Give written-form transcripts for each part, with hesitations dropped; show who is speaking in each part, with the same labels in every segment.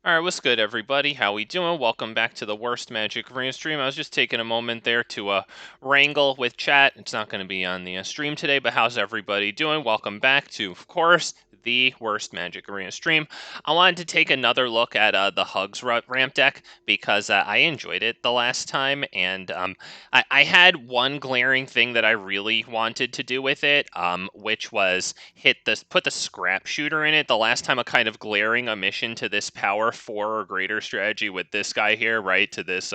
Speaker 1: Alright, what's good everybody? How we doing? Welcome back to the Worst Magic Arena stream. I was just taking a moment there to wrangle with chat. It's not going to be on the stream today, but how's everybody doing? Welcome back to, of course, the Worst Magic Arena stream. I wanted to take another look at the Hugs ramp deck because I enjoyed it the last time, and I had one glaring thing that I really wanted to do with it, which was put the Scrapshooter in it. The last time, a kind of glaring omission to this power 4 or greater strategy with this guy here, right? To this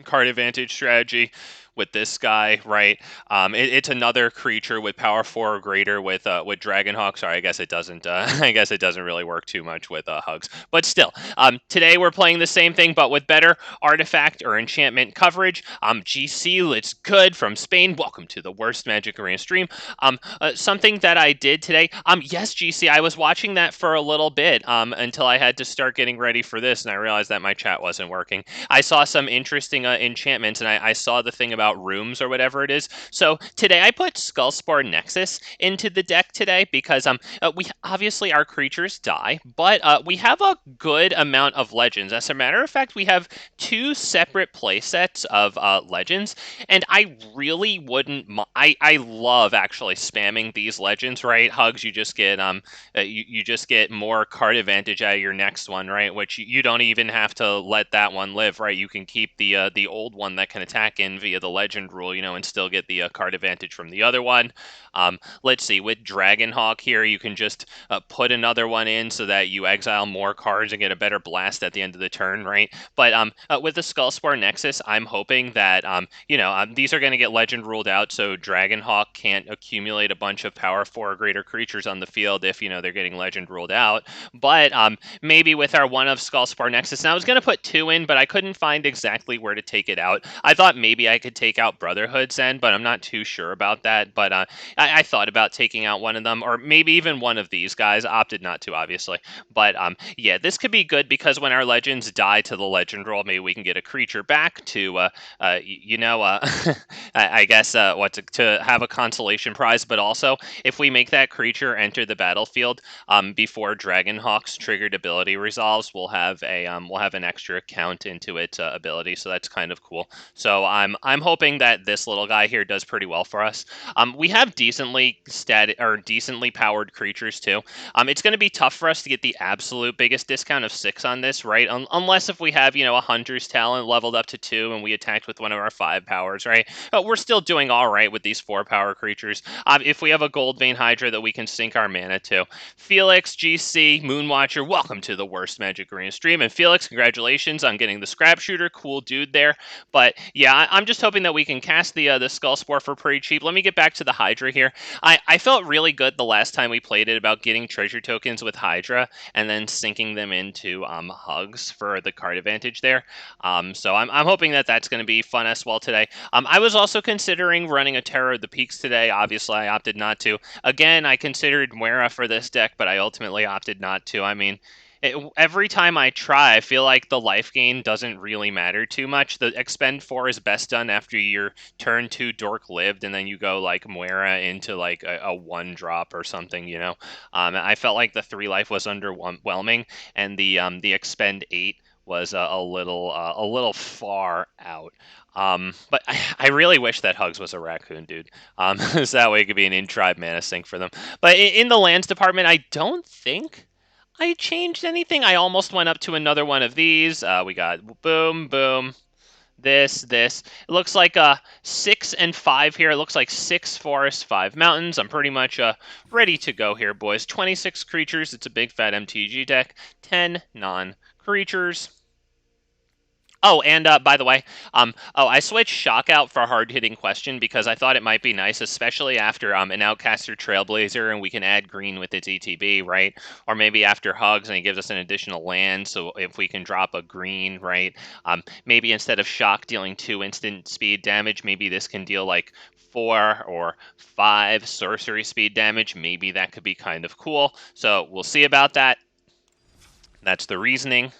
Speaker 1: card advantage strategy with this guy, right? It's another creature with power 4 or greater with Dragonhawk. Sorry, I guess it doesn't. I guess it doesn't really work too much with Hugs. But still, today we're playing the same thing, but with better artifact or enchantment coverage. GC, it's good from Spain. Welcome to the Worst Magic Arena stream. Something that I did today. Yes, GC, I was watching that for a little bit until I had to start getting ready for this, and I realized that my chat wasn't working. I saw some interesting enchantments, and I saw the thing about rooms or whatever it is. So today I put Skullspore Nexus into the deck today because we obviously our creatures die, but we have a good amount of legends. As a matter of fact, we have 2 separate play sets of legends, and I really wouldn't. I love actually spamming these legends, right? Hugs, you just get you just get more card advantage out of your next one, right? Which you don't even have to let that one live, right? You can keep the old one that can attack in via the legend rule, and still get the card advantage from the other one. Let's see, with Dragonhawk here, you can just put another one in so that you exile more cards and get a better blast at the end of the turn, right? But with the Skullspore Nexus, I'm hoping that these are going to get legend ruled out, so Dragonhawk can't accumulate a bunch of power 4 or greater creatures on the field if they're getting legend ruled out. But maybe with our one of Skullspore Nexus, and I was going to put 2 in, but I couldn't find exactly where to take it out. I thought maybe I could take out Brotherhood's end, but I'm not too sure about that. But I thought about taking out one of them, or maybe even one of these guys. Opted not to, obviously. But yeah, this could be good because when our legends die to the legend roll, maybe we can get a creature back to, I guess, to have a consolation prize. But also, if we make that creature enter the battlefield before Dragonhawk's triggered ability resolves, we'll have an extra count into its ability. So that's kind of cool. So I'm hoping that this little guy here does pretty well for us. We have decently powered creatures too. It's going to be tough for us to get the absolute biggest discount of 6 on this, right? Unless if we have a Hunter's Talent leveled up to 2 and we attacked with one of our 5 powers, right? We're still doing all right with these 4 power creatures. If we have a Goldvein Hydra that we can sink our mana to. Felix, GC, Moonwatcher, welcome to the Worst Magic Arena stream. And Felix, congratulations on getting the Scrapshooter. Cool dude there. But yeah, I'm just hoping that we can cast the Skullspore for pretty cheap. Let me get back to the Hydra here. I felt really good the last time we played it about getting treasure tokens with Hydra and then sinking them into Hugs for the card advantage there. So I'm hoping that that's going to be fun as well today. I was also considering running a Terror of the Peaks today. Obviously, I opted not to. Again, I considered Muerra for this deck, but I ultimately opted not to. I mean, every time I try, I feel like the life gain doesn't really matter too much. The expend 4 is best done after your turn 2 Dork lived, and then you go like Muerra into like a 1-drop or something, I felt like the 3 life was underwhelming, and the expend 8 was a little far out. But I really wish that Hugs was a raccoon, dude. So that way it could be an in-tribe mana sink for them. But in the lands department, I don't think I changed anything. I almost went up to another one of these. We got boom, boom, this. It looks like 6 and 5 here. It looks like 6 forests, 5 mountains. I'm pretty much ready to go here, boys. 26 creatures. It's a big fat MTG deck. 10 non-creatures. Oh, and by the way, I switched Shock out for hard-hitting question because I thought it might be nice, especially after an Outcaster Trailblazer, and we can add green with its ETB, right? Or maybe after Hugs, and it gives us an additional land, so if we can drop a green, right? Maybe instead of Shock dealing 2 instant speed damage, maybe this can deal like 4 or 5 sorcery speed damage. Maybe that could be kind of cool. So we'll see about that. That's the reasoning.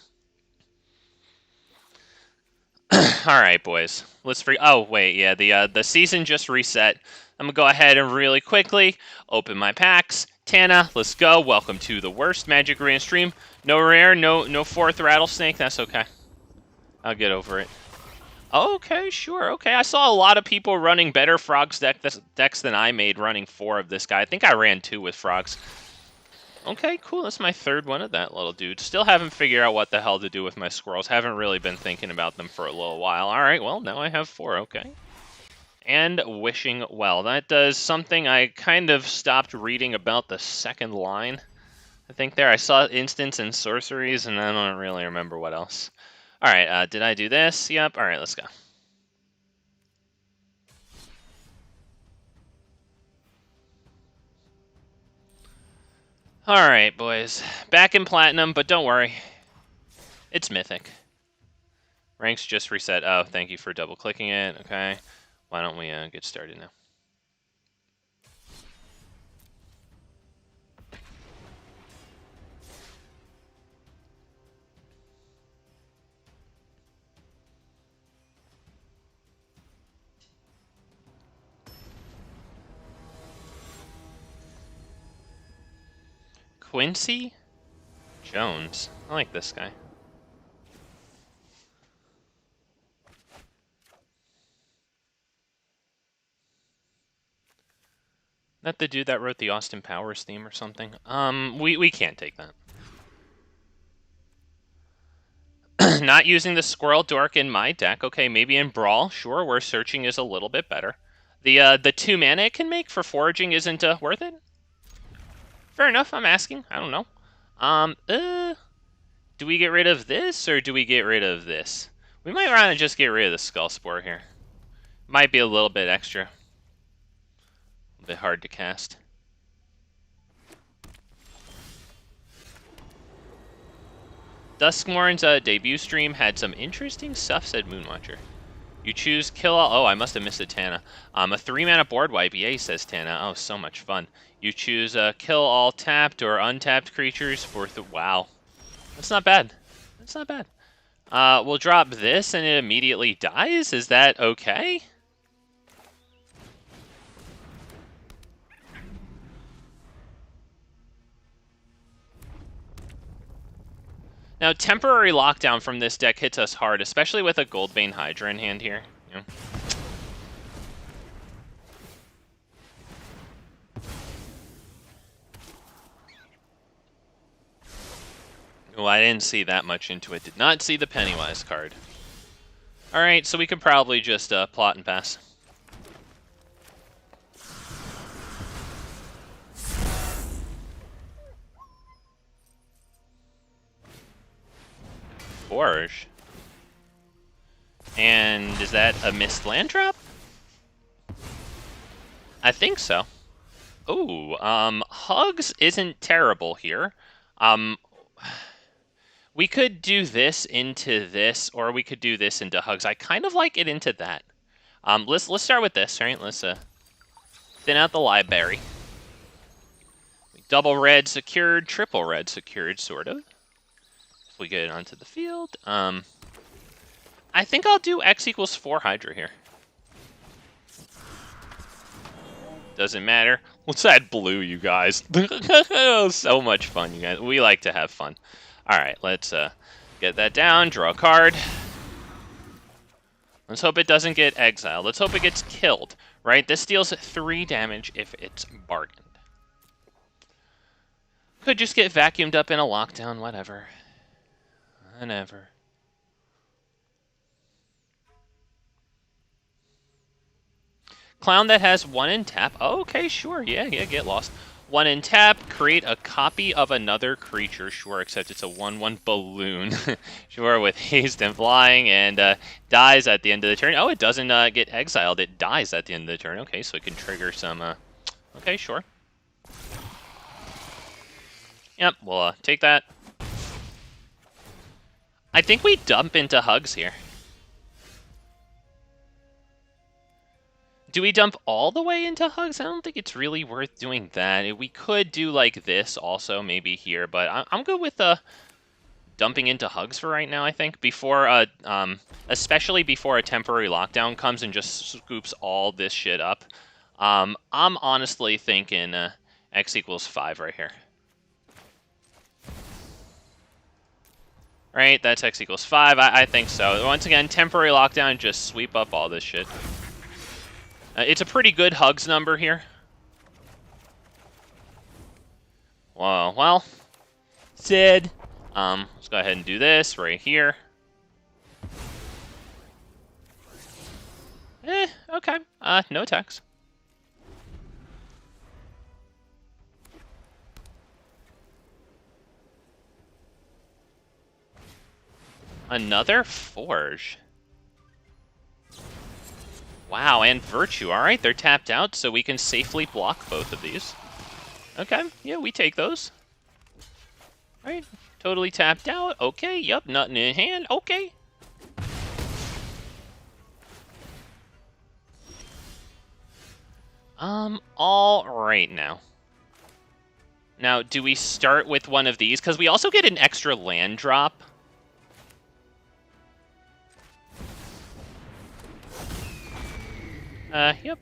Speaker 1: All right, boys. Let's Oh, wait, yeah, the season just reset. I'm gonna go ahead and really quickly open my packs. Tana, let's go. Welcome to the Worst Magic Arena stream. No rare, no fourth rattlesnake. That's okay. I'll get over it. Okay, sure. Okay, I saw a lot of people running better frogs decks than I made running 4 of this guy. I think I ran 2 with frogs. Okay, cool. That's my 3rd one of that little dude. Still haven't figured out what the hell to do with my squirrels. Haven't really been thinking about them for a little while. All right, well, now I have 4. Okay. And wishing well. That does something I kind of stopped reading about the 2nd line. I think there I saw instants and sorceries, and I don't really remember what else. All right, did I do this? Yep. All right, let's go. All right, boys. Back in Platinum, but don't worry. It's Mythic. Ranks just reset. Oh, thank you for double-clicking it. Okay. Why don't we get started now? Quincy Jones. I like this guy. That the dude that wrote the Austin Powers theme or something? We can't take that. Not using the Squirrel Dork in my deck. Okay, maybe in Brawl, sure, where searching is a little bit better. The 2 mana it can make for foraging isn't worth it? Fair enough, I'm asking. I don't know. Do we get rid of this, or do we get rid of this? We might want to just get rid of the Skullspore here. Might be a little bit extra. A bit hard to cast. Duskmourn's debut stream had some interesting stuff, said Moonwatcher. You choose kill all... Oh, I must have missed it, Tana. A 3-mana board wipe, yay, says Tana. Oh, so much fun. You choose kill all tapped or untapped creatures for... Wow. That's not bad. That's not bad. We'll drop this and it immediately dies? Is that okay? Now, temporary lockdown from this deck hits us hard, especially with a Goldvein Hydra in hand here. You know? Oh, I didn't see that much into it. Did not see the Pennywise card. Alright, so we could probably just plot and pass. Forge. And is that a missed land drop? I think so. Ooh, Hugs isn't terrible here. We could do this into this, or we could do this into Hugs. I kind of like it into that. Let's start with this, right? Let's thin out the library. Double red secured, triple red secured, sort of. If we get it onto the field, I think I'll do X equals 4 Hydra here. Doesn't matter. Let's add blue, you guys. So much fun, you guys. We like to have fun. All right, let's get that down, draw a card. Let's hope it doesn't get exiled. Let's hope it gets killed, right? This deals 3 damage if it's bargained. Could just get vacuumed up in a lockdown, whatever. Whatever. Clown that has 1 in tap. Oh, okay, sure. Yeah, get lost. 1 in tap, create a copy of another creature. Sure, except it's a 1/1 balloon. Sure, with haste and flying, and dies at the end of the turn. Oh, it doesn't get exiled. It dies at the end of the turn. Okay, so it can trigger some... Okay, sure. Yep, we'll take that. I think we dump into Hugs here. Do we dump all the way into Hugs? I don't think it's really worth doing that. We could do like this also, maybe here, but I'm good with dumping into Hugs for right now, I think. Before, especially before a temporary lockdown comes and just scoops all this shit up. I'm honestly thinking X equals 5 right here. Right, that's X equals 5. I think so. Once again, temporary lockdown, just sweep up all this shit. It's a pretty good hugs number here. Whoa, well, Sid. Let's go ahead and do this right here. Okay. No attacks. Another Forge. Wow, and Virtue. Alright, they're tapped out, so we can safely block both of these. Okay, yeah, we take those. Alright, totally tapped out. Okay, yep, nothing in hand. Okay. All right now. Now, do we start with one of these? Because we also get an extra land drop. Yep.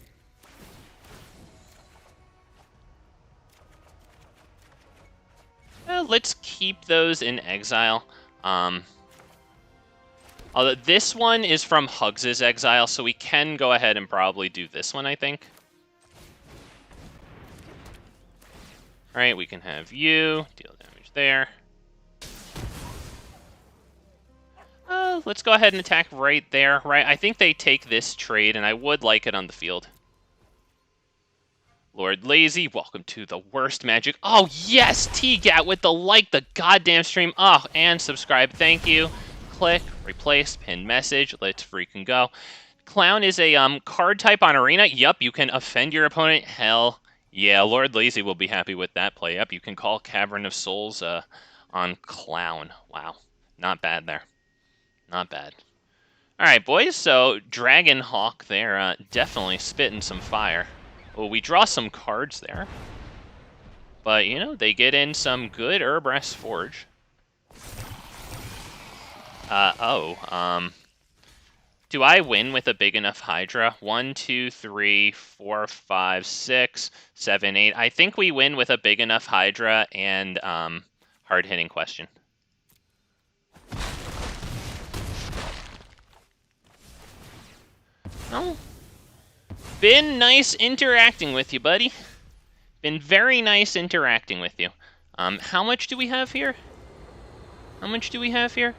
Speaker 1: Let's keep those in exile. Although this one is from Hugs' exile, so we can go ahead and probably do this one, I think. Alright, we can have you deal damage there. Let's go ahead and attack right there, right? I think they take this trade, and I would like it on the field. Lord Lazy, welcome to the worst magic. Oh, yes! T-Gat with the goddamn stream. Oh, and subscribe. Thank you. Click, replace, pin message. Let's freaking go. Clown is a card type on Arena. Yup, you can offend your opponent. Hell yeah, Lord Lazy will be happy with that play. Yep, you can call Cavern of Souls on Clown. Wow, not bad there. Not bad. All right, boys, so Dragonhawk there, definitely spitting some fire. Well, we draw some cards there. But, you know, they get in some good Herbrest Forge. Do I win with a big enough Hydra? 1, 2, 3, 4, 5, 6, 7, 8. I think we win with a big enough Hydra and hard-hitting question. Oh. Been nice interacting with you, buddy. Been very nice interacting with you. How much do we have here? How much do we have here?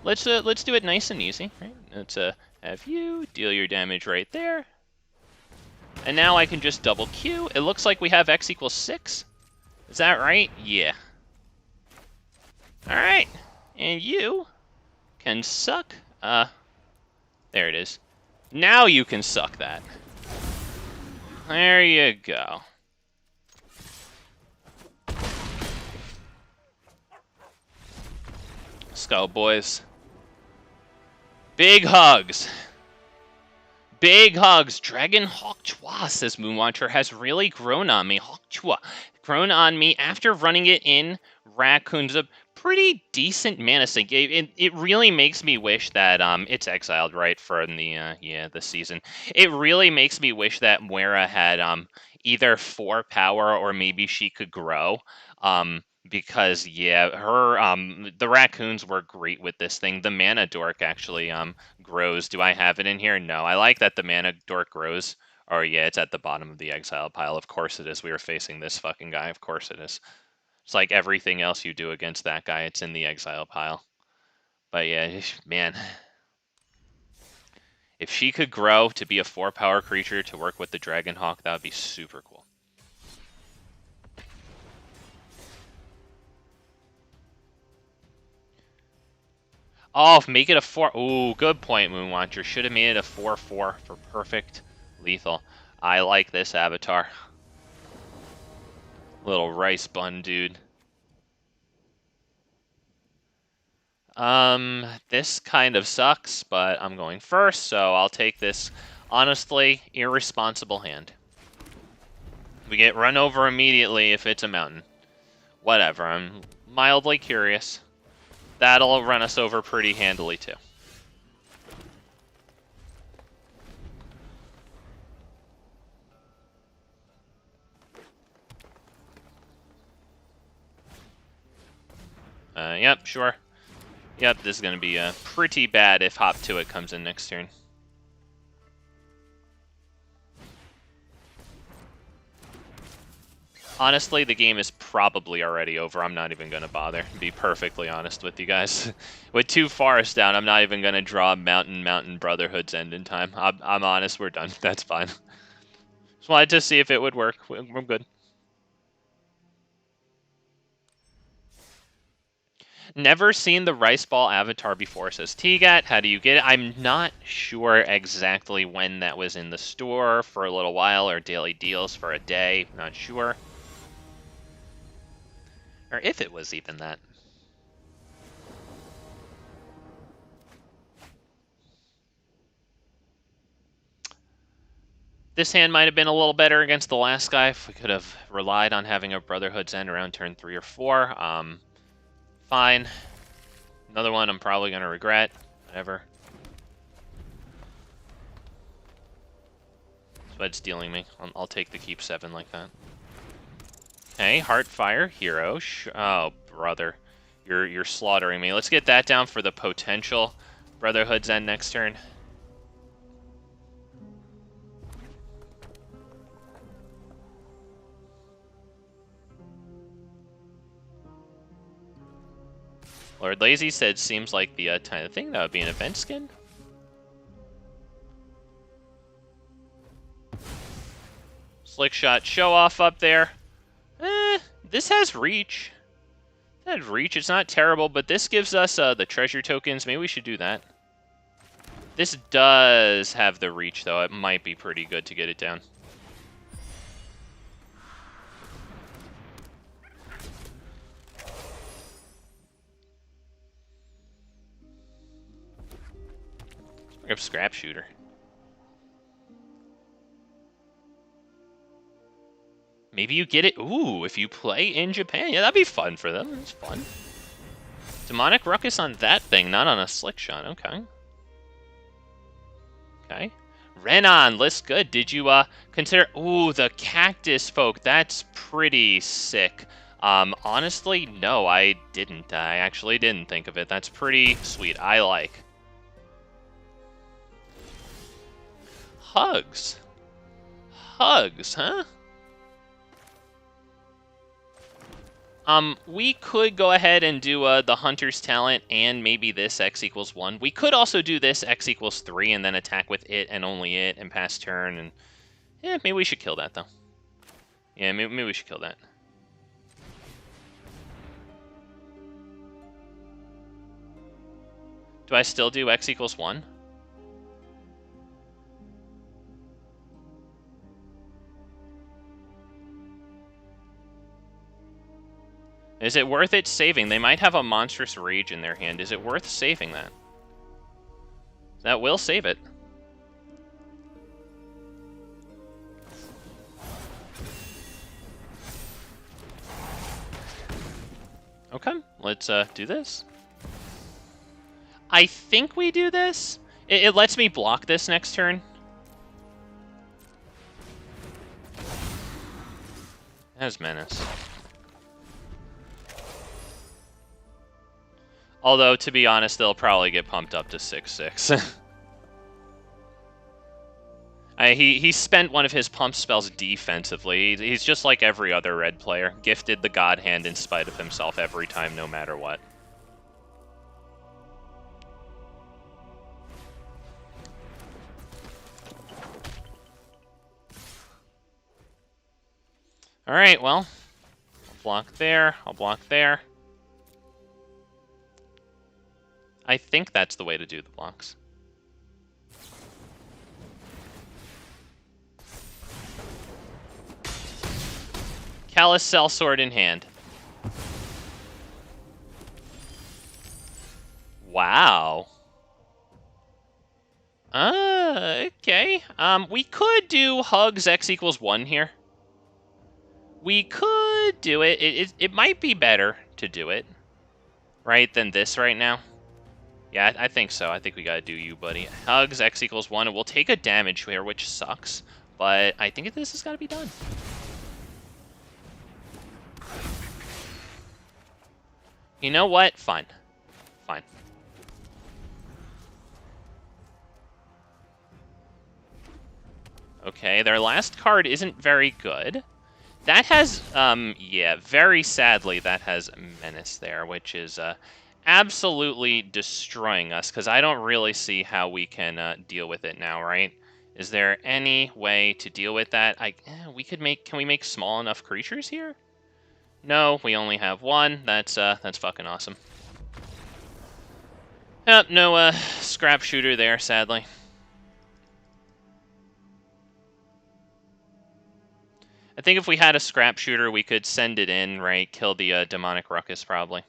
Speaker 1: Let's do it nice and easy. Right? Let's have you deal your damage right there. And now I can just double Q. It looks like we have X equals 6. Is that right? Yeah. Alright. And you can suck. There it is. Now you can suck that. There you go. Let's go, boys. Big hugs. Big hugs. Dragonhawk Chua, says Moonwatcher, has really grown on me. Hawk Chua. Grown on me after running it in Raccoon's a pretty decent mana sink. It really makes me wish that it's exiled right from the season. It really makes me wish that Muerra had either 4 power or maybe she could grow. Because yeah, her the raccoons were great with this thing. The mana dork actually grows. Do I have it in here? No. I like that the mana dork grows. Oh yeah, it's at the bottom of the exile pile. Of course it is. We were facing this fucking guy. Of course it is. It's like everything else you do against that guy, it's in the exile pile. But yeah, man. If she could grow to be a 4-power creature to work with the Dragonhawk, that would be super cool. Oh, make it a 4. Ooh, good point, Moonwatcher. Should have made it a 4-4 for perfect lethal. I like this avatar. Little rice bun dude. This kind of sucks, but I'm going first, so I'll take this honestly irresponsible hand. We get run over immediately if it's a mountain. Whatever, I'm mildly curious. That'll run us over pretty handily, too. Yep, sure. Yep, this is going to be pretty bad if Hop to It comes in next turn. Honestly, the game is probably already over. I'm not even going to bother, to be perfectly honest with you guys. With 2 forests down, I'm not even going to draw Mountain Brotherhood's end in time. I'm honest, we're done. That's fine. Just wanted to see if it would work. We're good. Never seen the Rice Ball avatar before, says Tgat. How do you get it? I'm not sure exactly when that was in the store for a little while, or daily deals for a day. Not sure. Or if it was even that. This hand might have been a little better against the last guy if we could have relied on having a Brotherhood's End around turn 3 or 4. Fine. Another one I'm probably going to regret. Whatever. So it's dealing me. I'll take the keep 7 like that. Okay, Heartfire, Hero. Oh, brother. You're slaughtering me. Let's get that down for the potential Brotherhood's End next turn. Lord Lazy said, seems like the kind of thing that would be an event skin. Slick Shot Show Off up there. This has reach. That reach, it's not terrible, but this gives us the treasure tokens. Maybe we should do that. This does have the reach, though. It might be pretty good to get it down. Bring up Scrapshooter. Maybe you get it. Ooh, if you play in Japan. Yeah, that'd be fun for them. It's fun. Demonic Ruckus on that thing, not on a Slick Shot. Okay. Okay. Renon, list good. Did you consider... Ooh, the Cactus Folk. That's pretty sick. Honestly, no, I didn't. I actually didn't think of it. That's pretty sweet. I like. Hugs. Hugs, huh? We could go ahead and do the Hunter's Talent and maybe this X equals 1. We could also do this X equals 3 and then attack with it and only it and pass turn. And yeah, maybe we should kill that, though. Yeah, maybe we should kill that. Do I still do X equals 1? Is it worth it saving? They might have a monstrous rage in their hand. Is it worth saving that? That will save it. Okay, let's do this. I think we do this. It lets me block this next turn. It has Menace. Although, to be honest, they'll probably get pumped up to 6/6. He spent one of his pump spells defensively. He's just like every other red player. Gifted the God Hand in spite of himself every time, no matter what. Alright, well. I'll block there. I'll block there. I think that's the way to do the blocks. Callous Sellsword in hand. Wow. Okay. We could do Hugs X equals 1 here. We could do it. It might be better to do it, right, than this right now. Yeah, I think so. I think we gotta do you, buddy. Hugs X equals 1, and we'll take a damage here, which sucks. But I think this has got to be done. You know what? Fine. Fine. Okay, their last card isn't very good. That has, yeah, very sadly, that has Menace there, which is absolutely destroying us, because I don't really see how we can deal with it now, right? Is there any way to deal with that? We could make, can we make small enough creatures here? No, we only have one. That's fucking awesome. Yep, no Scrapshooter there, sadly. I think if we had a Scrapshooter, we could send it in, right? Kill the Demonic Ruckus, probably.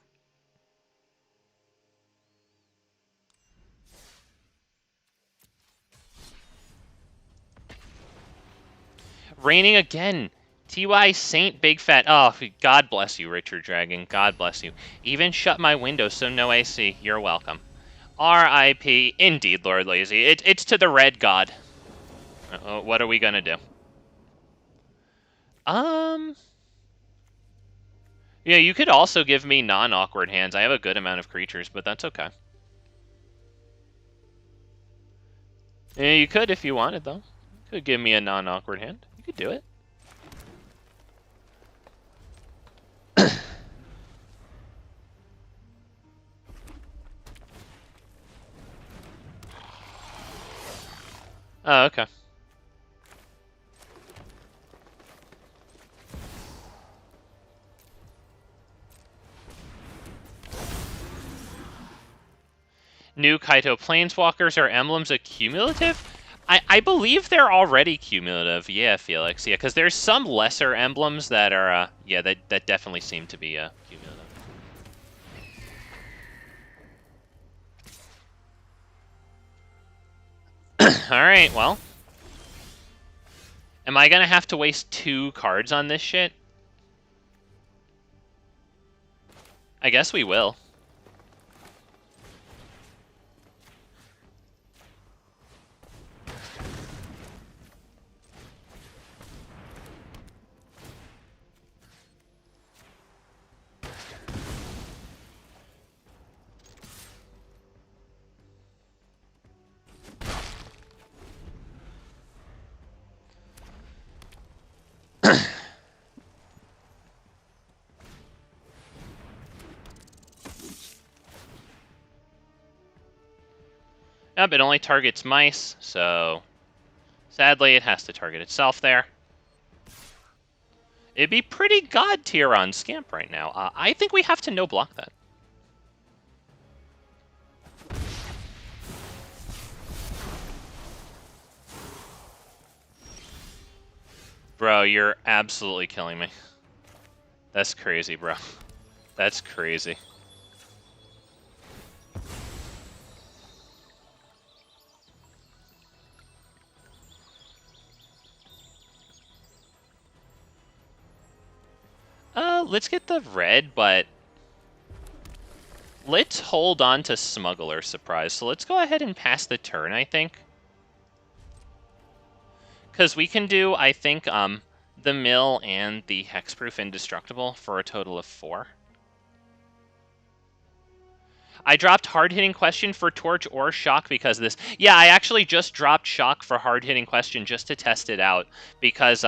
Speaker 1: Raining again! TY Saint Big Fat. Oh, God bless you, Richard Dragon. God bless you. Even shut my window so no AC. You're welcome. R.I.P. Indeed, Lord Lazy. It's to the red god. What are we gonna do? Yeah, you could also give me non-awkward hands. I have a good amount of creatures, but that's okay. Yeah, you could if you wanted, though. You could give me a non-awkward hand. You could do it. Oh, okay. New Kaito Planeswalkers are emblems accumulative? I believe they're already cumulative. Yeah, Felix. Yeah, because there's some lesser emblems that are, yeah, that definitely seem to be cumulative. Alright, well. Am I going to have to waste 2 cards on this shit? I guess we will. Yep, it only targets mice, so sadly it has to target itself there. It'd be pretty god tier on Scamp right now. I think we have to no-block that. Bro, you're absolutely killing me. That's crazy, bro. That's crazy. Let's get the red, but let's hold on to Smuggler Surprise. So let's go ahead and pass the turn, I think. Because we can do, I think, the Mill and the Hexproof Indestructible for a total of 4. I dropped hard-hitting question for Torch or Shock because of this. Yeah, I actually just dropped Shock for hard-hitting question just to test it out because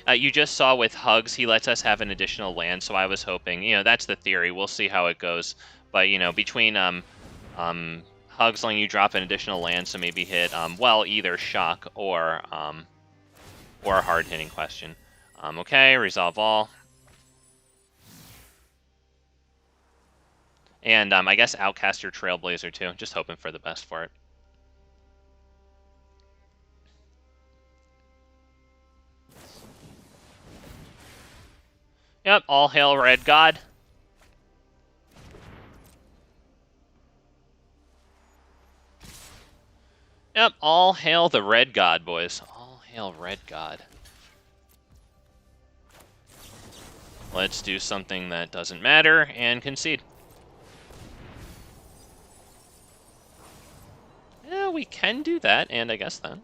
Speaker 1: you just saw with Hugs, he lets us have an additional land, so I was hoping, you know, that's the theory. We'll see how it goes. But, you know, between Hugs letting you drop an additional land, so maybe hit, well, either Shock or a hard-hitting question. Okay, resolve all. And I guess Outcaster Trailblazer too. Just hoping for the best for it. Yep, all hail Red God. Yep, all hail the Red God, boys. All hail Red God. Let's do something that doesn't matter and concede. Yeah, we can do that, and I guess then.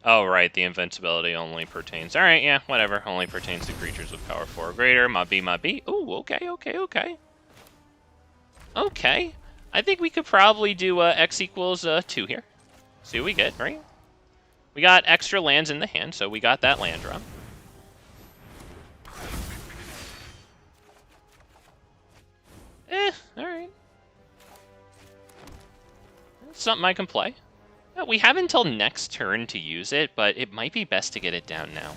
Speaker 1: Oh, right, the invincibility only pertains. Alright, yeah, whatever. Only pertains to creatures with power 4 or greater. Ma B, ma B. Ooh, okay, okay, okay. Okay. I think we could probably do X equals 2 here. See what we get, right? We got extra lands in the hand, so we got that land drop. Alright. That's something I can play. We have until next turn to use it, but it might be best to get it down now.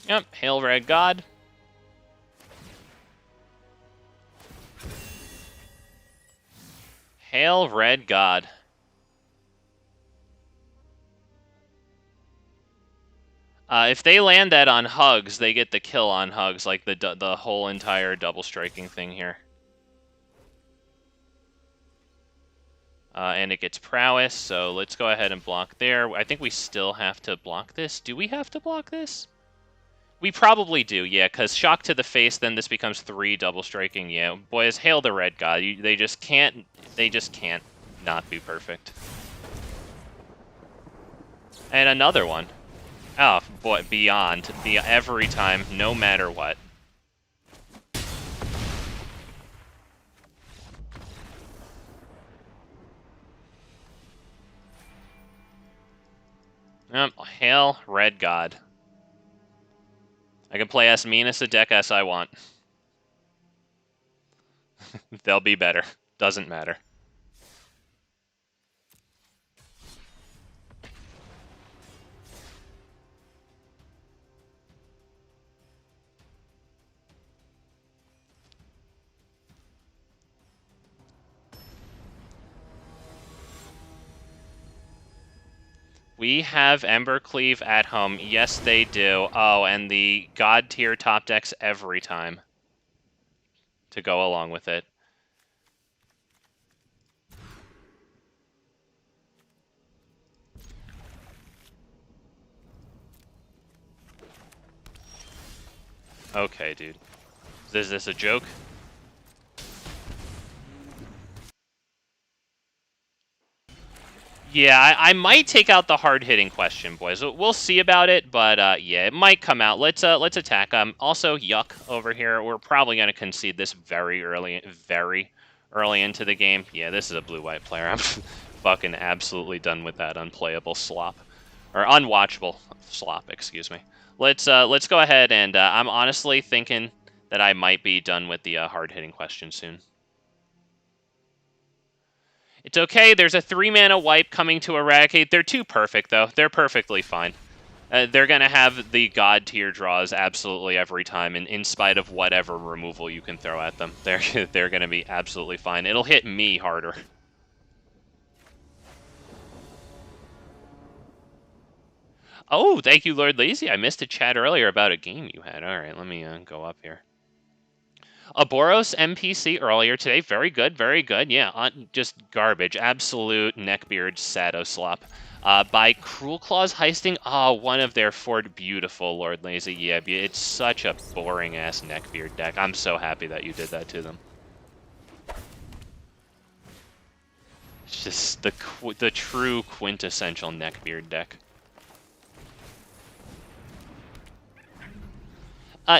Speaker 1: Yep, Hail Red God. Hail Red God. If they land that on Hugs, they get the kill on Hugs, like the whole entire double striking thing here. And it gets Prowess, so let's go ahead and block there. I think we still have to block this. Do we have to block this? We probably do, yeah, because Shock to the face, then this becomes 3 double striking. Yeah, boys, Hail the Red God. They just can't not be perfect. And another one. Oh, boy, beyond every time, no matter what. Hail Red God. I can play as mean as a deck as I want. They'll be better. Doesn't matter. We have Embercleave at home. Yes, they do. Oh, and the God tier top decks every time to go along with it. Okay, dude. Is this a joke? Yeah, I might take out the hard-hitting question, boys. We'll see about it, but yeah, it might come out. Let's attack. Also, Yuck over here. We're probably gonna concede this very early into the game. Yeah, this is a blue-white player. I'm fucking absolutely done with that unplayable slop, or unwatchable slop. Excuse me. Let's go ahead and I'm honestly thinking that I might be done with the hard-hitting question soon. It's okay, there's a 3-mana wipe coming to eradicate. They're too perfect, though. They're perfectly fine. They're going to have the God tier draws absolutely every time, in spite of whatever removal you can throw at them. They're going to be absolutely fine. It'll hit me harder. Oh, thank you, Lord Lazy. I missed a chat earlier about a game you had. All right, let me go up here. A Boros NPC earlier today. Very good, very good. Yeah, just garbage. Absolute neckbeard Sado slop. By Cruel Claws Heisting. Oh, one of their 4 beautiful Lord Lazy. Yeah, it's such a boring-ass neckbeard deck. I'm so happy that you did that to them. It's just the true quintessential neckbeard deck.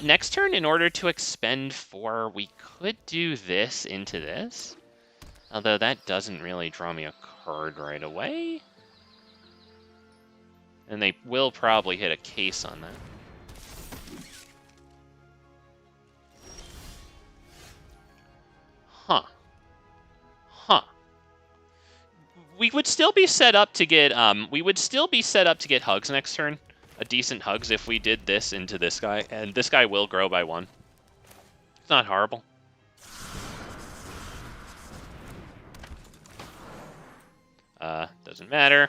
Speaker 1: Next turn, in order to expend 4, we could do this into this. Although that doesn't really draw me a card right away. And they will probably hit a case on that. Huh. Huh. We would still be set up to get Hugs next turn. A decent Hugs if we did this into this guy, and this guy will grow by 1. It's not horrible. Doesn't matter.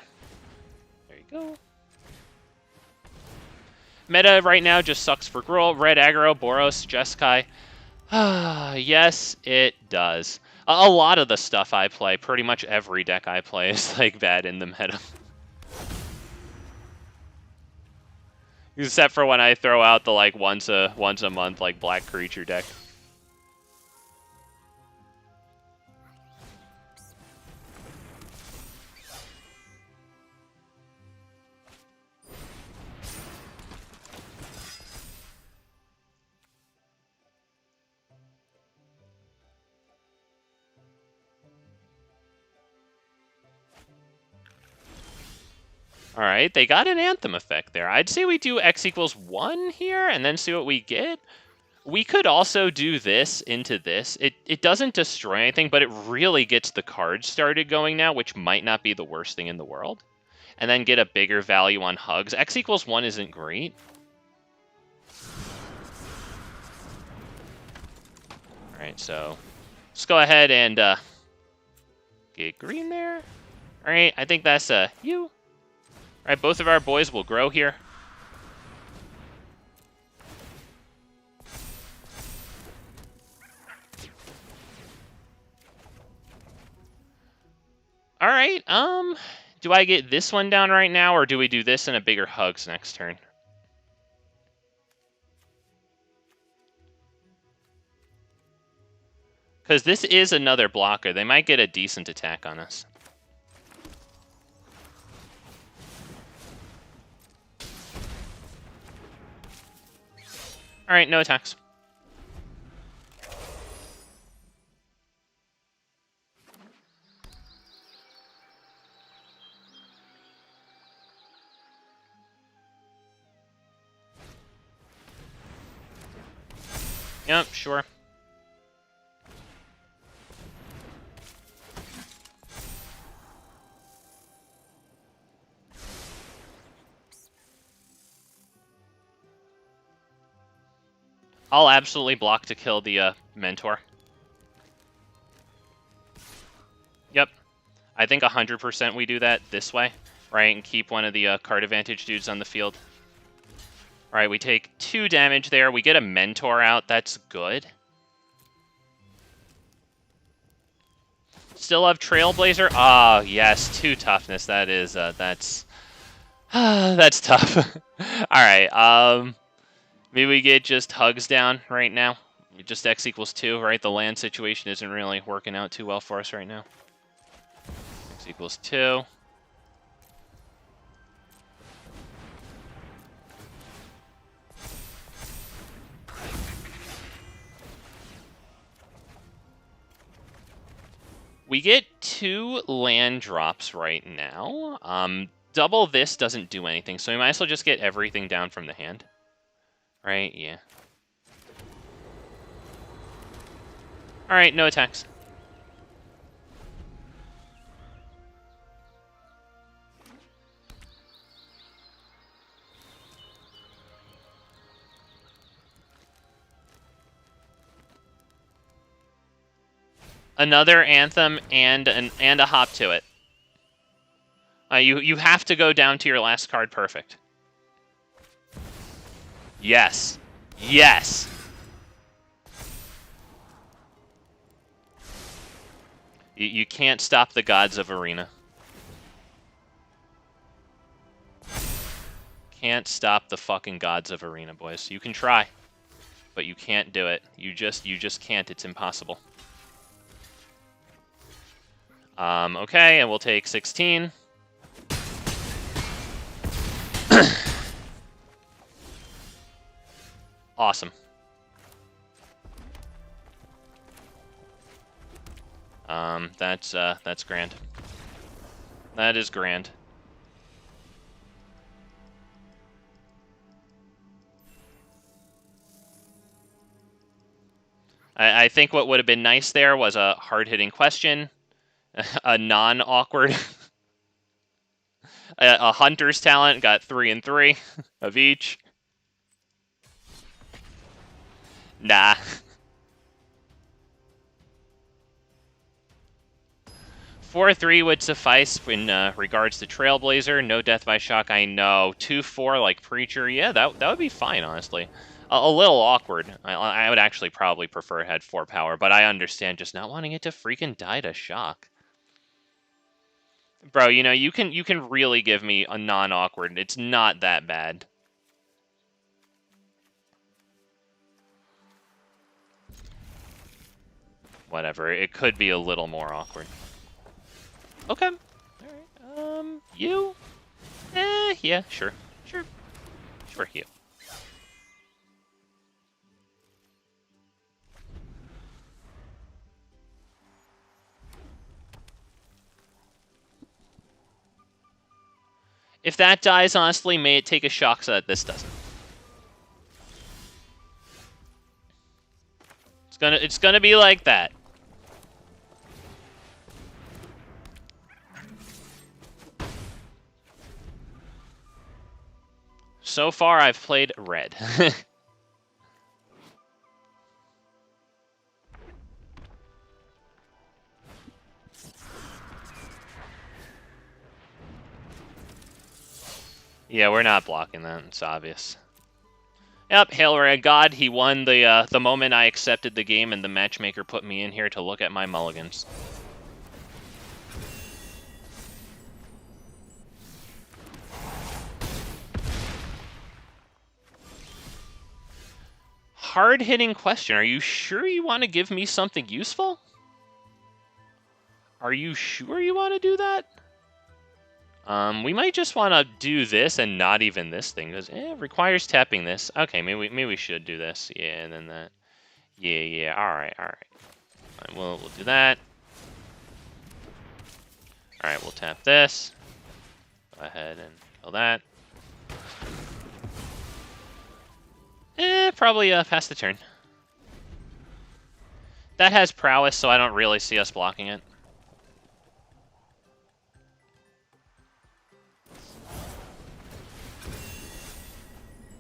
Speaker 1: There you go. Meta right now just sucks for GRUUL. Red aggro, Boros, Jeskai. Yes, it does. A lot of the stuff I play, pretty much every deck I play is like bad in the meta. Except for when I throw out the like once a month like black creature deck. Alright, they got an Anthem effect there. I'd say we do X equals 1 here, and then see what we get. We could also do this into this. It doesn't destroy anything, but it really gets the cards started going now, which might not be the worst thing in the world. And then get a bigger value on Hugs. X equals 1 isn't great. Alright, so let's go ahead and get green there. Alright, I think that's you. Alright, both of our boys will grow here. Alright, do I get this one down right now, or do we do this and a bigger Hugs next turn? Because this is another blocker. They might get a decent attack on us. Alright, no attacks. Yep, sure. I'll absolutely block to kill the Mentor. Yep. I think 100% we do that this way, right? And keep one of the card advantage dudes on the field. Alright, we take 2 damage there. We get a Mentor out. That's good. Still have Trailblazer. Ah, yes, 2 toughness. That is, that's tough. Alright, maybe we get just Hugs down right now. Just X equals 2, right? The land situation isn't really working out too well for us right now. X equals 2. We get 2 land drops right now. Double this doesn't do anything, so we might as well just get everything down from the hand. Right, yeah. Alright, no attacks. Another Anthem and a hop to it. You have to go down to your last card perfect. Yes. Yes. You can't stop the gods of Arena. Can't stop the fucking gods of Arena, boys. You can try, but you can't do it. You just can't. It's impossible. Okay, and we'll take 16. Awesome. That's grand. That is grand. I think what would have been nice there was a hard-hitting question, a non-awkward, a Hunter's Talent, got 3 and 3 of each. Nah. 4-3 would suffice in regards to Trailblazer. No death by shock, I know. 2-4 like Preacher. Yeah, that would be fine, honestly. A little awkward. I would actually probably prefer it had 4 power, but I understand just not wanting it to freaking die to shock. Bro, you know, you can really give me a non-awkward. It's not that bad. Whatever. It could be a little more awkward. Okay. Alright. You? Yeah, sure. Sure, you. If that dies, honestly, may it take a shock so that this doesn't. It's gonna be like that. So far, I've played red. Yeah, we're not blocking that. It's obvious. Yep, Hail Red God. He won the moment I accepted the game, and the matchmaker put me in here to look at my mulligans. Hard-hitting question. Are you sure you want to give me something useful? Are you sure you want to do that? We might just want to do this and not even this thing, because it requires tapping this. Okay, maybe we should do this. Yeah, and then that. Yeah. All right. We'll do that. All right, we'll tap this. Go ahead and kill that. Probably pass the turn. That has prowess, so I don't really see us blocking it.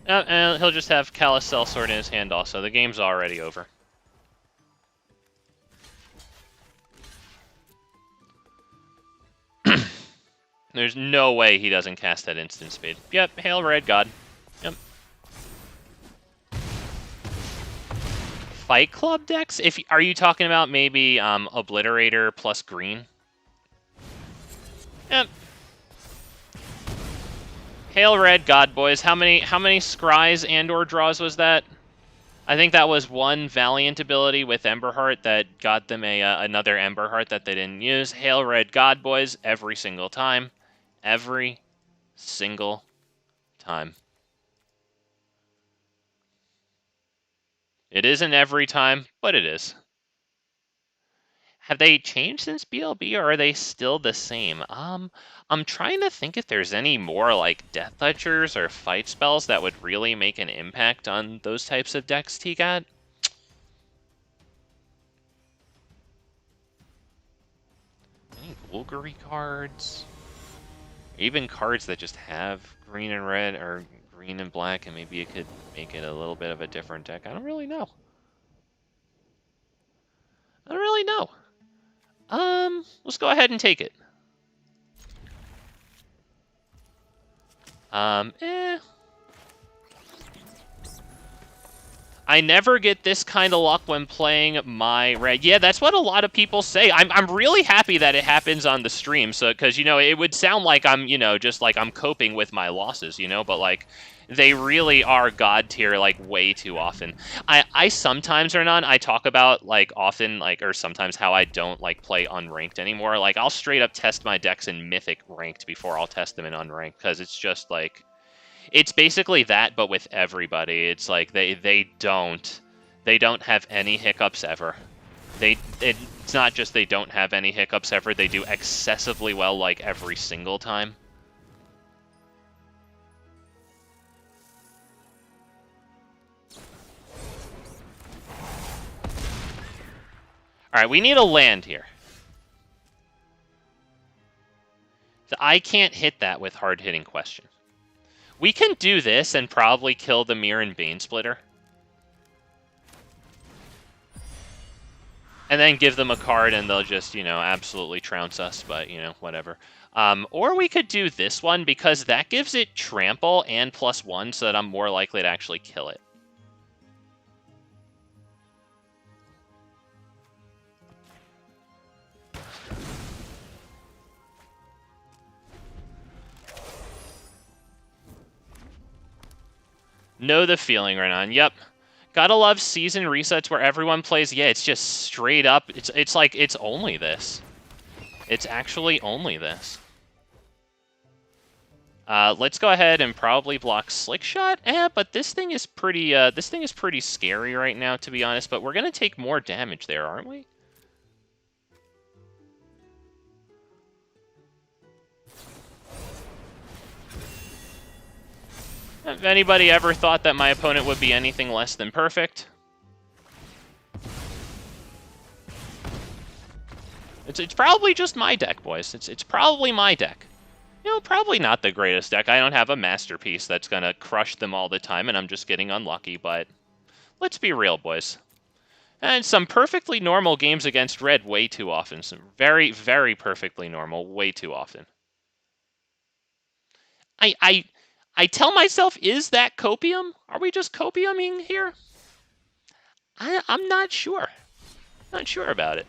Speaker 1: And he'll just have Callous Sellsword in his hand also. The game's already over. There's no way he doesn't cast that instant speed. Yep, Hail Red God. Yep. Fight Club decks? Are you talking about maybe Obliterator plus green? Yep. Hail Red God, boys. How many scries and/or draws was that? I think that was one Valiant ability with Emberheart that got them another Emberheart that they didn't use. Hail Red God, boys, every single time. Every single time. It isn't every time, but it is. Have they changed since BLB, or are they still the same? I'm trying to think if there's any more like Death Touchers or fight spells that would really make an impact on those types of decks, TGAT. Any Golgari cards? Even cards that just have green and red, or green and black, and maybe it could make it a little bit of a different deck. I don't really know. Let's go ahead and take it. I never get this kind of luck when playing my red. Yeah, that's what a lot of people say. I'm really happy that it happens on the stream, so because, you know, it would sound like I'm, you know, just like I'm coping with my losses, you know, but like they really are god tier like way too often. I sometimes are not. I talk about like often like, or sometimes how I don't like play unranked anymore. Like I'll straight up test my decks in mythic ranked before I'll test them in unranked, because it's just like, it's basically that, but with everybody. It's like they don't have any hiccups ever. It's not just they don't have any hiccups ever. They do excessively well like every single time. All right, we need a land here. So I can't hit that with hard-hitting question. We can do this and probably kill the Mirror and Banesplitter. And then give them a card and they'll just, you know, absolutely trounce us, but, you know, whatever. Or we could do this one, because that gives it trample and +1, so that I'm more likely to actually kill it. Know the feeling, Renan. Yep. Gotta love season resets where everyone plays. Yeah, it's just straight up. It's like it's only this. It's actually only this. Let's go ahead and probably block Slick Shot. But this thing is pretty scary right now, to be honest. But we're gonna take more damage there, aren't we? If anybody ever thought that my opponent would be anything less than perfect, it's probably just my deck, boys. It's probably my deck. You know, probably not the greatest deck. I don't have a masterpiece that's gonna crush them all the time, and I'm just getting unlucky. But let's be real, boys. And some perfectly normal games against red way too often. Some very, very perfectly normal way too often. I tell myself, is that copium? Are we just copiuming here? I'm not sure. Not sure about it.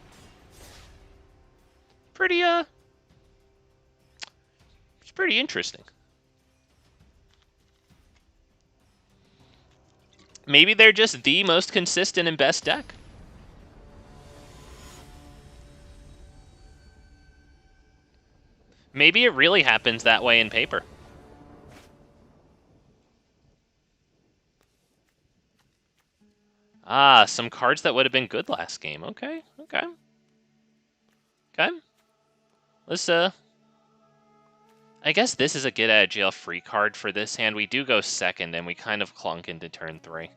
Speaker 1: It's pretty interesting. Maybe they're just the most consistent and best deck. Maybe it really happens that way in paper. Ah, some cards that would have been good last game. Okay. Let's, I guess this is a get out of jail free card for this hand. We do go second, and we kind of clunk into turn 3.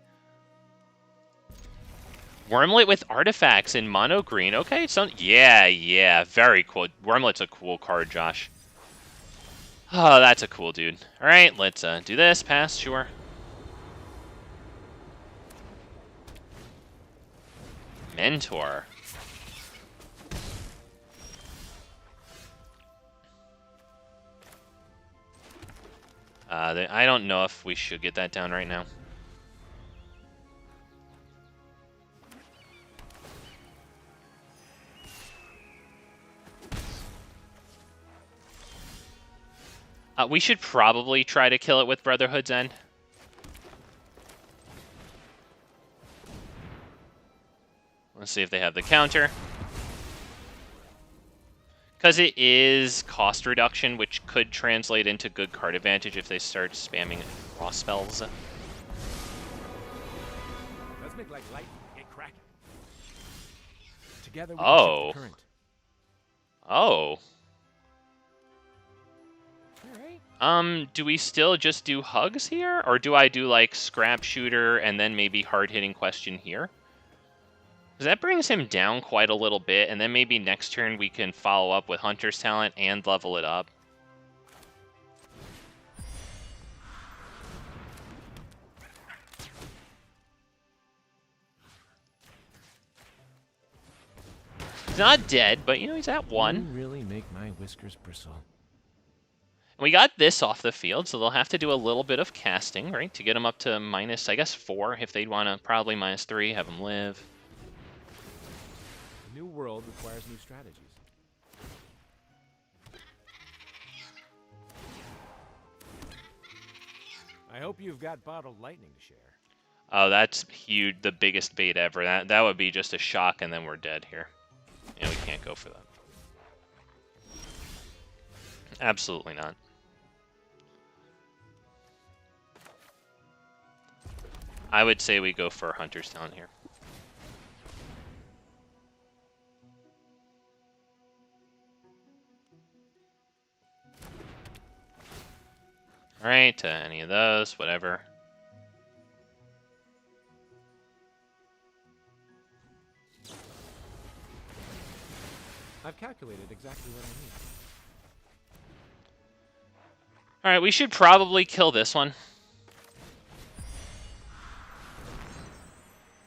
Speaker 1: Wormlet with artifacts in mono green. Okay, so yeah, very cool. Wormlet's a cool card, Josh. Oh, that's a cool dude. All right, let's do this. Pass, sure. Mentor. I don't know if we should get that down right now. We should probably try to kill it with Brotherhood's End. Let's see if they have the counter. Because it is cost reduction, which could translate into good card advantage if they start spamming raw spells.
Speaker 2: Let's make like light get cracking. Together we
Speaker 1: Oh.
Speaker 2: can shift the current.
Speaker 1: Oh.
Speaker 2: Alright.
Speaker 1: Do we still just do hugs here? Or do I do, like, Scrapshooter and then maybe hard-hitting question here? Because that brings him down quite a little bit, and then maybe next turn we can follow up with Hunter's Talent and level it up. He's not dead, but, you know, he's at 1.
Speaker 2: You really make my whiskers bristle.
Speaker 1: We got this off the field, so they'll have to do a little bit of casting, right? To get him up to minus, I guess, 4, if they'd want to, probably minus 3, have him live.
Speaker 2: A new world requires new strategies. I hope you've got bottled lightning to share.
Speaker 1: Oh, that's huge, the biggest bait ever. That would be just a shock, and then we're dead here. Yeah, we can't go for that. Absolutely not. I would say we go for Hunter's Talent here. Alright, any of those, whatever.
Speaker 2: I've calculated exactly what I need.
Speaker 1: Alright, we should probably kill this one.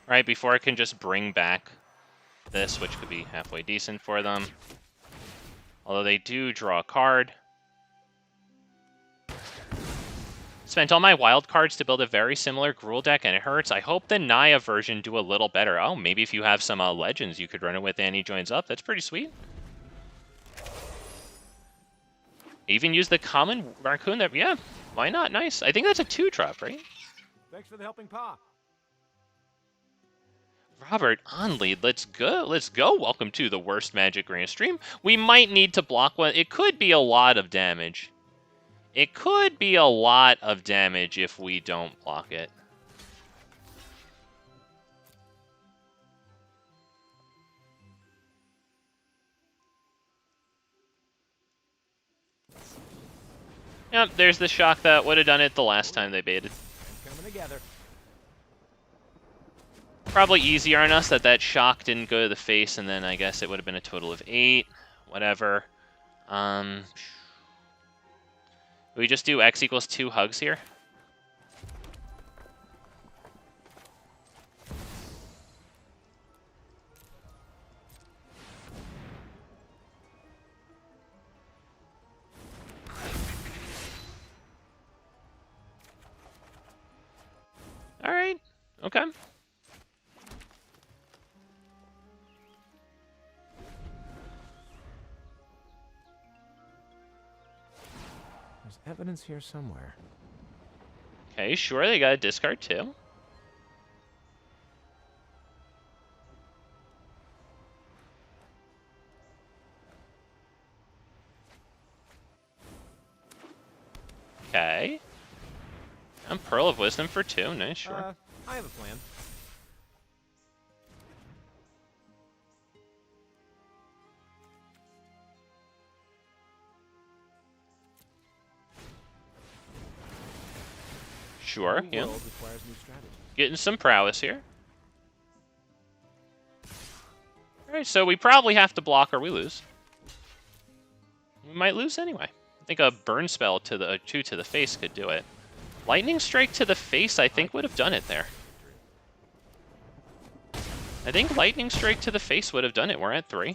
Speaker 1: Right, before it can just bring back this, which could be halfway decent for them. Although they do draw a card. Spent all my wild cards to build a very similar GRUUL deck, and it hurts. I hope the Naya version do a little better. Oh, maybe if you have some legends, you could run it with Annie joins up. That's pretty sweet. Even use the common raccoon. Yeah, why not? Nice. I think that's a 2-drop, right?
Speaker 2: Thanks for the helping paw.
Speaker 1: Robert, on lead. Let's go. Let's go. Welcome to the worst Magic Arena stream. We might need to block one. It could be a lot of damage. It could be a lot of damage if we don't block it. Yep, there's the shock that would have done it the last time they baited.
Speaker 2: Coming together.
Speaker 1: Probably easier on us that shock didn't go to the face, and then I guess it would have been a total of 8. Whatever. We just do X equals 2 hugs here? Alright. Okay.
Speaker 2: There's evidence here somewhere.
Speaker 1: Okay, sure, they got a discard too. Okay. And Pearl of Wisdom for 2, nice, sure.
Speaker 2: I have a plan.
Speaker 1: Sure,
Speaker 2: New
Speaker 1: yeah.
Speaker 2: world requires new strategies.
Speaker 1: Getting some prowess here. Alright, so we probably have to block or we lose. We might lose anyway. I think a burn spell to the 2 to the face could do it. Lightning Strike to the face, I think, would have done it there. I think Lightning Strike to the face would have done it. We're at 3.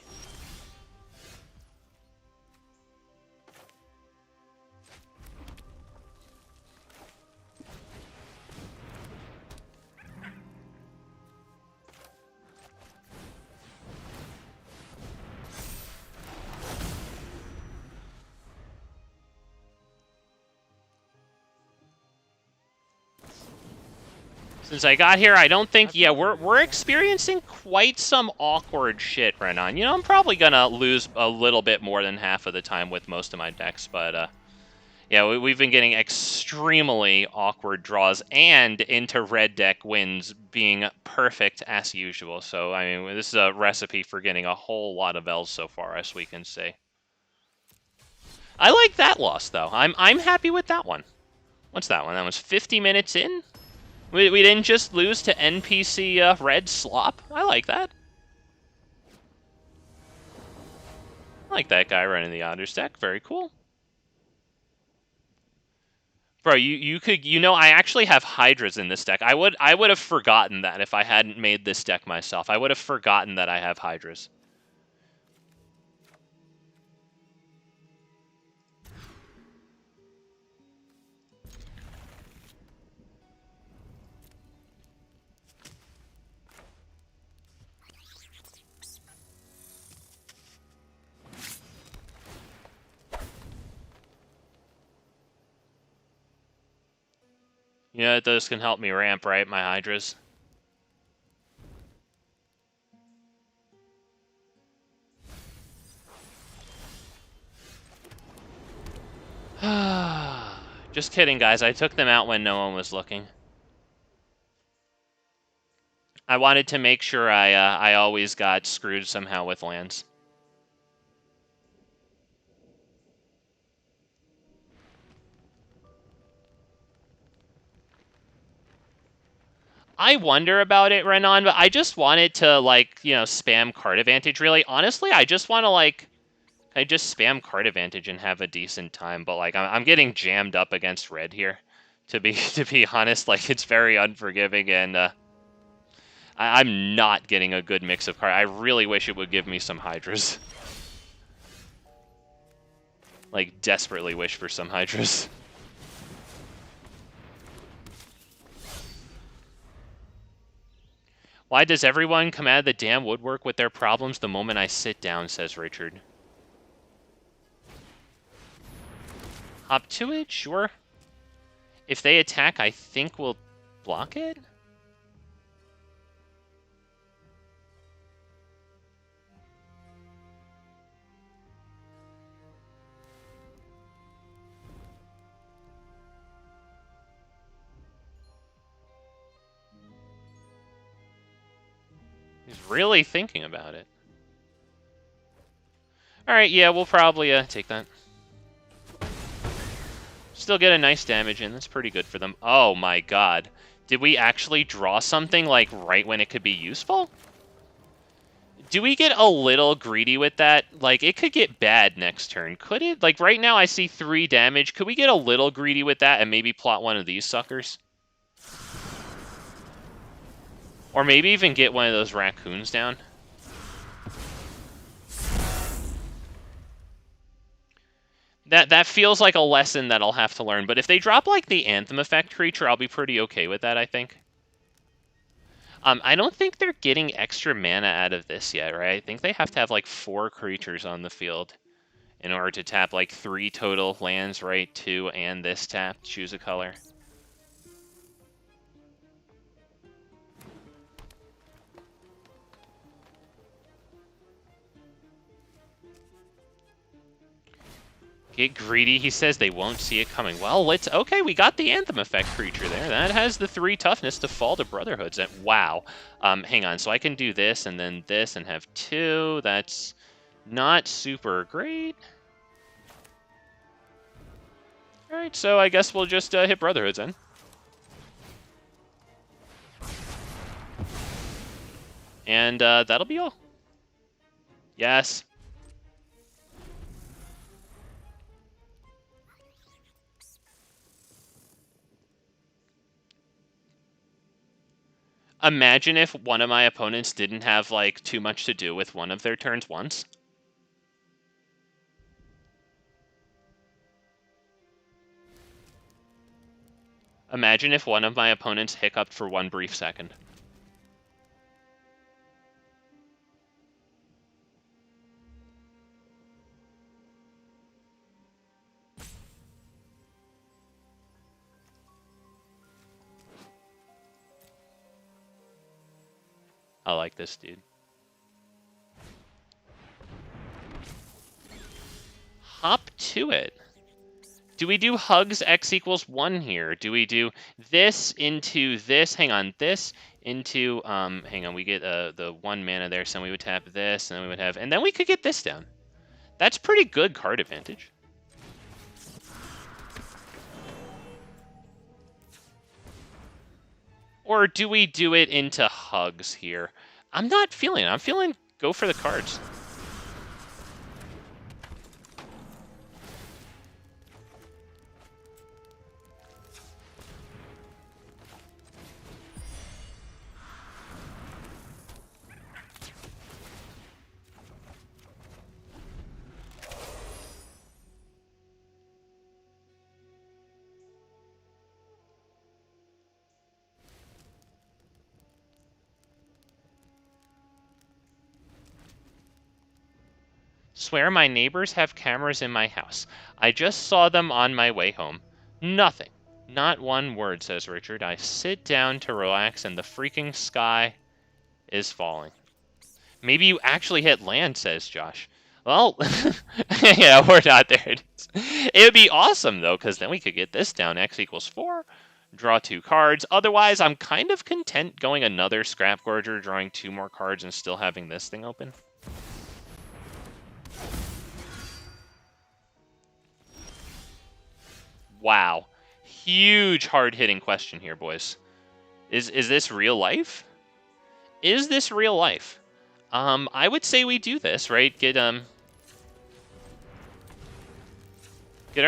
Speaker 1: Since I got here, I don't think, yeah, we're experiencing quite some awkward shit right now. You know, I'm probably gonna lose a little bit more than half of the time with most of my decks, but, yeah, we've been getting extremely awkward draws and into red deck wins being perfect as usual. So, I mean, this is a recipe for getting a whole lot of L's so far, as we can see. I like that loss, though. I'm happy with that one. What's that one? That was 50 minutes in? We didn't just lose to NPC red slop. I like that. I like that guy running the Otters deck. Very cool. Bro, you could, you know, I actually have Hydras in this deck. I would have forgotten that if I hadn't made this deck myself. I would have forgotten that I have Hydras. You know, those can help me ramp, right? My Hydras. Just kidding, guys. I took them out when no one was looking. I wanted to make sure I always got screwed somehow with lands. I wonder about it, Renan, but I just wanted to, like, you know, spam card advantage, really. Honestly, I just want to, like, I just spam card advantage and have a decent time, but, like, I'm getting jammed up against red here, to be honest. Like, it's very unforgiving, and I'm not getting a good mix of cards. I really wish it would give me some Hydras. Like, desperately wish for some Hydras. Why does everyone come out of the damn woodwork with their problems the moment I sit down, says Richard. Hop to it? Sure. If they attack, I think we'll block it? He's really thinking about it. Alright, yeah, we'll probably take that. Still get a nice damage in. That's pretty good for them. Oh my god. Did we actually draw something, like, right when it could be useful? Do we get a little greedy with that? Like, it could get bad next turn. Could it? Like, right now I see 3 damage. Could we get a little greedy with that and maybe plot one of these suckers? Or maybe even get one of those raccoons down? That feels like a lesson that I'll have to learn. But if they drop, like, the Anthem effect creature, I'll be pretty okay with that, I think. I don't think they're getting extra mana out of this yet, right? I think they have to have, like, 4 creatures on the field in order to tap, like, 3 total lands, right? 2 and this tap. Choose a color. Get greedy, he says they won't see it coming. Well, let's... Okay, we got the Anthem effect creature there. That has the 3 toughness to fall to Brotherhoods. Wow. Hang on, so I can do this and then this and have 2. That's not super great. Alright, so I guess we'll just hit Brotherhoods then. And that'll be all. Yes. Imagine if one of my opponents didn't have, like, too much to do with one of their turns once. Imagine if one of my opponents hiccuped for 1 brief second. I like this dude. Hop to it. Do we do hugs x equals 1 here? Do we do this into this? Hang on, this into, hang on, we get the 1 mana there, so we would tap this, and then we would have, and then we could get this down. That's pretty good card advantage. Or do we do it into hugs here? I'm not feeling it. I'm feeling go for the cards. Swear my neighbors have cameras in my house. I just saw them on my way home. Nothing. Not 1 word, says Richard. I sit down to relax and the freaking sky is falling. Maybe you actually hit land, says Josh. Well, yeah, we're not there. It would be awesome, though, because then we could get this down. X equals 4. Draw 2 cards. Otherwise, I'm kind of content going another Scrap Gorger, drawing 2 more cards, and still having this thing open. Wow. Huge hard-hitting question here, boys. Is this real life? Is this real life? I would say we do this, right? Get our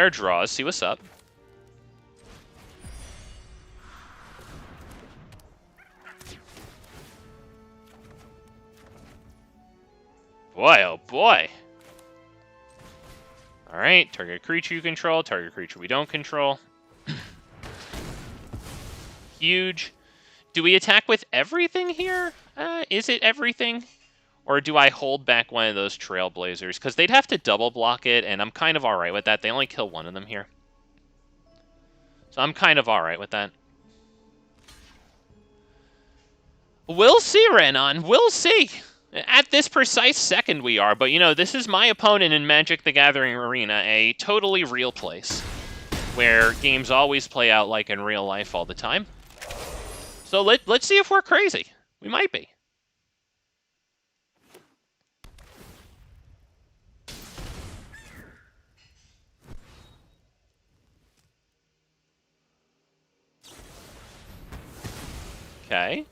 Speaker 1: draws, see what's up. Boy, oh boy. Alright, target creature you control, target creature we don't control. Huge. Do we attack with everything here? Is it everything? Or do I hold back one of those Trailblazers? Because they'd have to double block it, and I'm kind of alright with that. They only kill 1 of them here. So I'm kind of alright with that. We'll see, Renan. We'll see. At this precise second we are, but you know, this is my opponent in Magic the Gathering Arena, a totally real place, where games always play out like in real life all the time. So let's see if we're crazy. We might be. Okay.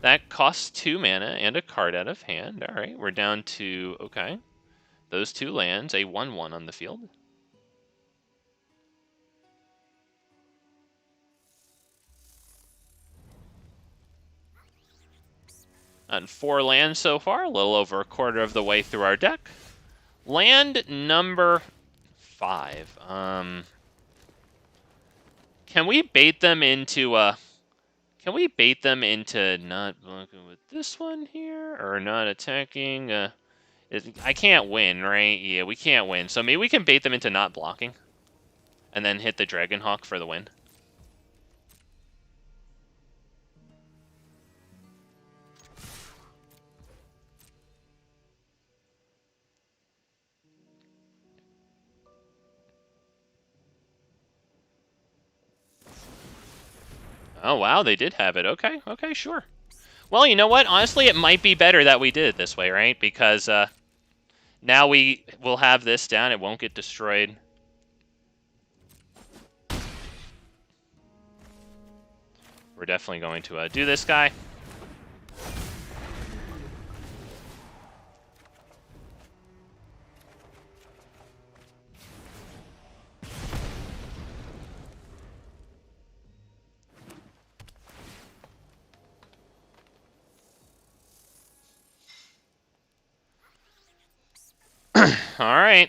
Speaker 1: That costs 2 mana and a card out of hand. All right, we're down to, okay, those 2 lands, a 1/1 on the field. And 4 lands so far, a little over a quarter of the way through our deck. Land number 5. Can we bait them into not blocking with this one here, or not attacking? I can't win, right? Yeah, we can't win. So maybe we can bait them into not blocking, and then hit the Dragonhawk for the win. Oh, wow, they did have it. Okay, okay, sure. Well, you know what? Honestly, it might be better that we did it this way, right? Because now we will have this down. It won't get destroyed. We're definitely going to do this guy. All right.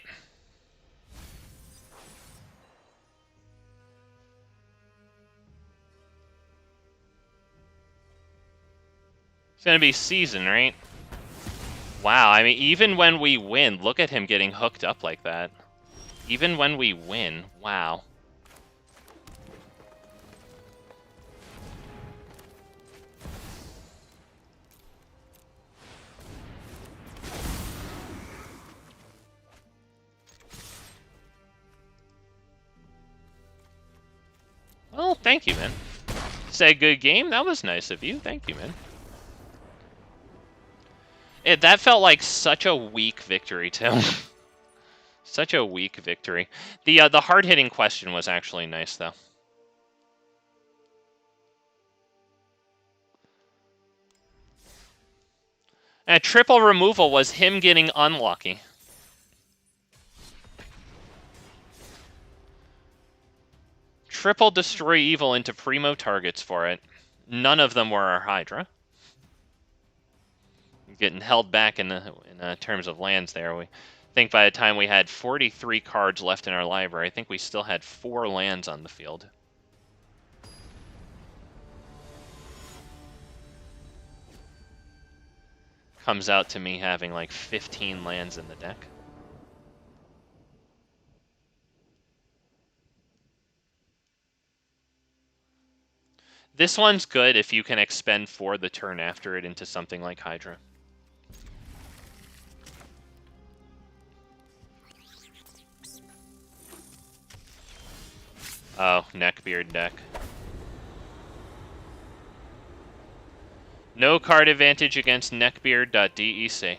Speaker 1: It's going to be season, right? Wow, I mean, even when we win, look at him getting hooked up like that. Even when we win, wow. Well, thank you, man. Say good game? That was nice of you. Thank you, man. That felt like such a weak victory, too. Such a weak victory. The hard-hitting question was actually nice, though. Triple removal was him getting unlucky. Triple destroy evil into primo targets for it. None of them were our Hydra. Getting held back in terms of lands there. We think by the time we had 43 cards left in our library, I think we still had 4 lands on the field. Comes out to me having like 15 lands in the deck. This one's good if you can expend 4 the turn after it into something like Hydra. Oh, neckbeard deck. No card advantage against neckbeard.dec.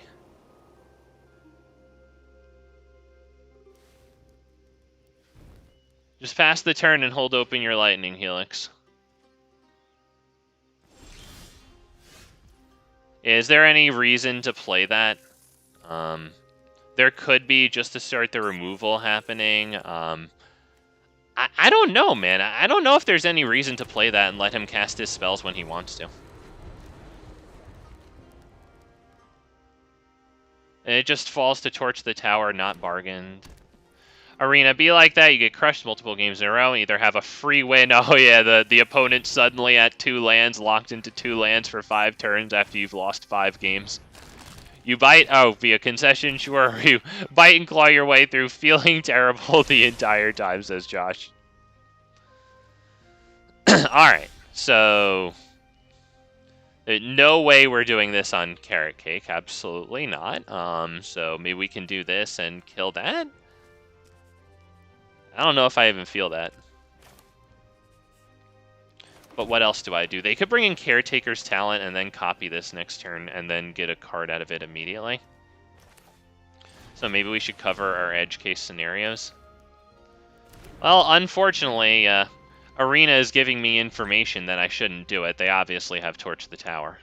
Speaker 1: Just pass the turn and hold open your Lightning Helix. Is there any reason to play that? There could be, just to start the removal happening. I don't know, man. I don't know if there's any reason to play that and let him cast his spells when he wants to. And it just falls to torch the tower, not bargained. Arena, be like that, you get crushed multiple games in a row, and either have a free win. Oh yeah, the opponent suddenly at 2 lands, locked into 2 lands for 5 turns after you've lost 5 games. You bite, oh, via concession, sure. You bite and claw your way through, feeling terrible the entire time, says Josh. Alright, so No way we're doing this on Carrot Cake. Absolutely not. So maybe we can do this and kill that? I don't know if I even feel that. But what else do I do? They could bring in Caretaker's Talent and then copy this next turn and then get a card out of it immediately. So maybe we should cover our edge case scenarios. Well, unfortunately, Arena is giving me information that I shouldn't do it. They obviously have Torch the Tower.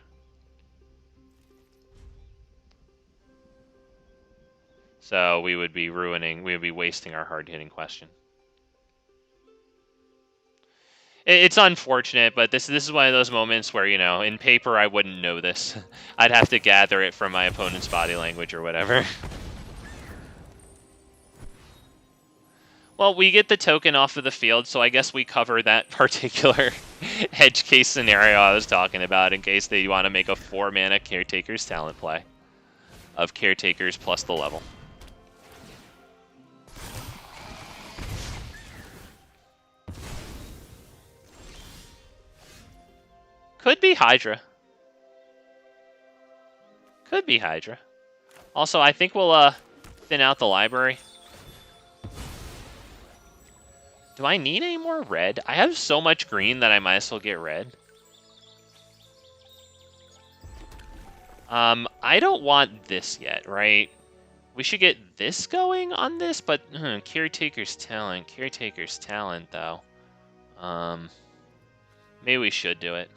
Speaker 1: So we would be wasting our hard-hitting question. It's unfortunate, but this is one of those moments where, you know, in paper I wouldn't know this. I'd have to gather it from my opponent's body language or whatever. Well, we get the token off of the field, so I guess we cover that particular edge case scenario I was talking about in case they want to make a 4-mana Caretaker's Talent play of Caretakers plus the level. Could be Hydra. Could be Hydra. Also, I think we'll thin out the library. Do I need any more red? I have so much green that I might as well get red. I don't want this yet, right? We should get this going on this, but Caretaker's Talent, though. Maybe we should do it.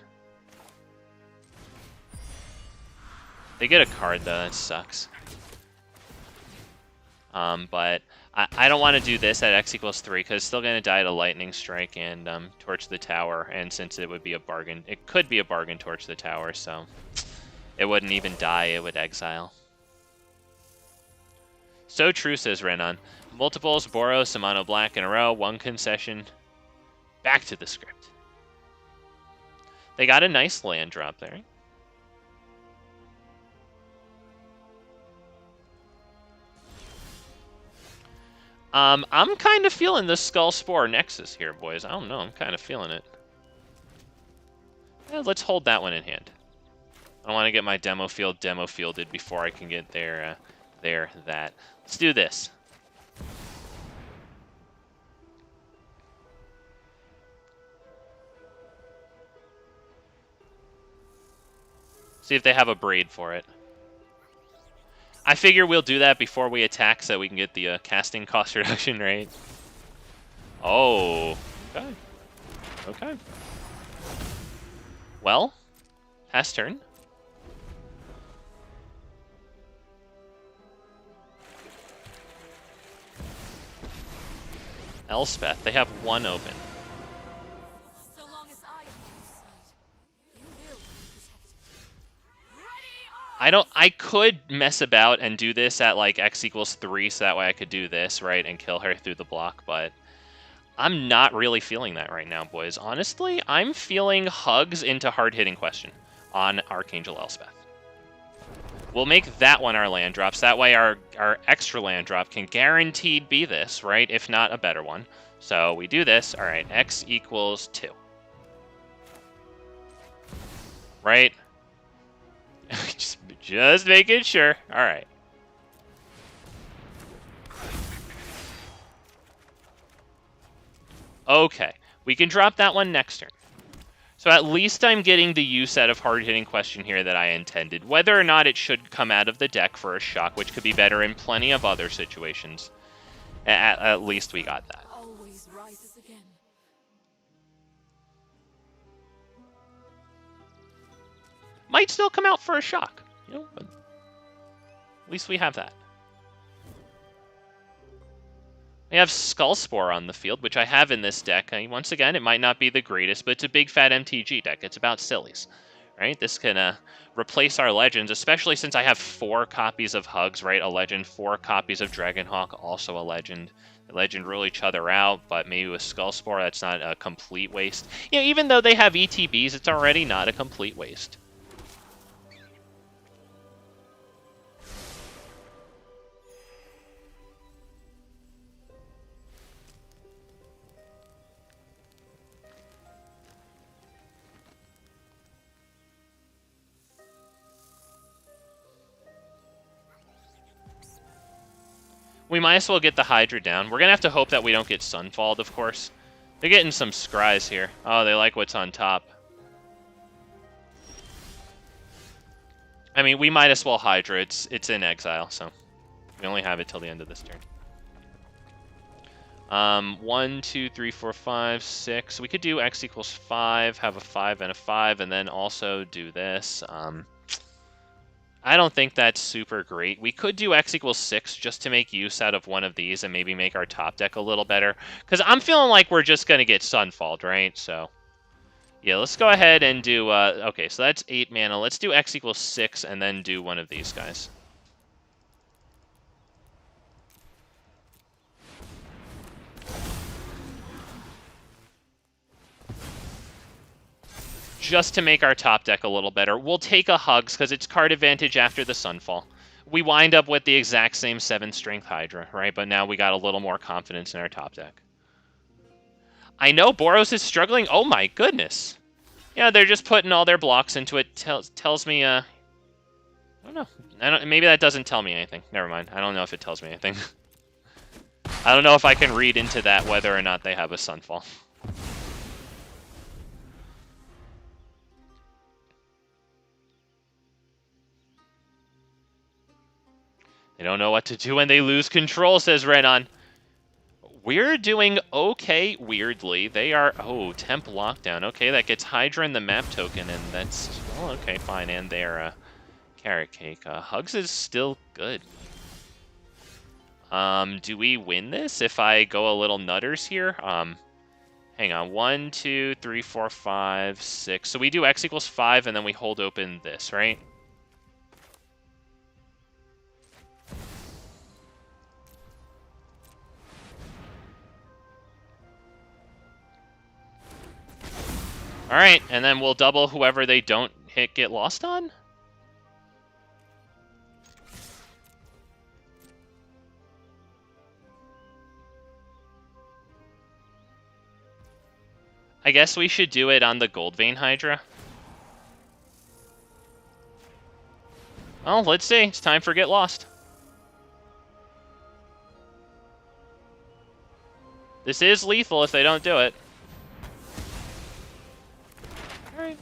Speaker 1: They get a card, though. That sucks. But I don't want to do this at x equals 3, because it's still going to die to Lightning Strike and Torch the Tower, and since it would be a bargain, it could be a bargain Torch the Tower, so it wouldn't even die, it would exile. So true, says Renan. Multiples, Boros, and mono black in a row, 1 concession. Back to the script. They got a nice land drop there. I'm kind of feeling the Skullspore Nexus here, boys. I don't know. I'm kind of feeling it. Yeah, let's hold that one in hand. I want to get my demo fielded before I can get that. Let's do this. See if they have a braid for it. I figure we'll do that before we attack so we can get the casting cost reduction rate. Oh, okay. Okay. Well, pass turn. Elspeth, they have 1 open.
Speaker 3: So long as I am on your side, you will be protected.
Speaker 1: I could mess about and do this at like x equals 3, so that way I could do this, right, and kill her through the block, but I'm not really feeling that right now, boys. Honestly, I'm feeling hugs into hard-hitting question on Archangel Elspeth. We'll make that one our land drops. That way our extra land drop can guaranteed be this, right? If not a better one. So we do this. All right, x equals 2. Right? just making sure. All right. Okay, we can drop that one next turn. So at least I'm getting the use out of hard-hitting question here that I intended. Whether or not it should come out of the deck for a shock, which could be better in plenty of other situations. At least we got that.
Speaker 3: Always rises again.
Speaker 1: Might still come out for a shock, you know, but at least we have that. We have Skullspore on the field, which I have in this deck. Once again, it might not be the greatest, but it's a big fat MTG deck. It's about sillies, right? This can replace our legends, especially since I have 4 copies of Hugs, right? A legend, 4 copies of Dragonhawk, also a legend. The legend rule each other out, but maybe with Skullspore, that's not a complete waste. You know, even though they have ETBs, it's already not a complete waste. We might as well get the Hydra down. We're going to have to hope that we don't get Sunfalled, of course. They're getting some scries here. Oh, they like what's on top. I mean, we might as well Hydra. It's in exile, so we only have it till the end of this turn. 1, 2, 3, 4, 5, 6. We could do x equals 5, have a 5 and a 5, and then also do this. I don't think that's super great. We could do x equals 6 just to make use out of one of these and maybe make our top deck a little better. Because I'm feeling like we're just going to get Sunfalled, right? So, yeah, let's go ahead and do... okay, so that's 8 mana. Let's do x equals 6 and then do one of these guys. Just to make our top deck a little better. We'll take a Hugs because it's card advantage after the Sunfall. We wind up with the exact same 7 Strength Hydra, right? But now we got a little more confidence in our top deck. I know Boros is struggling. Oh my goodness. Yeah, they're just putting all their blocks into it. Tells me, I don't know. Maybe that doesn't tell me anything. Never mind. I don't know if it tells me anything. I don't know if I can read into that whether or not they have a Sunfall. They don't know what to do when they lose control, says Renan. We're doing okay, weirdly. They are... Oh, Temp Lockdown. Okay, that gets Hydra in the map token, and that's... Oh, okay, fine. And their Carrot Cake. Hugs is still good. Do we win this if I go a little nutters here? Hang on. 1, 2, 3, 4, 5, 6. So we do x equals 5, and then we hold open this, right? Alright, and then we'll double whoever they don't get lost on? I guess we should do it on the Goldvein Hydra. Well, let's see. It's time for Get Lost. This is lethal if they don't do it. Alright.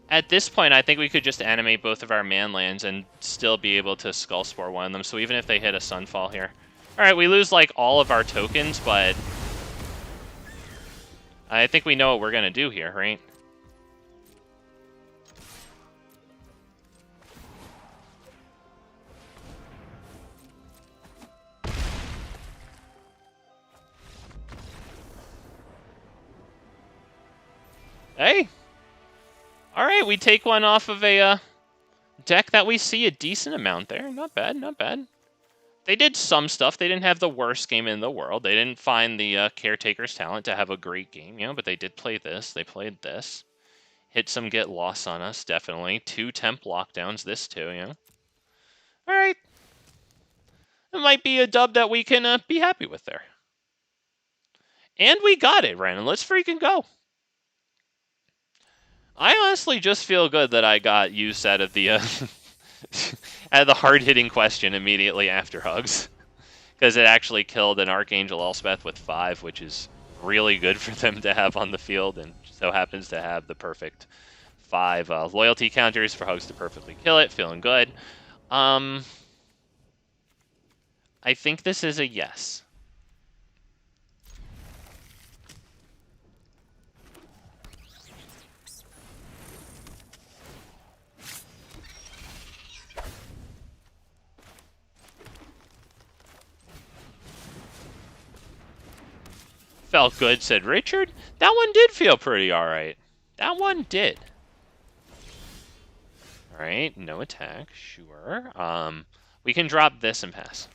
Speaker 1: At this point, I think we could just animate both of our manlands and still be able to Skullspore one of them, so even if they hit a Sunfall here. Alright, we lose, like, all of our tokens, but... I think we know what we're gonna do here, right? Hey! Alright, we take one off of a deck that we see a decent amount there. Not bad, not bad. They did some stuff. They didn't have the worst game in the world. They didn't find the Caretaker's talent to have a great game, you know, but they did play this. They played this. Hit some Get Lost on us, definitely. 2 Temp Lockdowns, this too, you know. Alright. It might be a dub that we can be happy with there. And we got it, Brandon. Let's freaking go. I honestly just feel good that I got use out of the out of the hard-hitting question immediately after Hugs. Because it actually killed an Archangel Elspeth with 5, which is really good for them to have on the field, and so happens to have the perfect 5 loyalty counters for Hugs to perfectly kill it. Feeling good. I think this is a yes. Felt good, said Richard. That one did feel pretty alright. That one did. Alright, no attack, sure. We can drop this and pass.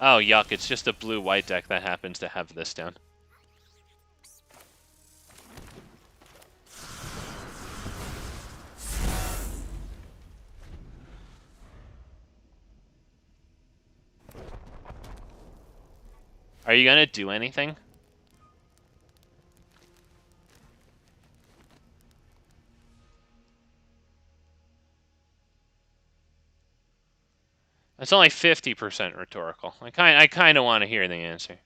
Speaker 1: Oh, yuck, it's just a blue-white deck that happens to have this down. Are you gonna do anything? It's only 50% rhetorical. I kind of want to hear the answer.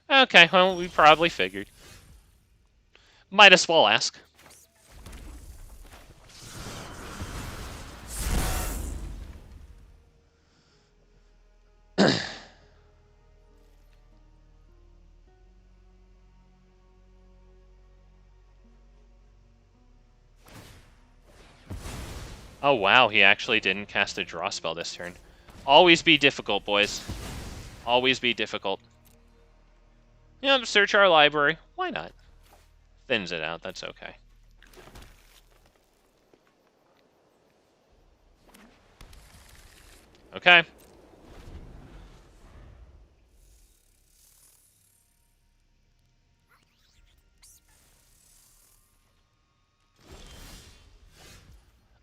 Speaker 1: Okay, well, we probably figured. Might as well ask. Oh wow, he actually didn't cast a draw spell this turn. Always be difficult, boys. Always be difficult. Yep, search our library. Why not? Thins it out, that's okay. Okay.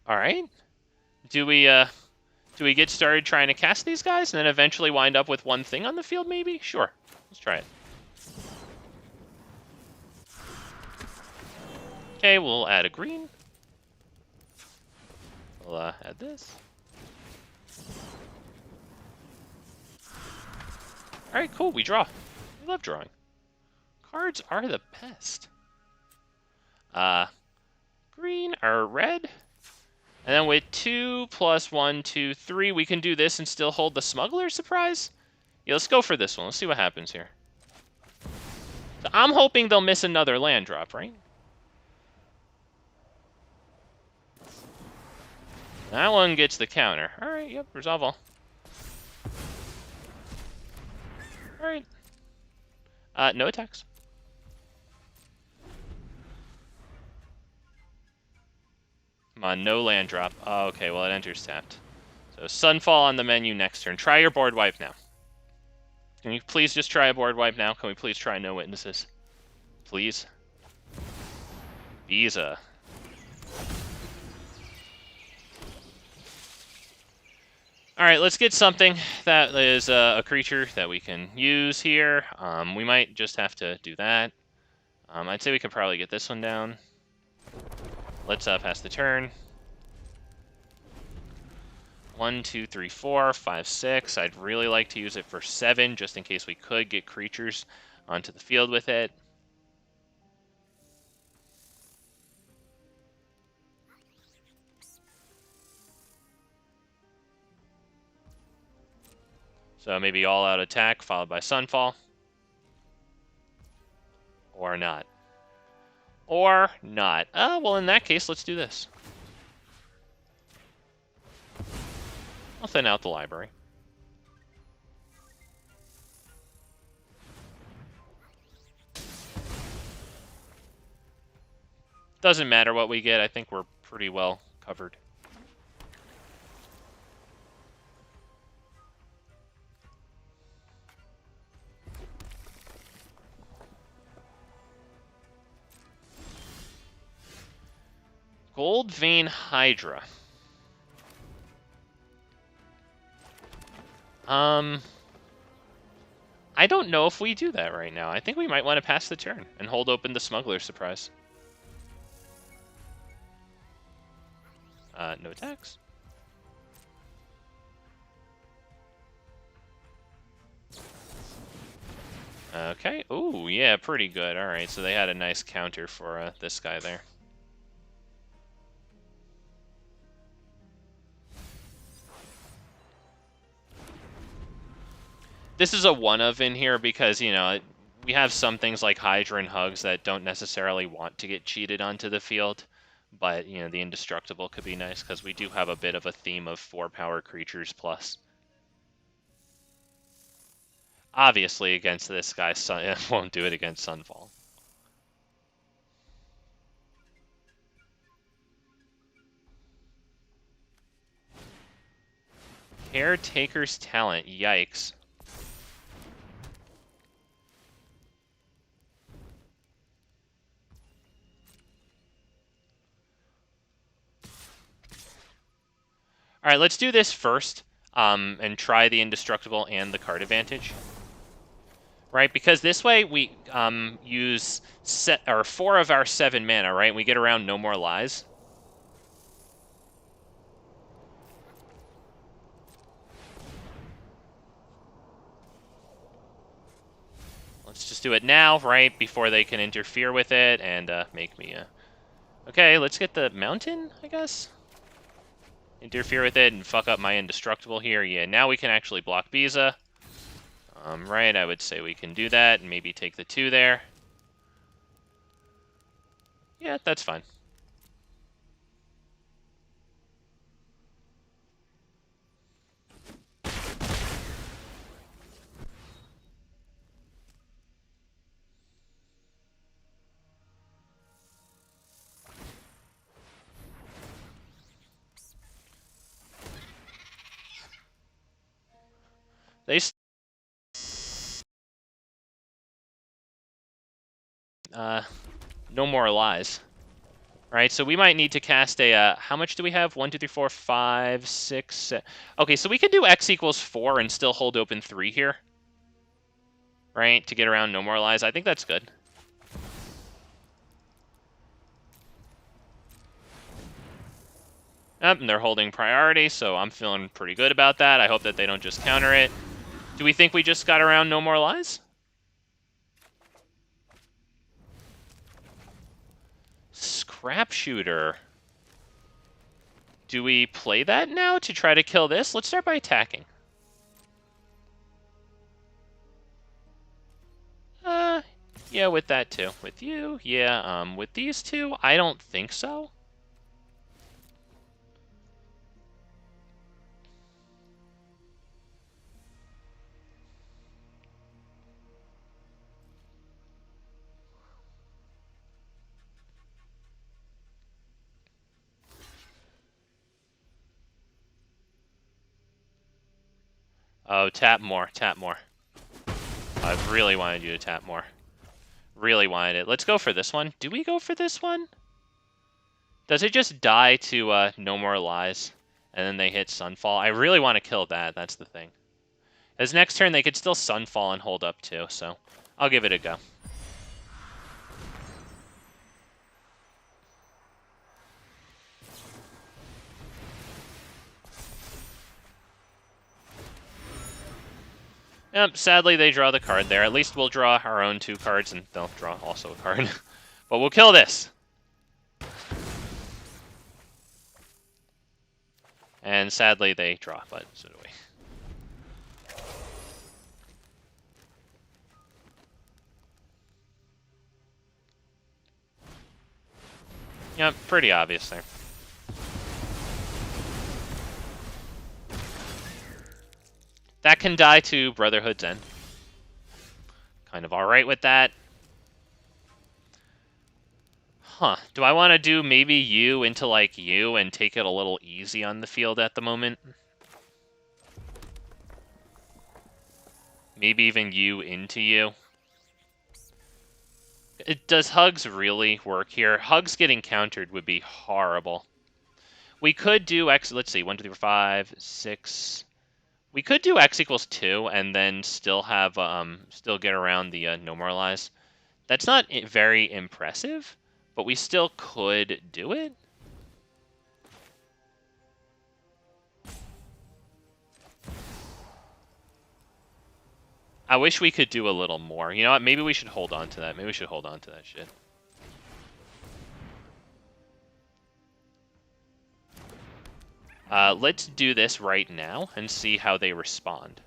Speaker 1: Alright. Do we get started trying to cast these guys and then eventually wind up with one thing on the field, maybe? Sure. Let's try it. Okay, we'll add a green. We'll add this. Alright, cool, we draw. We love drawing. Cards are the best. Green or red. And then with 2 plus 1, 2, 3, we can do this and still hold the Smuggler surprise? Yeah, let's go for this one. Let's see what happens here. So I'm hoping they'll miss another land drop, right? That one gets the counter. Alright, yep, resolve all. Alright. No attacks. Come on, no land drop. Oh, okay, well, it enters tapped. So Sunfall on the menu next turn. Try your board wipe now. Can you please just try a board wipe now? Can we please try no witnesses? Please? Visa. Alright, let's get something that is a creature that we can use here. We might just have to do that. I'd say we could probably get this one down. Let's pass the turn. 1, 2, 3, 4, 5, 6. I'd really like to use it for 7, just in case we could get creatures onto the field with it. So maybe all-out attack followed by Sunfall. Or not. Or not. Well, in that case, let's do this. I'll thin out the library. Doesn't matter what we get. I think we're pretty well covered. Goldvein Hydra. I don't know if we do that right now. I think we might want to pass the turn and hold open the Smuggler surprise. No attacks. Okay. Ooh, yeah, pretty good. All right, so they had a nice counter for this guy there. This is a one-of in here because, you know, we have some things like Hydra and Hugs that don't necessarily want to get cheated onto the field. But, you know, the Indestructible could be nice because we do have a bit of a theme of 4-power creatures plus. Obviously, against this guy, it won't do it against Sunfall. Caretaker's Talent. Yikes. All right, let's do this first and try the Indestructible and the card advantage. right? Because this way we use 4 of our 7 mana, right? We get around No More Lies. Let's just do it now, right? Before they can interfere with it and make me a... Okay, let's get the mountain, I guess. Interfere with it and fuck up my indestructible here. Yeah, now we can actually block Biza. Right, I would say we can do that and maybe take the 2 there. Yeah, that's fine. They No More Lies. Right, so we might need to cast a, how much do we have? 1, 2, 3, 4, 5, 6, 7. Okay, so we can do X equals 4 and still hold open 3 here. Right, to get around No More Lies. I think that's good. Yep, and they're holding priority, so I'm feeling pretty good about that. I hope that they don't just counter it. Do we think we just got around No More Lies? Scrapshooter. Do we play that now to try to kill this? Let's start by attacking. Yeah, with that too. With you, yeah. With these two, I don't think so. Oh, tap more, tap more. I really wanted you to tap more. Really wanted it. Let's go for this one. Do we go for this one? Does it just die to No More Lies? And then they hit Sunfall? I really want to kill that, that's the thing. As next turn, they could still Sunfall and hold up too, so I'll give it a go. Yep, sadly they draw the card there. At least we'll draw our own 2 cards, and they'll draw also a card. But we'll kill this! And sadly they draw, but so do we. Yep, pretty obvious there. That can die to Brotherhood's End. Kind of alright with that. Huh. Do I want to do maybe you into, like, you and take it a little easy on the field at the moment? Maybe even you into you? Does Hugs really work here? Hugs getting countered would be horrible. We could do X... Let's see. 1, 2, 3, 4, 5, 6... We could do X equals 2 and then still have, still get around the No More Lies. That's not very impressive, but we still could do it. I wish we could do a little more. You know what? Maybe we should hold on to that. Maybe we should hold on to that shit. Let's do this right now and see how they respond.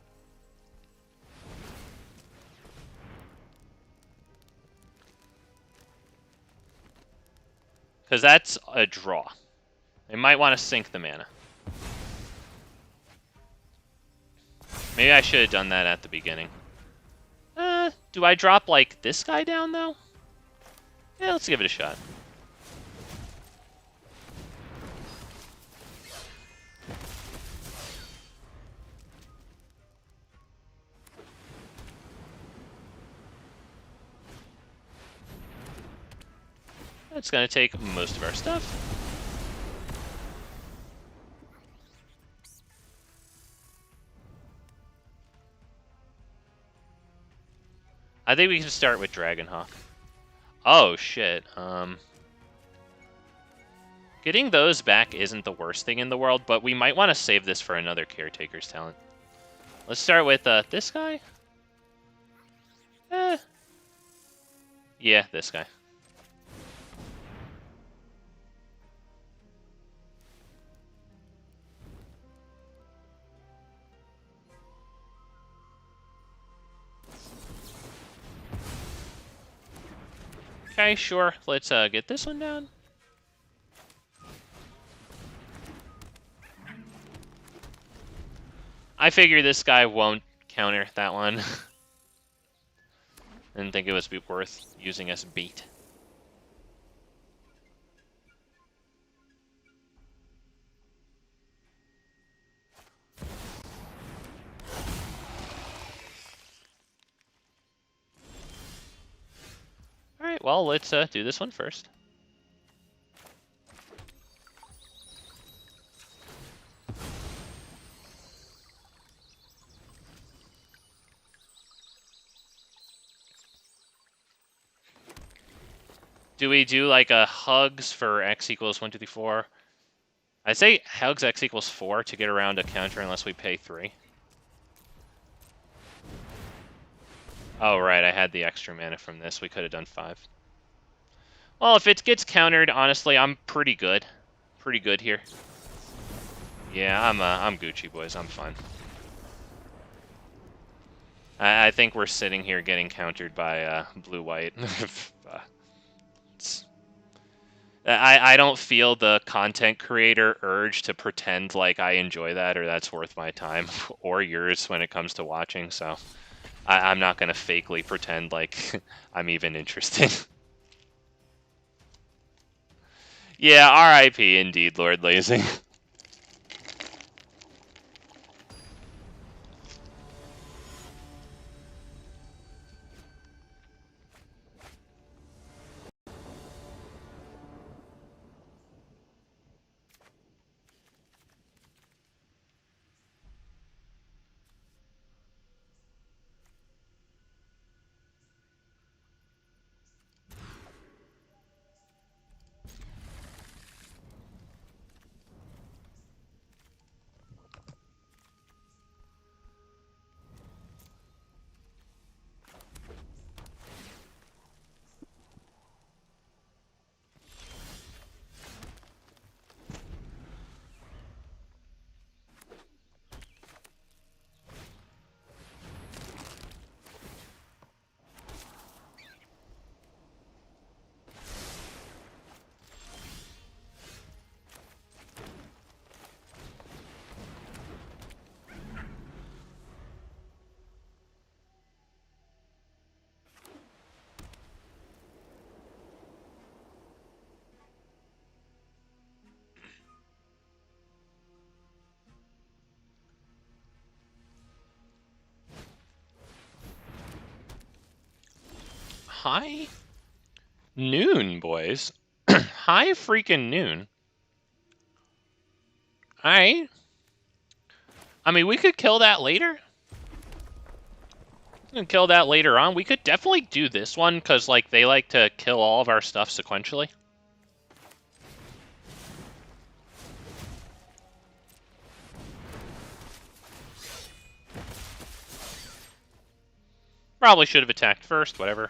Speaker 1: Because that's a draw. They might want to sink the mana. Maybe I should have done that at the beginning. Do I drop, like, this guy down, though? Yeah, let's give it a shot. That's going to take most of our stuff. I think we can start with Dragonhawk. Oh, shit. Getting those back isn't the worst thing in the world, but we might want to save this for another Caretaker's talent. Let's start with this guy. Yeah, this guy. Okay, sure. Let's get this one down. I figure this guy won't counter that one. Didn't think it was worth using as bait. Alright, well, let's do this one first. Do we do like a hugs for x equals 1, 2, 3, 4? I say hugs x equals 4 to get around a counter unless we pay 3. Oh, right, I had the extra mana from this. We could have done 5. Well, if it gets countered, honestly, I'm pretty good. Pretty good here. Yeah, I'm Gucci, boys. I'm fine. I think we're sitting here getting countered by blue-white. I don't feel the content creator urge to pretend like I enjoy that or that's worth my time or yours when it comes to watching, so I'm not going to fakely pretend like I'm even interested. Yeah, RIP indeed, Lord Lazing. High noon, boys. High freaking noon. Alright. I mean, we could kill that later. We can kill that later on. We could definitely do this one, because, like, they like to kill all of our stuff sequentially. Probably should have attacked first, whatever.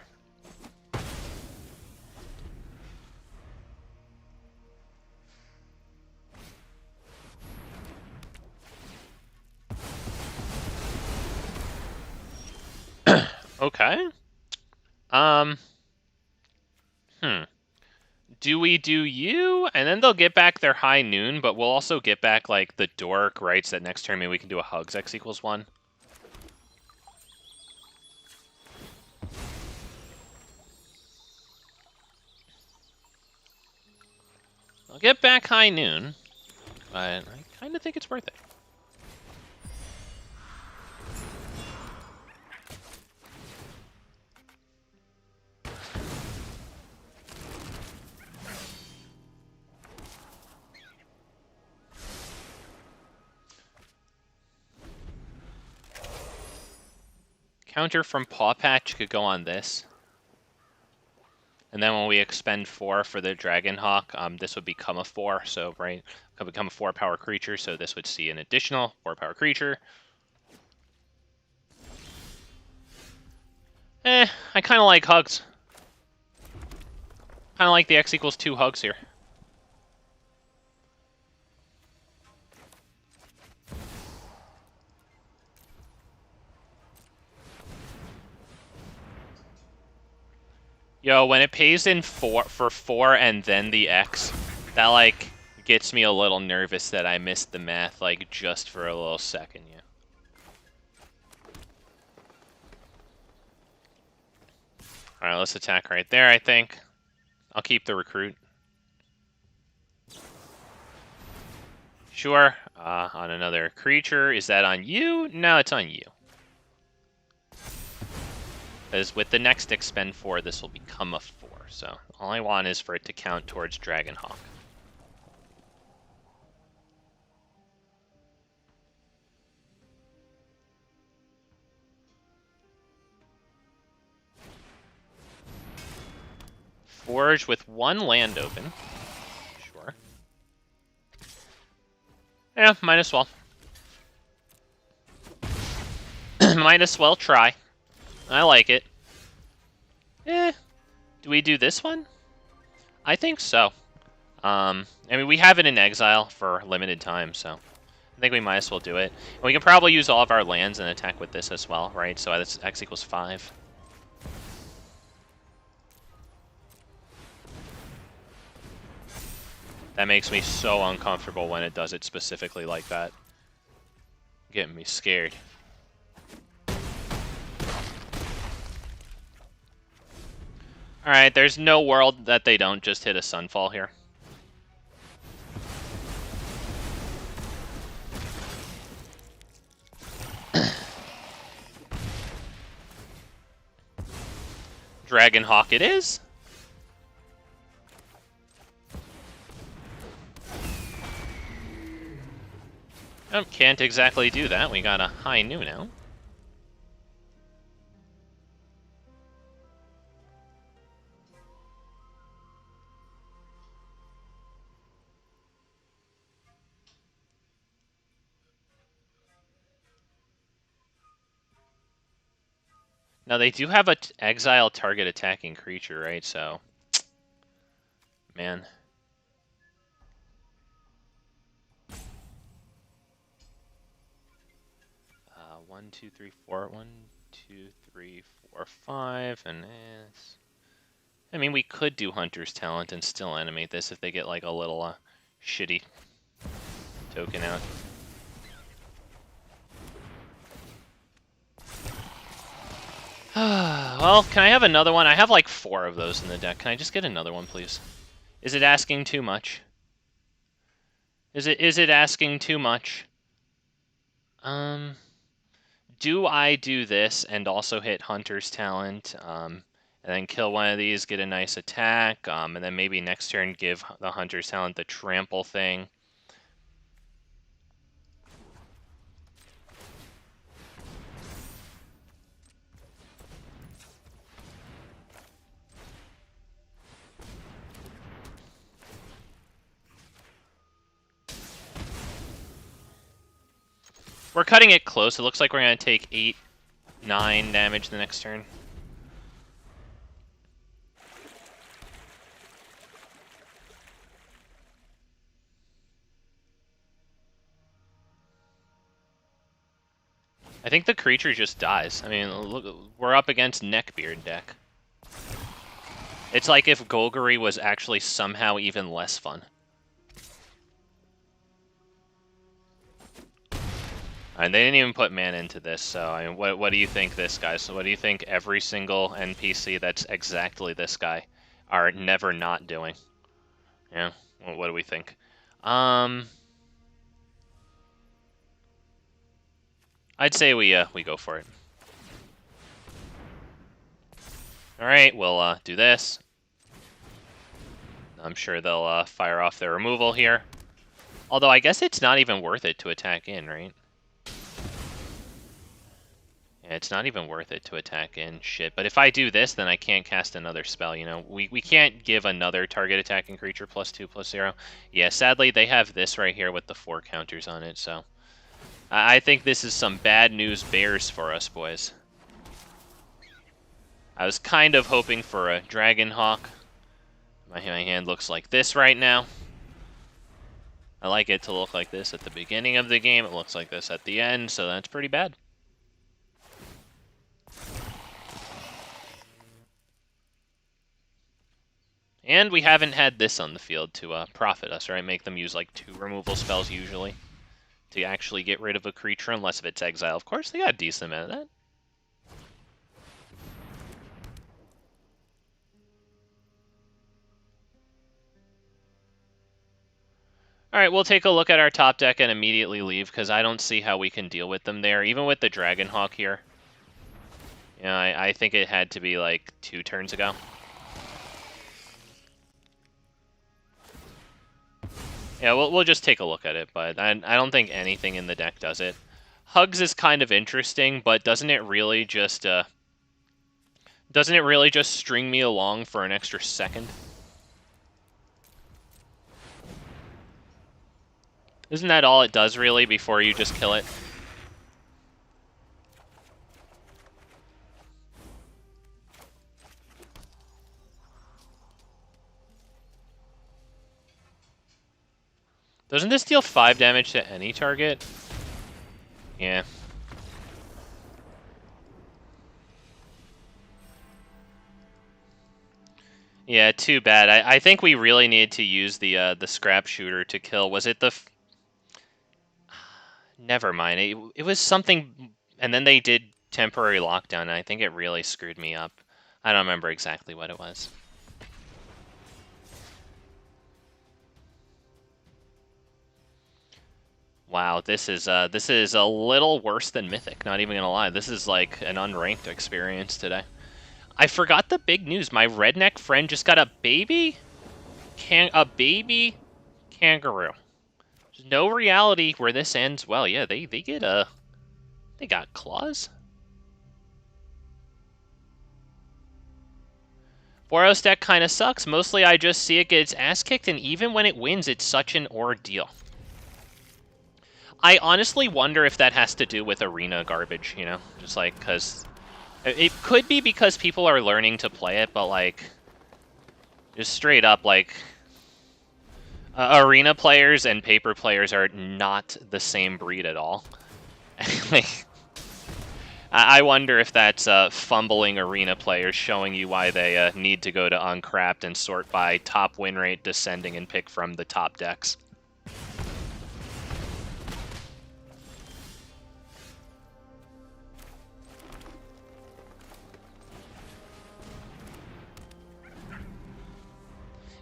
Speaker 1: Okay. Do we do you? And then they'll get back their high noon, but we'll also get back, like, the dork, right? So that next turn, maybe we can do a hugs x equals 1. I'll get back high noon, but I kind of think it's worth it. Counter from Pawpatch could go on this. And then when we expend 4 for the Dragonhawk, this would become a 4. So, right, could become a 4-power creature. So this would see an additional 4-power creature. I kind of like hugs. Kind of like the X equals 2 hugs here. Yo, when it pays in for 4 and then the X, that, like, gets me a little nervous that I missed the math, like, just for a little second, yeah. Alright, let's attack right there, I think. I'll keep the recruit. Sure. On another creature. Is that on you? No, it's on you. Because with the next expend 4, this will become a 4. So all I want is for it to count towards Dragonhawk. Forge with 1 land open. Sure. Yeah, might as well. Might as well try. I like it. Do we do this one? I think so. I mean, we have it in exile for limited time, so I think we might as well do it. And we can probably use all of our lands and attack with this as well, right? So that's X equals 5. That makes me so uncomfortable when it does it specifically like that. Getting me scared. Alright, there's no world that they don't just hit a Sunfall here. Dragonhawk it is. Oh, can't exactly do that. We got a high new now. Now they do have a exile target attacking creature, right? So, man. 1, 2, 3, 4. 1, 2, 3, 4, 5, and I mean, we could do Hunter's Talent and still animate this if they get like a little shitty token out. Well, can I have another one? I have like 4 of those in the deck. Can I just get another one, please? Is it asking too much? Is it asking too much? Do I do this and also hit Hunter's Talent, and then kill one of these, get a nice attack, and then maybe next turn give the Hunter's Talent the trample thing? We're cutting it close. It looks like we're going to take 8, 9 damage the next turn. I think the creature just dies. I mean, look, we're up against Neckbeard deck. It's like if Golgari was actually somehow even less fun. And they didn't even put mana into this, so I mean, what do you think this guy? So what do you think every single NPC that's exactly this guy are never not doing? Yeah, well, what do we think? I'd say we go for it. All right, we'll do this. I'm sure they'll fire off their removal here. Although I guess it's not even worth it to attack in, right? Yeah, it's not even worth it to attack in shit. But if I do this, then I can't cast another spell, you know? We can't give another target attacking creature +2/+0. Yeah, sadly, they have this right here with the 4 counters on it, so... I think this is some bad news bears for us, boys. I was kind of hoping for a Dragonhawk. My hand looks like this right now. I like it to look like this at the beginning of the game. It looks like this at the end, so that's pretty bad. And we haven't had this on the field to profit us, right? Make them use like 2 removal spells usually to actually get rid of a creature, unless if it's exile. Of course, they got a decent amount of that. All right, we'll take a look at our top deck and immediately leave, because I don't see how we can deal with them there, even with the Dragonhawk here. You know, I think it had to be like 2 turns ago. Yeah, we'll just take a look at it, but I don't think anything in the deck does it. Hugs is kind of interesting, but doesn't it really just string me along for an extra second? Isn't that all it does, really, before you just kill it? Doesn't this deal 5 damage to any target? Yeah. Yeah, too bad. I think we really need to use the Scrapshooter to kill. Was it the... Never mind. It was something... And then they did temporary lockdown, and I think it really screwed me up. I don't remember exactly what it was. Wow, this is a little worse than Mythic, not even gonna lie. This is like an unranked experience today. I forgot the big news. My redneck friend just got a baby kangaroo. There's no reality where this ends well. Yeah, they got claws. Boros deck kind of sucks. Mostly I just see it get its ass kicked, and even when it wins, it's such an ordeal. I honestly wonder if that has to do with arena garbage, you know? Just like, because... It could be because people are learning to play it, but like... Just straight up, like... arena players and paper players are not the same breed at all. Like... I wonder if that's fumbling arena players showing you why they need to go to Uncraft and sort by top win rate descending and pick from the top decks.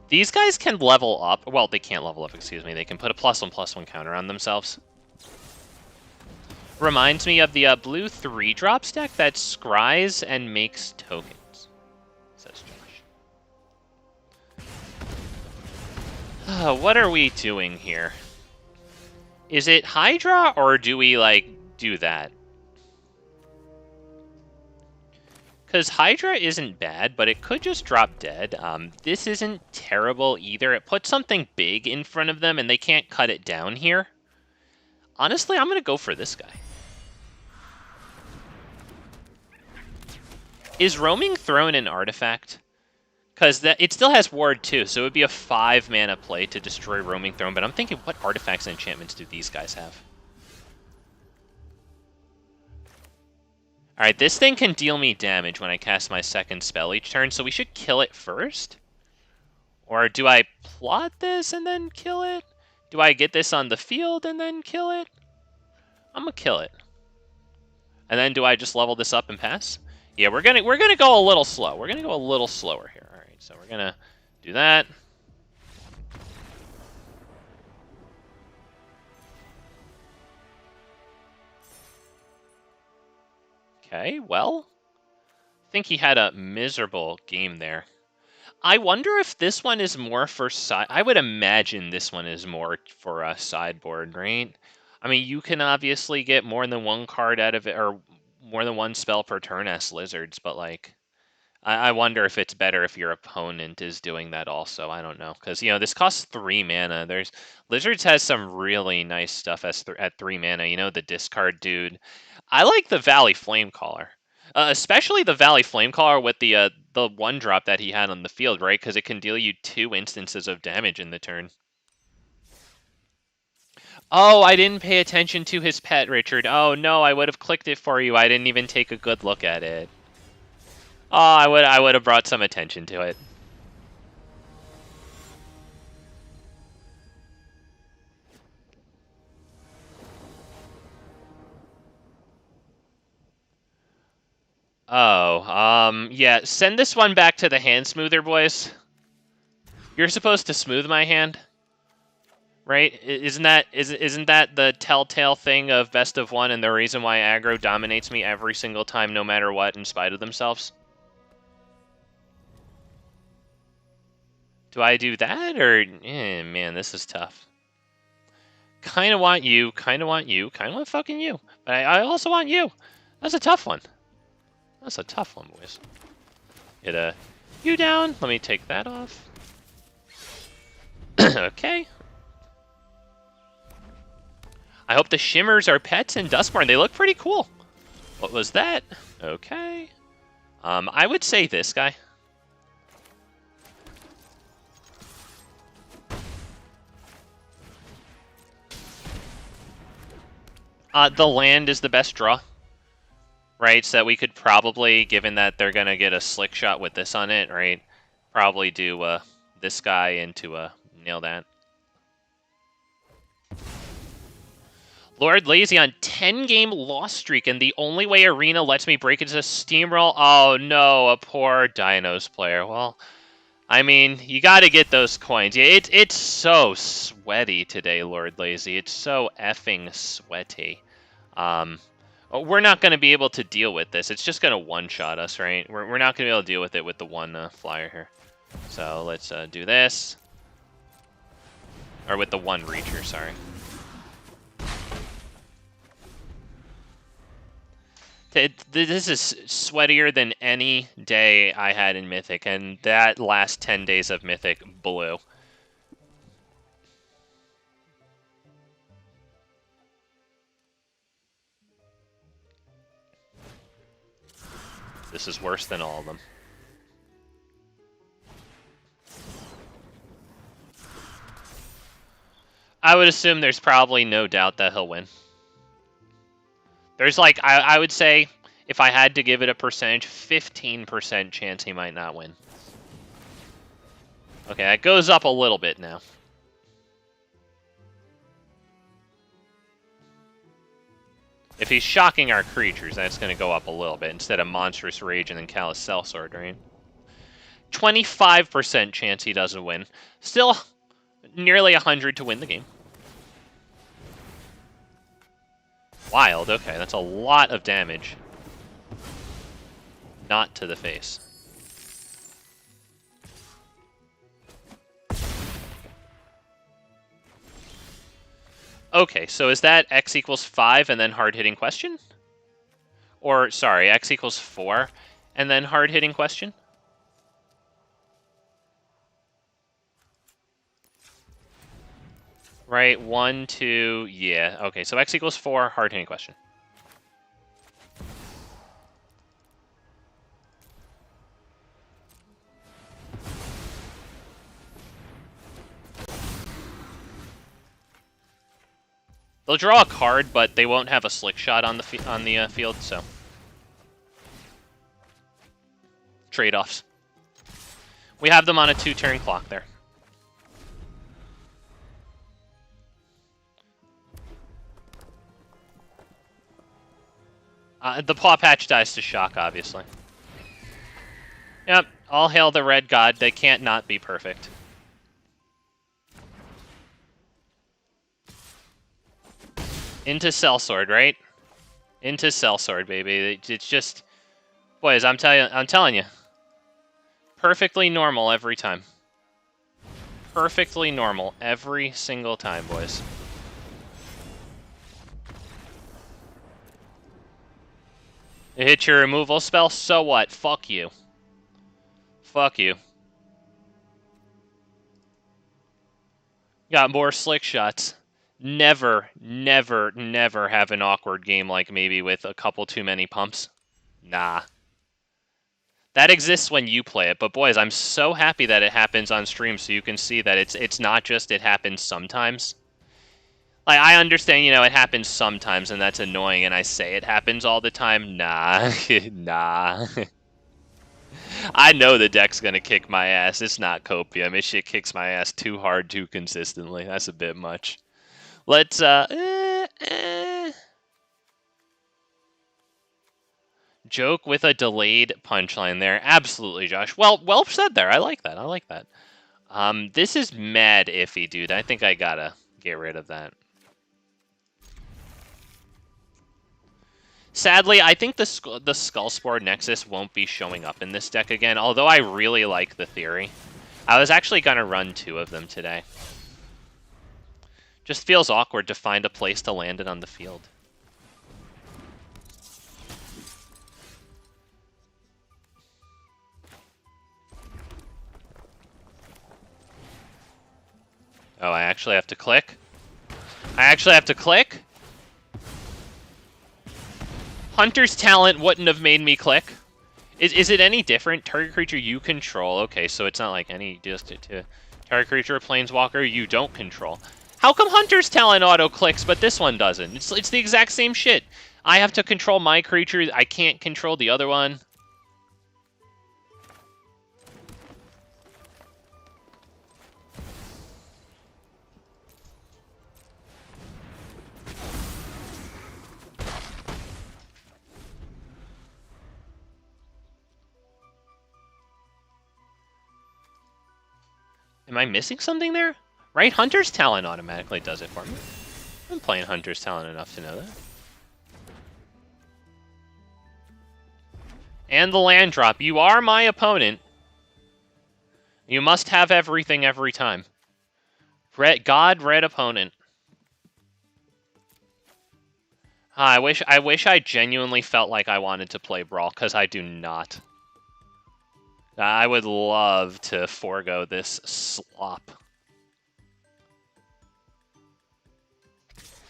Speaker 1: These guys can level up. Well, they can't level up, excuse me. They can put a +1/+1 counter on themselves. Reminds me of the blue 3-drop deck that scries and makes tokens, says Josh. What are we doing here? Is it Hydra, or do we, like, do that? Because Hydra isn't bad, but it could just drop dead. This isn't terrible either. It puts something big in front of them, and they can't cut it down here. Honestly, I'm going to go for this guy. Is Roaming Throne an artifact? Because it still has Ward too, so it would be a 5-mana play to destroy Roaming Throne, but I'm thinking, what artifacts and enchantments do these guys have? Alright, this thing can deal me damage when I cast my second spell each turn, so we should kill it first? Or do I plot this and then kill it? Do I get this on the field and then kill it? I'm gonna kill it. And then do I just level this up and pass? Yeah, we're gonna go a little slow. We're gonna go a little slower here. All right, so we're gonna do that. Okay, well, I think he had a miserable game there. I wonder if this one is more for side. I would imagine this one is more for a sideboard, right? I mean, you can obviously get more than one card out of it, or more than one spell per turn as lizards, but like I wonder if it's better if your opponent is doing that also. I don't know, because this costs 3 mana. There's lizards has some really nice stuff at 3 mana. The discard dude. I like the Valley Flamecaller, especially the Valley Flamecaller with the 1-drop that he had on the field, right? Because it can deal you 2 instances of damage in the turn. Oh, I didn't pay attention to his pet, Richard. Oh no, I would have clicked it for you. I didn't even take a good look at it. Oh, I would have brought some attention to it. Oh, yeah, send this one back to the hand smoother, boys. You're supposed to smooth my hand, right? Isn't that the telltale thing of best of one and the reason why aggro dominates me every single time, no matter what, in spite of themselves? Do I do that, or man, this is tough. Kind of want you, kind of want you, kind of want fucking you, but I also want you. That's a tough one. That's a tough one, boys. Get you down. Let me take that off. Okay. I hope the Shimmers are pets in Duskborn. They look pretty cool. What was that? Okay. I would say this guy. The land is the best draw. Right, so that we could probably, given that they're going to get a slick shot with this on it, right, probably do this guy into nail that. Lord Lazy on 10-game loss streak, and the only way Arena lets me break it is a steamroll. Oh no, a poor Dinos player. Well, I mean, you got to get those coins. Yeah, it's so sweaty today, Lord Lazy. It's so effing sweaty. We're not going to be able to deal with this. It's just going to one-shot us, right? We're not going to be able to deal with it with the one flyer here. So let's do this. Or with the one reacher, sorry. This is sweatier than any day I had in Mythic, and that last 10 days of Mythic blew. This is worse than all of them. I would assume there's probably no doubt that he'll win. There's like, I would say, if I had to give it a percentage, 15% chance he might not win. Okay, that goes up a little bit now. If he's shocking our creatures, that's going to go up a little bit, instead of Monstrous Rage and then Callous Sellsword, right? 25% chance he doesn't win. Still, nearly 100 to win the game. Wild, okay, that's a lot of damage. Not to the face. Okay, so is that x equals 5 and then hard-hitting question? Or, sorry, x equals 4 and then hard-hitting question? Right, 1, 2, yeah. Okay, so x equals 4, hard-hitting question. They'll draw a card, but they won't have a slick shot on the field, so trade-offs. We have them on a 2-turn clock there. The Pawpatch dies to shock, obviously. Yep, all hail the red god. They can't not be perfect. Into Sellsword, right? Into Sellsword, baby. It's just, boys, I'm telling you, perfectly normal every time. Perfectly normal every single time, boys. It hit your removal spell, so what? Fuck you. Fuck you. Got more slick shots. Never, never, never have an awkward game like maybe with a couple too many pumps. Nah. That exists when you play it, but boys, I'm so happy that it happens on stream so you can see that it's not just it happens sometimes. Like, I understand, you know, it happens sometimes and that's annoying, and I say it happens all the time. Nah. Nah. I know the deck's gonna kick my ass. It's not copium. This shit kicks my ass too hard, too consistently. That's a bit much. Let's, Joke with a delayed punchline there. Absolutely, Josh. Well said there. I like that. I like that. This is mad iffy, dude. I think I gotta get rid of that. Sadly, I think the Skullspore Nexus won't be showing up in this deck again, although I really like the theory. I was actually gonna run 2 of them today. Just feels awkward to find a place to land it on the field. Oh, I actually have to click? I actually have to click? Hunter's Talent wouldn't have made me click. Is it any different? Target creature you control. Okay, so it's not like any just to target creature or planeswalker you don't control. How come Hunter's Talent auto-clicks, but this one doesn't? It's the exact same shit. I have to control my creature. I can't control the other one. Am I missing something there? Right? Hunter's Talent automatically does it for me. I've been playing Hunter's Talent enough to know that. And the land drop. You are my opponent. You must have everything every time. Red opponent. I wish I genuinely felt like I wanted to play Brawl, because I do not. I would love to forego this slop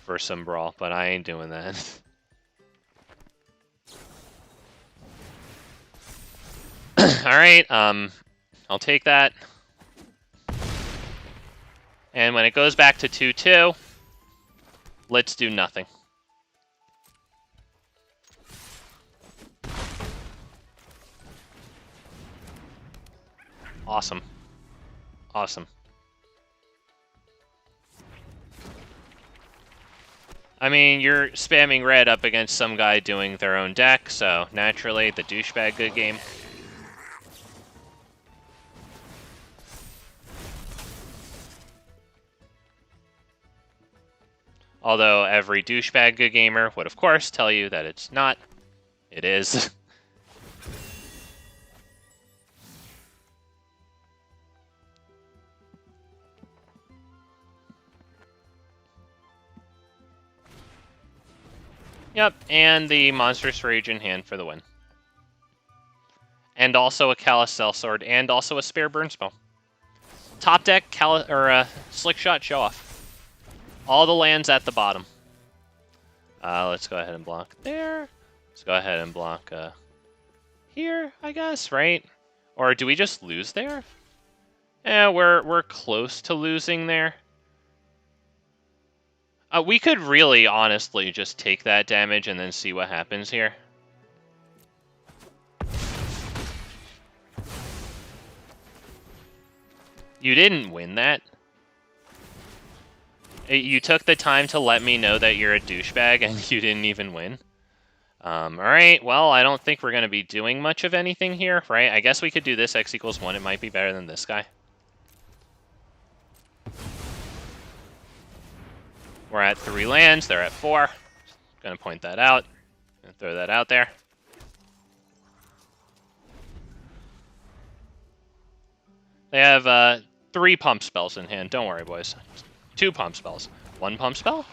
Speaker 1: for some Brawl, but I ain't doing that. Alright, I'll take that. And when it goes back to 2-2, let's do nothing. Awesome. Awesome. I mean, you're spamming red up against some guy doing their own deck, so naturally, the douchebag good game. Although every douchebag good gamer would, of course, tell you that it's not. It is. Yep, and the Monstrous Rage in hand for the win. And also a Callous Sellsword, and also a spare burn spell. Top deck, Slick Shot Show Off. All the lands at the bottom. Let's go ahead and block there. Let's go ahead and block here, I guess, right? Or do we just lose there? Yeah, we're close to losing there. We could really, honestly, just take that damage and then see what happens here. You didn't win that. You took the time to let me know that you're a douchebag and you didn't even win. Alright, well, I don't think we're going to be doing much of anything here, right? I guess we could do this X=1. It might be better than this guy. We're at 3 lands. They're at 4. Gonna point that out. Gonna throw that out there. They have 3 pump spells in hand. Don't worry, boys. 2 pump spells. 1 pump spell?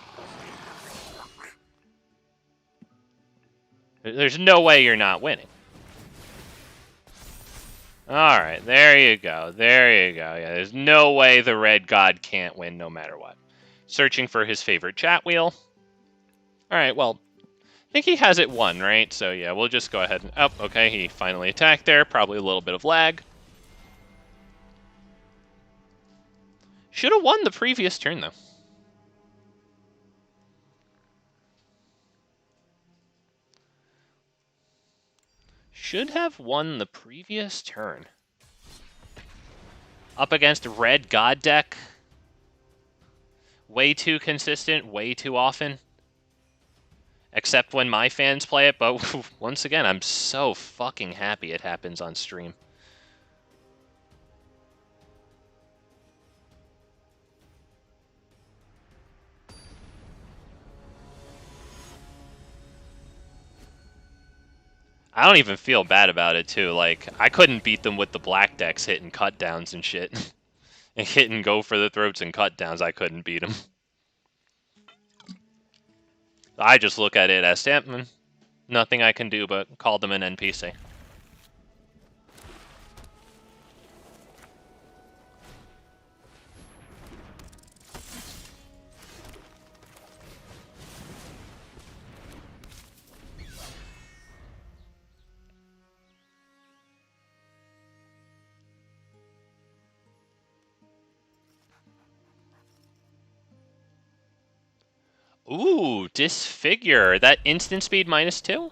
Speaker 1: There's no way you're not winning. Alright, there you go. There you go. Yeah, there's no way the red god can't win no matter what. Searching for his favorite chat wheel. Alright, well, I think he has it won, right? So yeah, we'll just go ahead and... Oh, okay, he finally attacked there. Probably a little bit of lag. Should have won the previous turn, though. Should have won the previous turn. Up against a red god deck. Way too consistent, way too often. Except when my fans play it, but once again, I'm so fucking happy it happens on stream. I don't even feel bad about it, too. Like, I couldn't beat them with the black decks hitting cut downs and shit. And hit and go for the throats and cut downs, I couldn't beat them. I just look at it as, nothing I can do but call them an NPC. Ooh, Disfigure. That instant speed -2?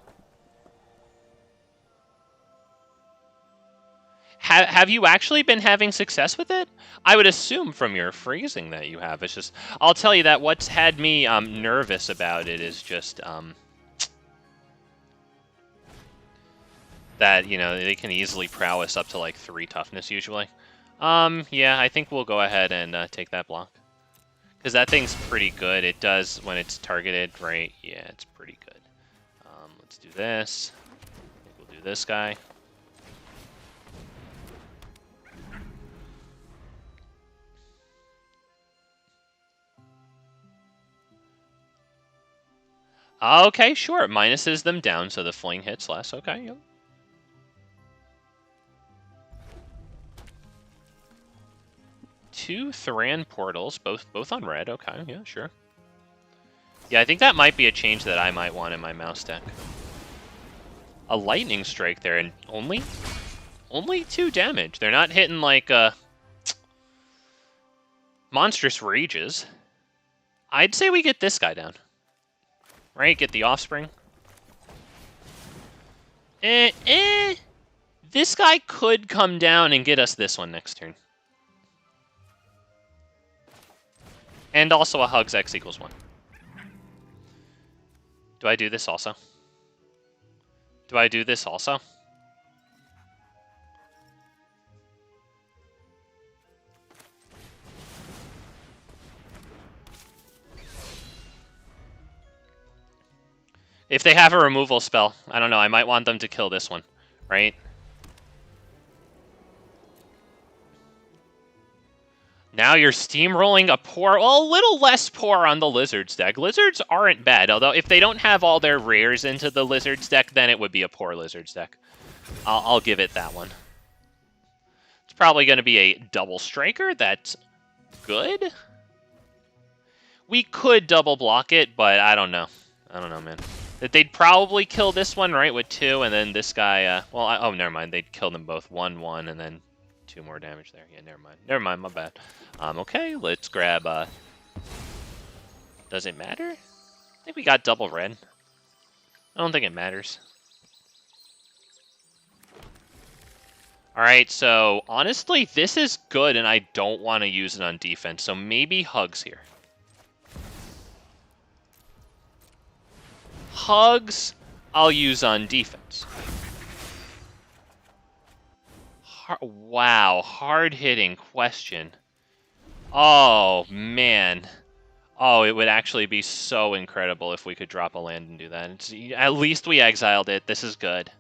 Speaker 1: Have you actually been having success with it? I would assume from your phrasing that you have. It's just, I'll tell you that what's had me nervous about it is just that, you know, they can easily prowess up to like 3 toughness usually. Yeah, I think we'll go ahead and take that block. Because that thing's pretty good. It does when it's targeted, right? Yeah, it's pretty good. Let's do this. I think we'll do this guy. Okay, sure. It minuses them down, so the fling hits less. Okay, yep. Two Thran portals, both on red. Okay, yeah, sure. Yeah, I think that might be a change that I might want in my mouse deck. A lightning strike there, and only 2 damage. They're not hitting like monstrous rages. I'd say we get this guy down. Right, get the offspring. This guy could come down and get us this one next turn. And also a Hugs X = 1. Do I do this also? Do I do this also? If they have a removal spell, I don't know, I might want them to kill this one, right? Now you're steamrolling a poor, well, a little less poor on the Lizards deck. Lizards aren't bad, although if they don't have all their rares into the Lizards deck, then it would be a poor Lizards deck. I'll give it that one. It's probably going to be a double striker. That's good. We could double block it, but I don't know. I don't know, man. They'd probably kill this one, right, with 2, and then this guy, oh, never mind. They'd kill them both 1/1, and then 2 more damage there. Yeah, never mind. Never mind, my bad. Okay, let's grab, does it matter? I think we got double red. I don't think it matters. Alright, so, honestly, this is good, and I don't want to use it on defense, so maybe Hugs here. Hugs, I'll use on defense. Wow, hard-hitting question. Oh, man. Oh, it would actually be so incredible if we could drop a land and do that. At least we exiled it. This is good.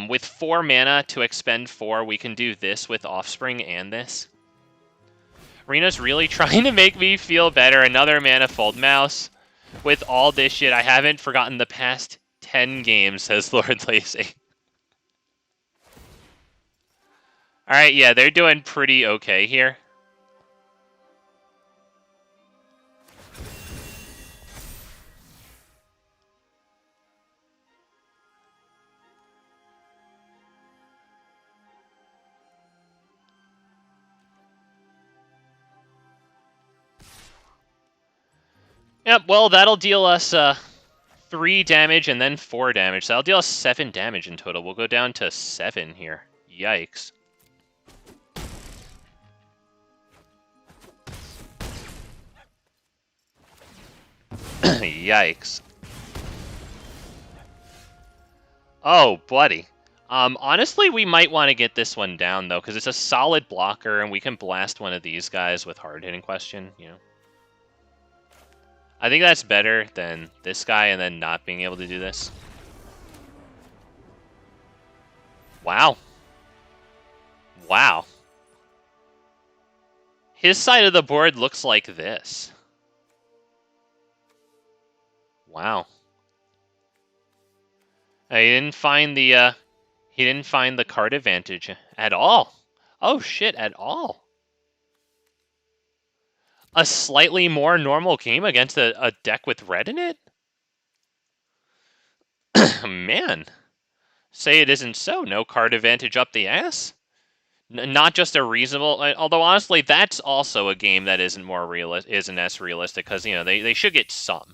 Speaker 1: With 4 mana to expend 4, we can do this with Offspring and this. Rena's really trying to make me feel better. Another Manifold Mouse. With all this shit, I haven't forgotten the past 10 games, says Lord Lazy. Alright, yeah, they're doing pretty okay here. Yep, well, that'll deal us 3 damage and then 4 damage. So that'll deal us 7 damage in total. We'll go down to 7 here. Yikes. Yikes. Oh, buddy. Honestly, we might want to get this one down, though, because it's a solid blocker, and we can blast one of these guys with hard-hitting question, you know. I think that's better than this guy and then not being able to do this. Wow. Wow. His side of the board looks like this. Wow. He didn't find the card advantage at all. Oh shit, at all. A slightly more normal game against a deck with red in it? Man. Say it isn't so. No card advantage up the ass? Not just a reasonable... Although, honestly, that's also a game that isn't as realistic, because, you know, they should get some.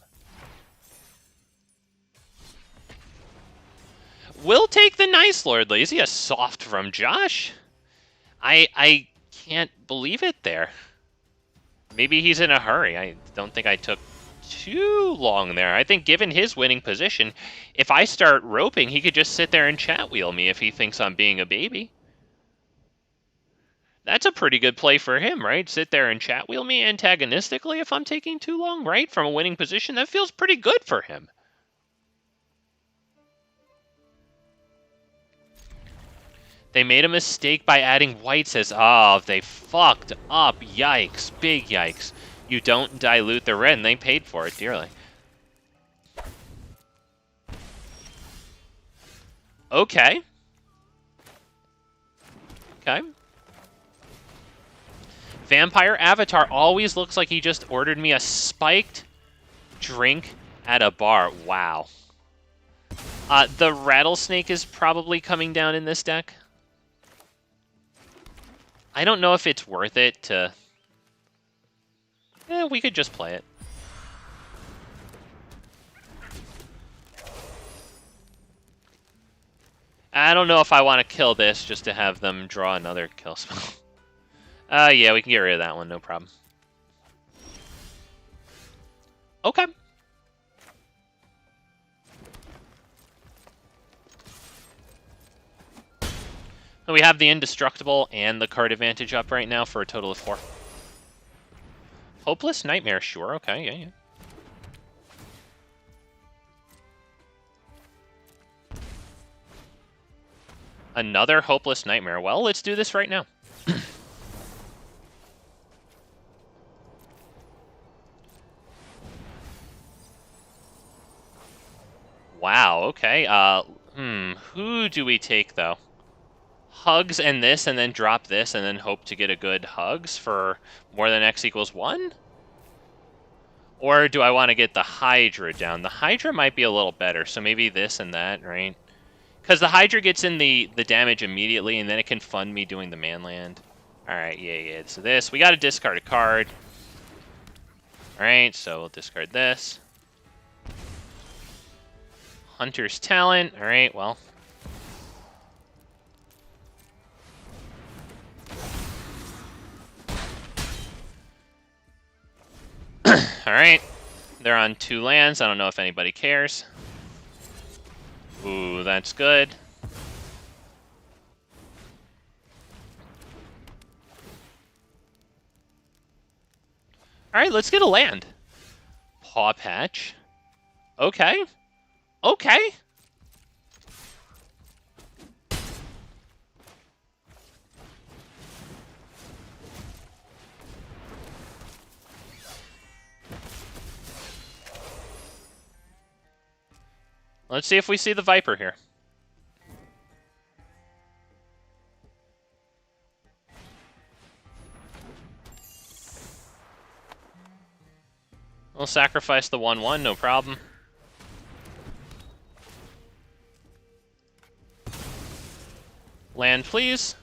Speaker 1: We'll take the nice Lord Lazy, a soft from Josh. I can't believe it there. Maybe he's in a hurry. I don't think I took too long there. I think given his winning position, if I start roping, he could just sit there and chat wheel me if he thinks I'm being a baby. That's a pretty good play for him, right? Sit there and chat wheel me antagonistically if I'm taking too long, right? From a winning position, that feels pretty good for him. They made a mistake by adding white, says, oh, they fucked up. Yikes. Big yikes. You don't dilute the red, and they paid for it dearly. Okay. Okay. Vampire Avatar always looks like he just ordered me a spiked drink at a bar. Wow. The Rattlesnake is probably coming down in this deck. I don't know if it's worth it to... we could just play it. I don't know if I want to kill this just to have them draw another kill spell. Yeah, we can get rid of that one, no problem. Okay. We have the Indestructible and the card advantage up right now for a total of 4. Hopeless Nightmare, sure, okay, yeah. Another Hopeless Nightmare. Well, let's do this right now. Wow, okay. Who do we take, though? Hugs and this, and then drop this, and then hope to get a good Hugs for more than X equals 1? Or do I want to get the Hydra down? The Hydra might be a little better, so maybe this and that, right? Because the Hydra gets in the damage immediately, and then it can fund me doing the manland. Alright, yeah. So this, we got to discard a card. Alright, so we'll discard this. Hunter's Talent. Alright, well... Alright, they're on 2 lands. I don't know if anybody cares. Ooh, that's good. Alright, let's get a land. Pawpatch. Okay. Okay. Let's see if we see the Viper here. We'll sacrifice the 1/1, no problem. Land, please.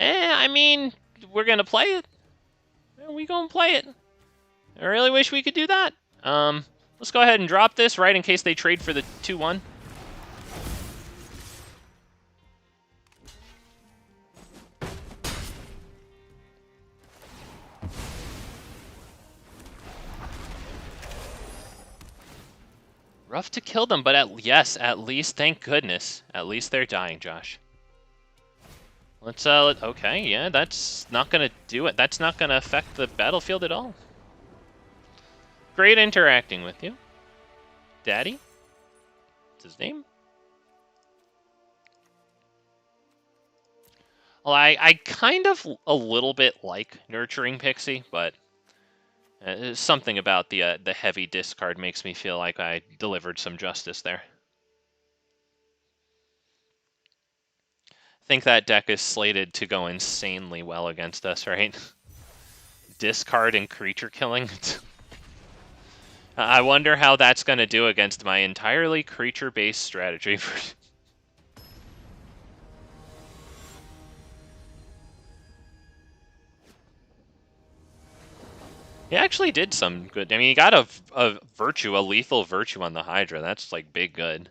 Speaker 1: I mean, we're gonna play it. We gonna play it. I really wish we could do that. Let's go ahead and drop this, right, in case they trade for the 2/1. Rough to kill them, but yes, at least, thank goodness. At least they're dying, Josh. Okay, yeah, that's not gonna do it. That's not gonna affect the battlefield at all. Great interacting with you. Daddy? What's his name? Well, I kind of a little bit like nurturing Pixie, but something about the heavy discard makes me feel like I delivered some justice there. I think that deck is slated to go insanely well against us, right? Discard and creature killing. I wonder how that's going to do against my entirely creature-based strategy. He actually did some good. I mean, he got a virtue, a lethal virtue on the Hydra. That's, like, big good.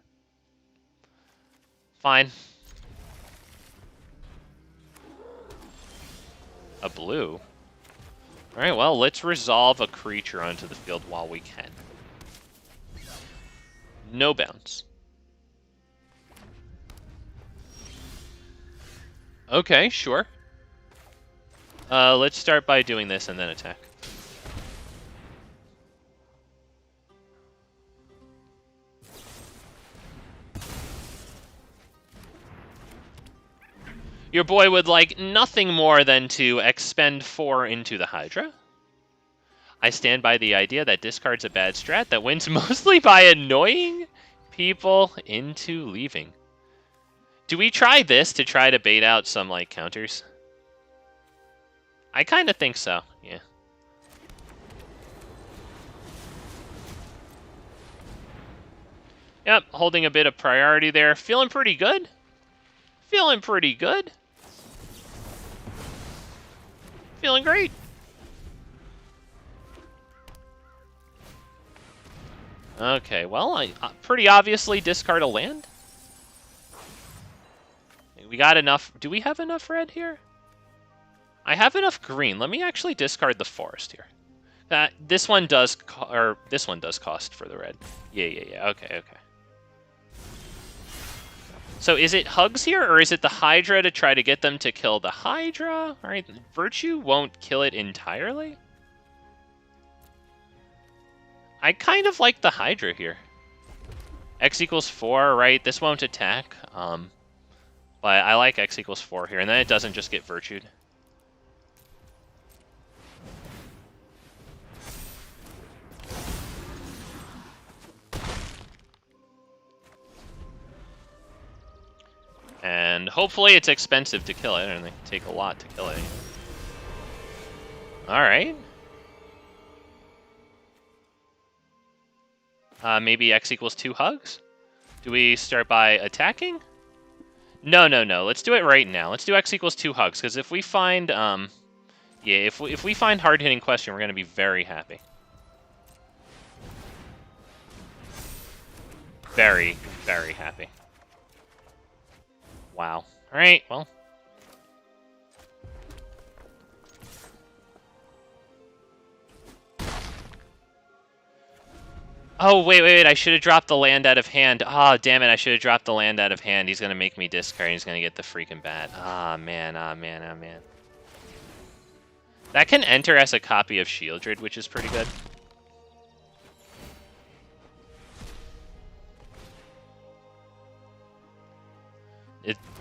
Speaker 1: Fine. A blue? Alright, well, let's resolve a creature onto the field while we can. No bounce. Okay, sure. Let's start by doing this and then attack. Your boy would like nothing more than to expend 4 into the Hydra. I stand by the idea that discard's a bad strat that wins mostly by annoying people into leaving. Do we try this to try to bait out some, like, counters? I kind of think so, yeah. Yep, holding a bit of priority there. Feeling pretty good. Feeling pretty good. Feeling great. Okay, well, I pretty obviously discard a land. We got enough. Do we have enough red here? I have enough green. Let me actually discard the forest here. This one does cost for the red. Yeah. Okay. So is it Hugs here, or is it the Hydra to try to get them to kill the Hydra? All right, Virtue won't kill it entirely. I kind of like the Hydra here. X equals 4, right? This won't attack, but I like X equals 4 here, and then it doesn't just get Virtued. And hopefully it's expensive to kill it, and they take a lot to kill it. Alright. Maybe X equals 2 Hugs? Do we start by attacking? No. Let's do it right now. Let's do X equals 2 Hugs, because if we find, if we find hard-hitting question, we're going to be very happy. Very, very happy. Wow. Alright, well. Oh, wait, I should have dropped the land out of hand. Ah, damn it, I should have dropped the land out of hand. He's going to make me discard, and he's going to get the freaking bat. Ah, man. That can enter as a copy of Shieldred, which is pretty good.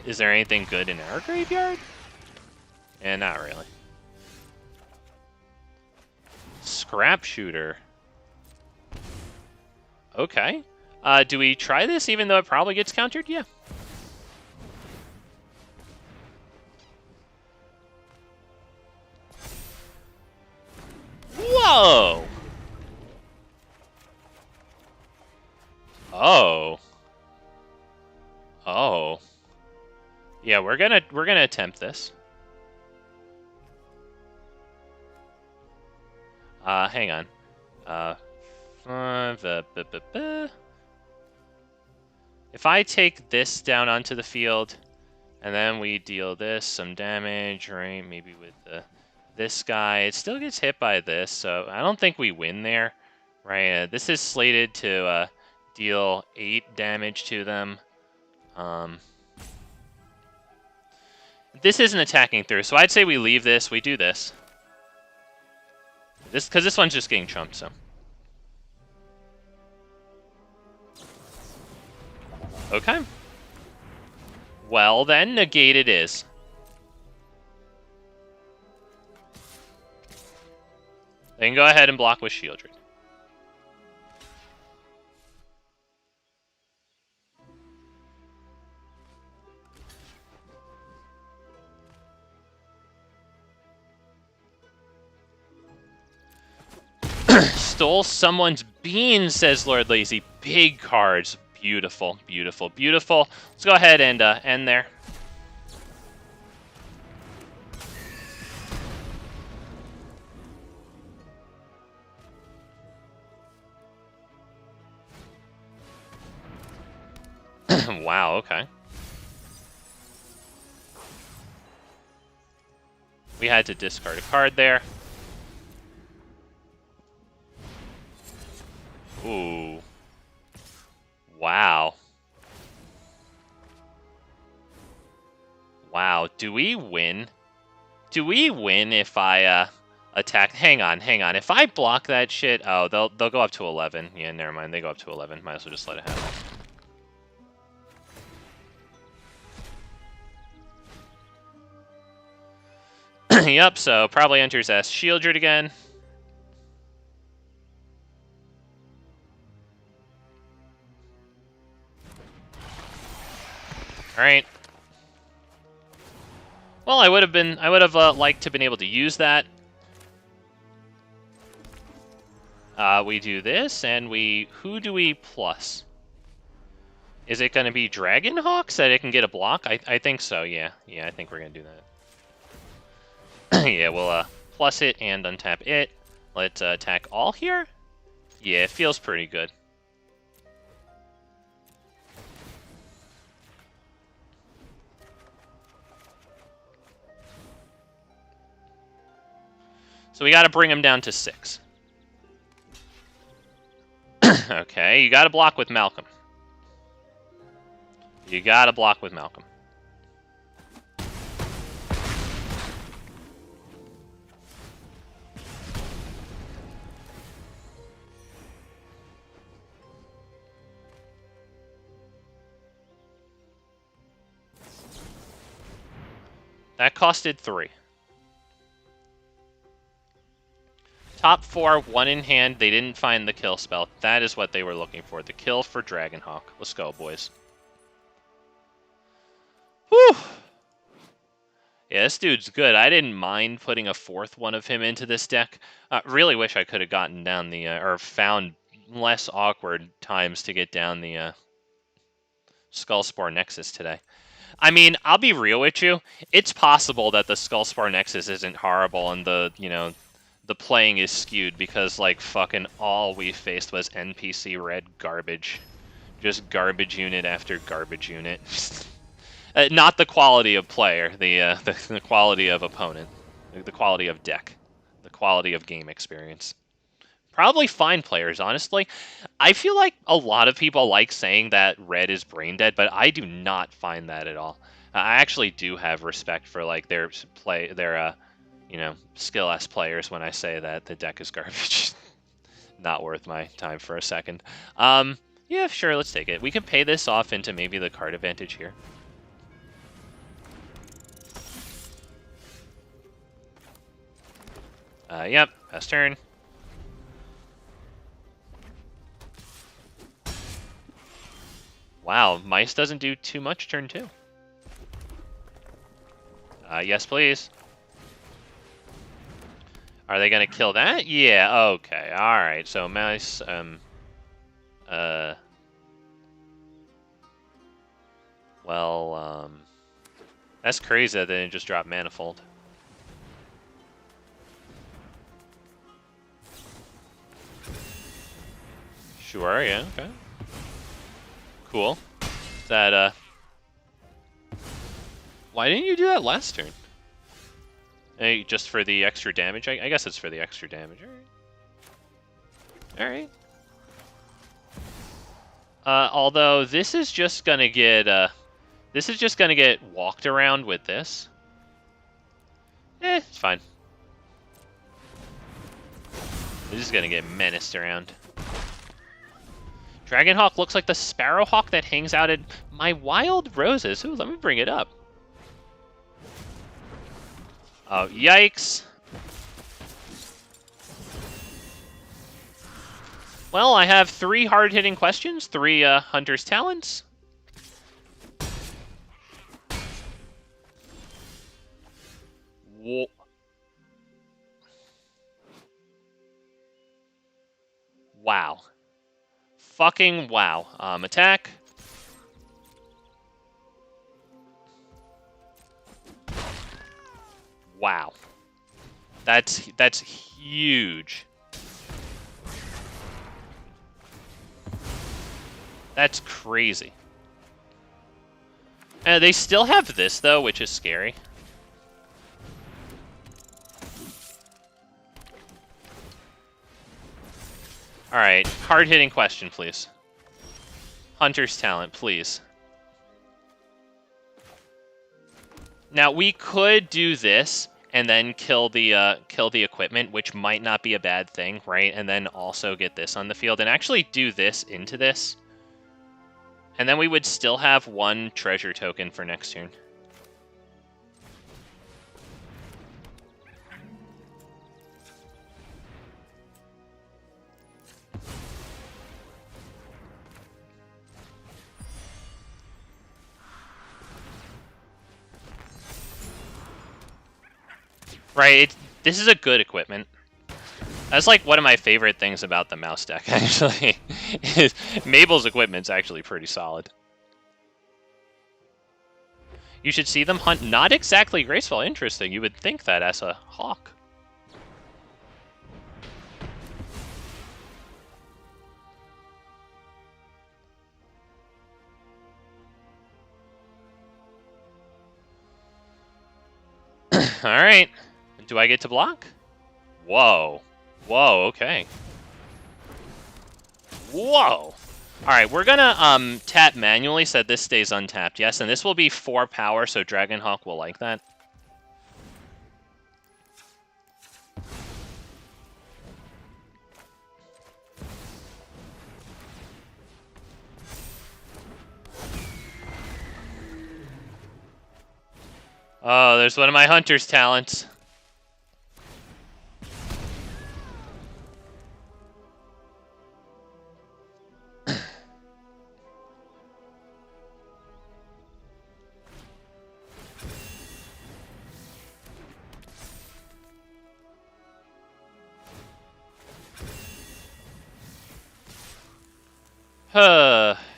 Speaker 1: Is there anything good in our graveyard? Yeah, not really. Scrapshooter. Okay. Do we try this even though it probably gets countered? Yeah. Whoa! Oh. Oh. Yeah, we're gonna attempt this. Hang on. If I take this down onto the field, and then we deal this some damage, right? Maybe with this guy, it still gets hit by this, so I don't think we win there, right? This is slated to deal 8 damage to them. This isn't attacking through, so I'd say we leave this. We do this. Because this one's just getting chumped, so. Okay. Well, then, negate it is. They can go ahead and block with Shieldred. Stole someone's bean, says Lord Lazy. Big cards. Beautiful, beautiful, beautiful. Let's go ahead and end there. Wow, okay. We had to discard a card there. Ooh. Wow. Wow, do we win? Do we win if I attack? Hang on. If I block that shit, oh, they'll go up to 11. Yeah, never mind. They go up to 11. Might as well just let it happen. Yep, so probably enters as Shieldred again. All right. Well, I would have liked to been able to use that. We do this, and who do we plus? Is it going to be Dragonhawk so that it can get a block? I think so, yeah. Yeah, I think we're going to do that. Yeah, we'll plus it and untap it. Let's attack all here. Yeah, it feels pretty good. So we got to bring him down to 6. Okay, you got to block with Malcolm. You got to block with Malcolm. That costed 3. Top 4, 1 in hand. They didn't find the kill spell. That is what they were looking for. The kill for Dragonhawk. Let's go, boys. Whew! Yeah, this dude's good. I didn't mind putting a 4th one of him into this deck. Really wish I could have gotten down the, or found less awkward times to get down the Skullspore Nexus today. I mean, I'll be real with you. It's possible that the Skullspore Nexus isn't horrible and the playing is skewed because, like, fucking all we faced was NPC red garbage. Just garbage unit after garbage unit. Not the quality of player, the quality of opponent. The quality of deck. The quality of game experience. Probably fine players, honestly. I feel like a lot of people like saying that red is brain dead, but I do not find that at all. I actually do have respect for, like, their skill-ass players when I say that the deck is garbage. Not worth my time for a second. Yeah, sure, let's take it. We can pay this off into maybe the card advantage here. Yep, pass turn. Wow, Mice doesn't do too much turn 2. Yes, please. Are they gonna kill that? Yeah, okay, alright. So Mice, well, that's crazy that they didn't just drop Manifold. Sure, yeah, okay. Cool. That, why didn't you do that last turn? Hey, just for the extra damage? I guess it's for the extra damage. Alright. Although this is just gonna get walked around with this. It's fine. This is gonna get menaced around. Dragonhawk looks like the Sparrowhawk that hangs out at my wild roses. Ooh, let me bring it up. Oh, yikes. Well, I have 3 hard-hitting questions, 3 Hunter's Talents. Whoa. Wow. Fucking wow. Attack. Wow. That's huge. That's crazy. They still have this, though, which is scary. Alright, hard-hitting question, please. Hunter's Talent, please. Now, we could do this and then kill the equipment, which might not be a bad thing, right? And then also get this on the field and actually do this into this. And then we would still have 1 treasure token for next turn. Right, this is a good equipment. That's like one of my favorite things about the mouse deck, actually. Is Mabel's equipment's actually pretty solid. You should see them hunt. Not exactly graceful. Interesting. You would think that as a hawk. Alright. Do I get to block? Whoa. Whoa, okay. Whoa! Alright, we're gonna tap manually so that this stays untapped, yes, and this will be 4 power, so Dragonhawk will like that. Oh, there's one of my Hunter's Talents.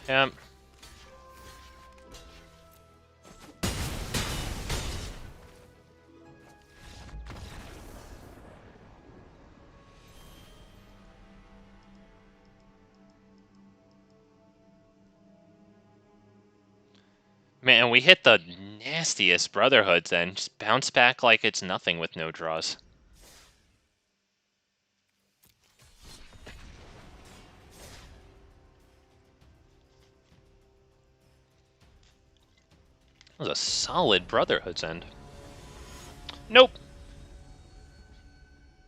Speaker 1: Yeah. Man, we hit the nastiest Brotherhoods then. Just bounce back like it's nothing with no draws. That was a solid Brotherhood's end. Nope.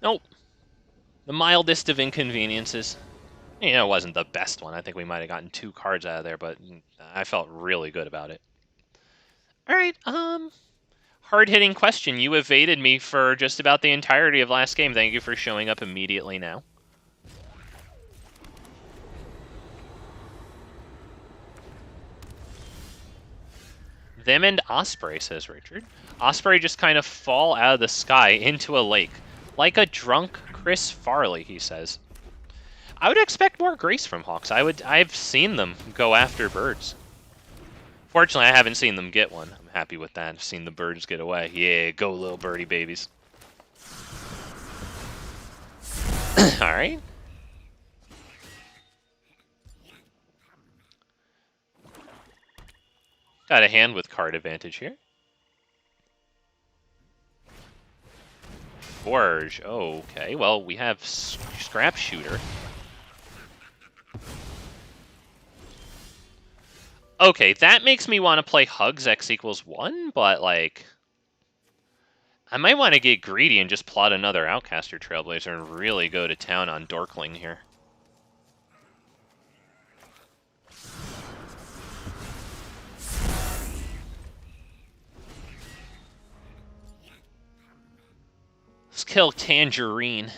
Speaker 1: Nope. The mildest of inconveniences. You know, it wasn't the best one. I think we might have gotten 2 cards out of there, but I felt really good about it. Alright, hard-hitting question. You evaded me for just about the entirety of last game. Thank you for showing up immediately now. Them and Osprey, says Richard. Osprey just kind of fall out of the sky into a lake. Like a drunk Chris Farley, he says. I would expect more grace from Hawks. I've seen them go after birds. Fortunately, I haven't seen them get one. I'm happy with that. I've seen the birds get away. Yeah, go little birdie babies. Alright. Got a hand with card advantage here. Gorge. Oh, okay. Well, we have Scrapshooter. Okay, that makes me want to play Hugs X equals 1, but, like... I might want to get greedy and just plot another Outcaster Trailblazer and really go to town on Dorkling here. Let's kill Tangerine.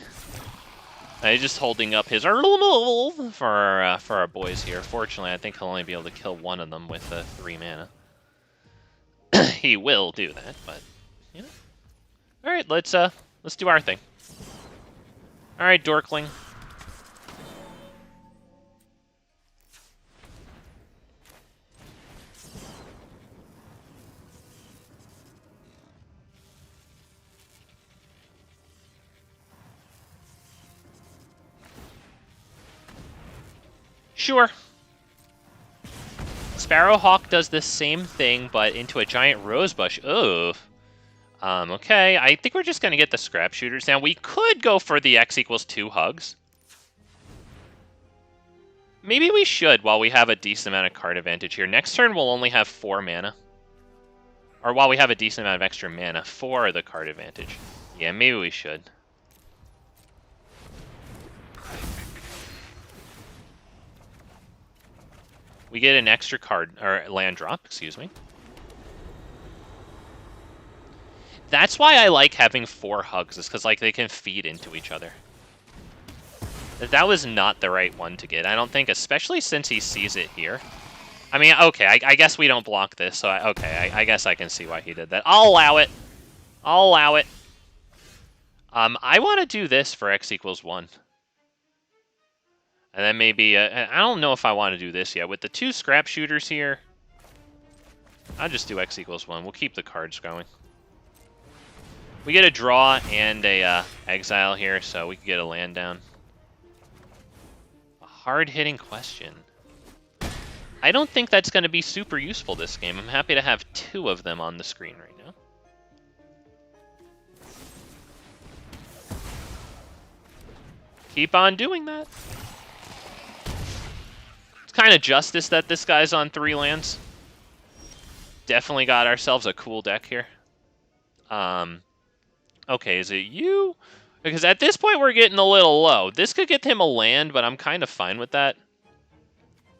Speaker 1: He's just holding up his for our boys here. Fortunately, I think he'll only be able to kill one of them with 3 mana. He will do that, but you know. All right, let's do our thing. All right, Dorkling. Sure. Sparrowhawk does the same thing, but into a giant rosebush. Ugh. Okay, I think we're just going to get the Scrapshooters. Now, we could go for the X equals 2 Hugs. Maybe we should while we have a decent amount of card advantage here. Next turn, we'll only have 4 mana. Or while we have a decent amount of extra mana for the card advantage. Yeah, maybe we should. We get an extra card, or land drop, excuse me. That's why I like having 4 Hugs, is because, like, they can feed into each other. That was not the right one to get, I don't think, especially since he sees it here. I mean, okay, I guess we don't block this, so I guess I can see why he did that. I'll allow it. I'll allow it. I want to do this for X equals 1. And then maybe, I don't know if I want to do this yet. With the 2 Scrapshooters here, I'll just do X equals 1. We'll keep the cards going. We get a draw and a exile here, so we can get a land down. A hard-hitting question. I don't think that's going to be super useful this game. I'm happy to have 2 of them on the screen right now. Keep on doing that. It's kind of justice that this guy's on 3 lands. Definitely got ourselves a cool deck here. Okay, is it you? Because at this point we're getting a little low. This could get him a land, but I'm kind of fine with that.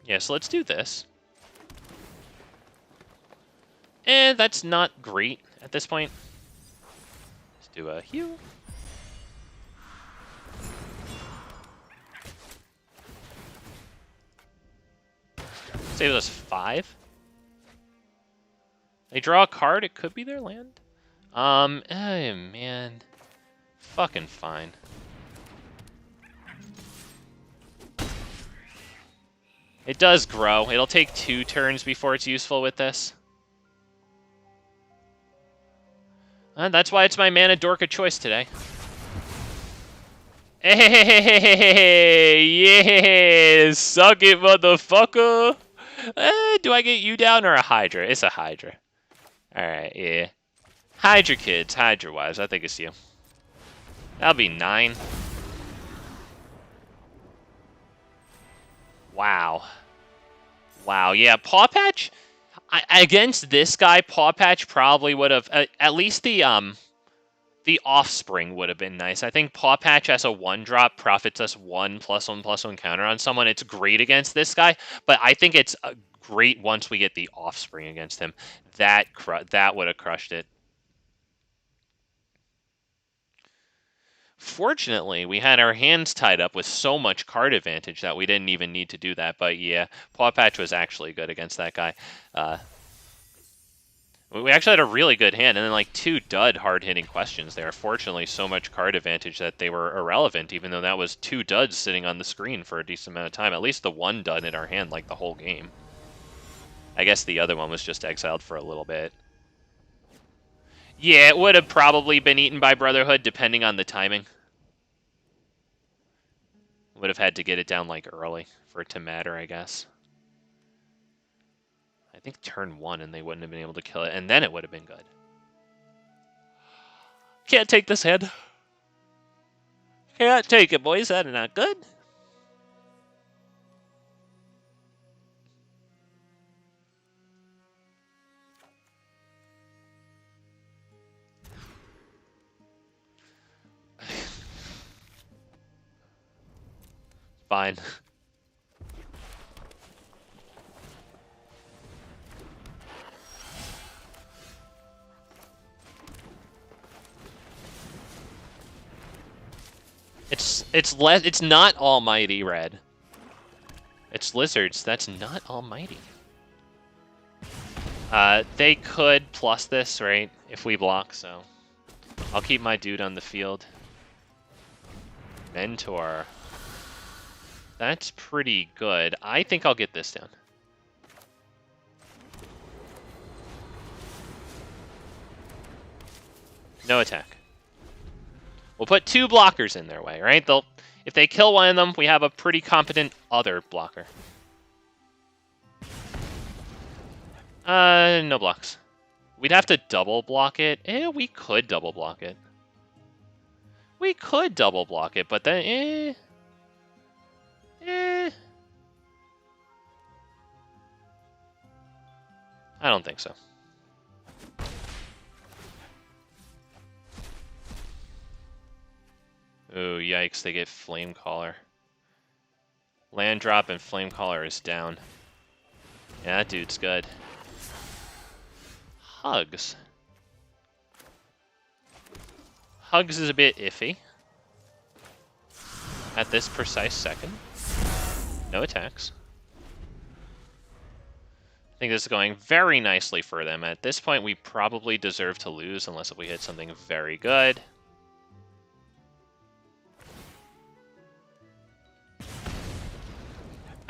Speaker 1: Yeah, so let's do this. And that's not great at this point. Let's do a Hue. Saves us 5. They draw a card, it could be their land. Oh man. Fucking fine. It does grow. It'll take 2 turns before it's useful with this. That's why it's my mana dork of choice today. Hey, yeah, suck it, motherfucker. Do I get you down or a Hydra? It's a Hydra. Alright, yeah. Hydra kids, Hydra wives, I think it's you. That'll be 9. Wow. Wow, yeah, Pawpatch, against this guy, Pawpatch probably would have, at least the Offspring would have been nice. I think Pawpatch as a 1-drop profits us 1/+1/+1 counter on someone. It's great against this guy, but I think it's great once we get the Offspring against him. That would have crushed it. Fortunately, we had our hands tied up with so much card advantage that we didn't even need to do that. But yeah, Pawpatch was actually good against that guy. We actually had a really good hand, and then like 2 dud hard-hitting questions there. Fortunately, so much card advantage that they were irrelevant, even though that was 2 duds sitting on the screen for a decent amount of time. At least the 1 dud in our hand like the whole game. I guess the other one was just exiled for a little bit. Yeah, it would have probably been eaten by Brotherhood, depending on the timing. Would have had to get it down like early for it to matter, I guess. I think turn 1 and they wouldn't have been able to kill it, and then it would have been good. Can't take this hand. Can't take it, boys. That is not good. Fine. It's not almighty red. It's lizards. That's not almighty. They could plus this, right? If we block, so I'll keep my dude on the field. Mentor. That's pretty good. I think I'll get this down. No attack. We'll put 2 blockers in their way, right? If they kill one of them, we have a pretty competent other blocker. No blocks. We'd have to double block it. We could double block it. We could double block it, but then, I don't think so. Ooh, yikes, they get Flamecaller. Land drop and Flamecaller is down. Yeah, that dude's good. Hugs. Hugs is a bit iffy. At this precise second. No attacks. I think this is going very nicely for them. At this point, we probably deserve to lose unless we hit something very good.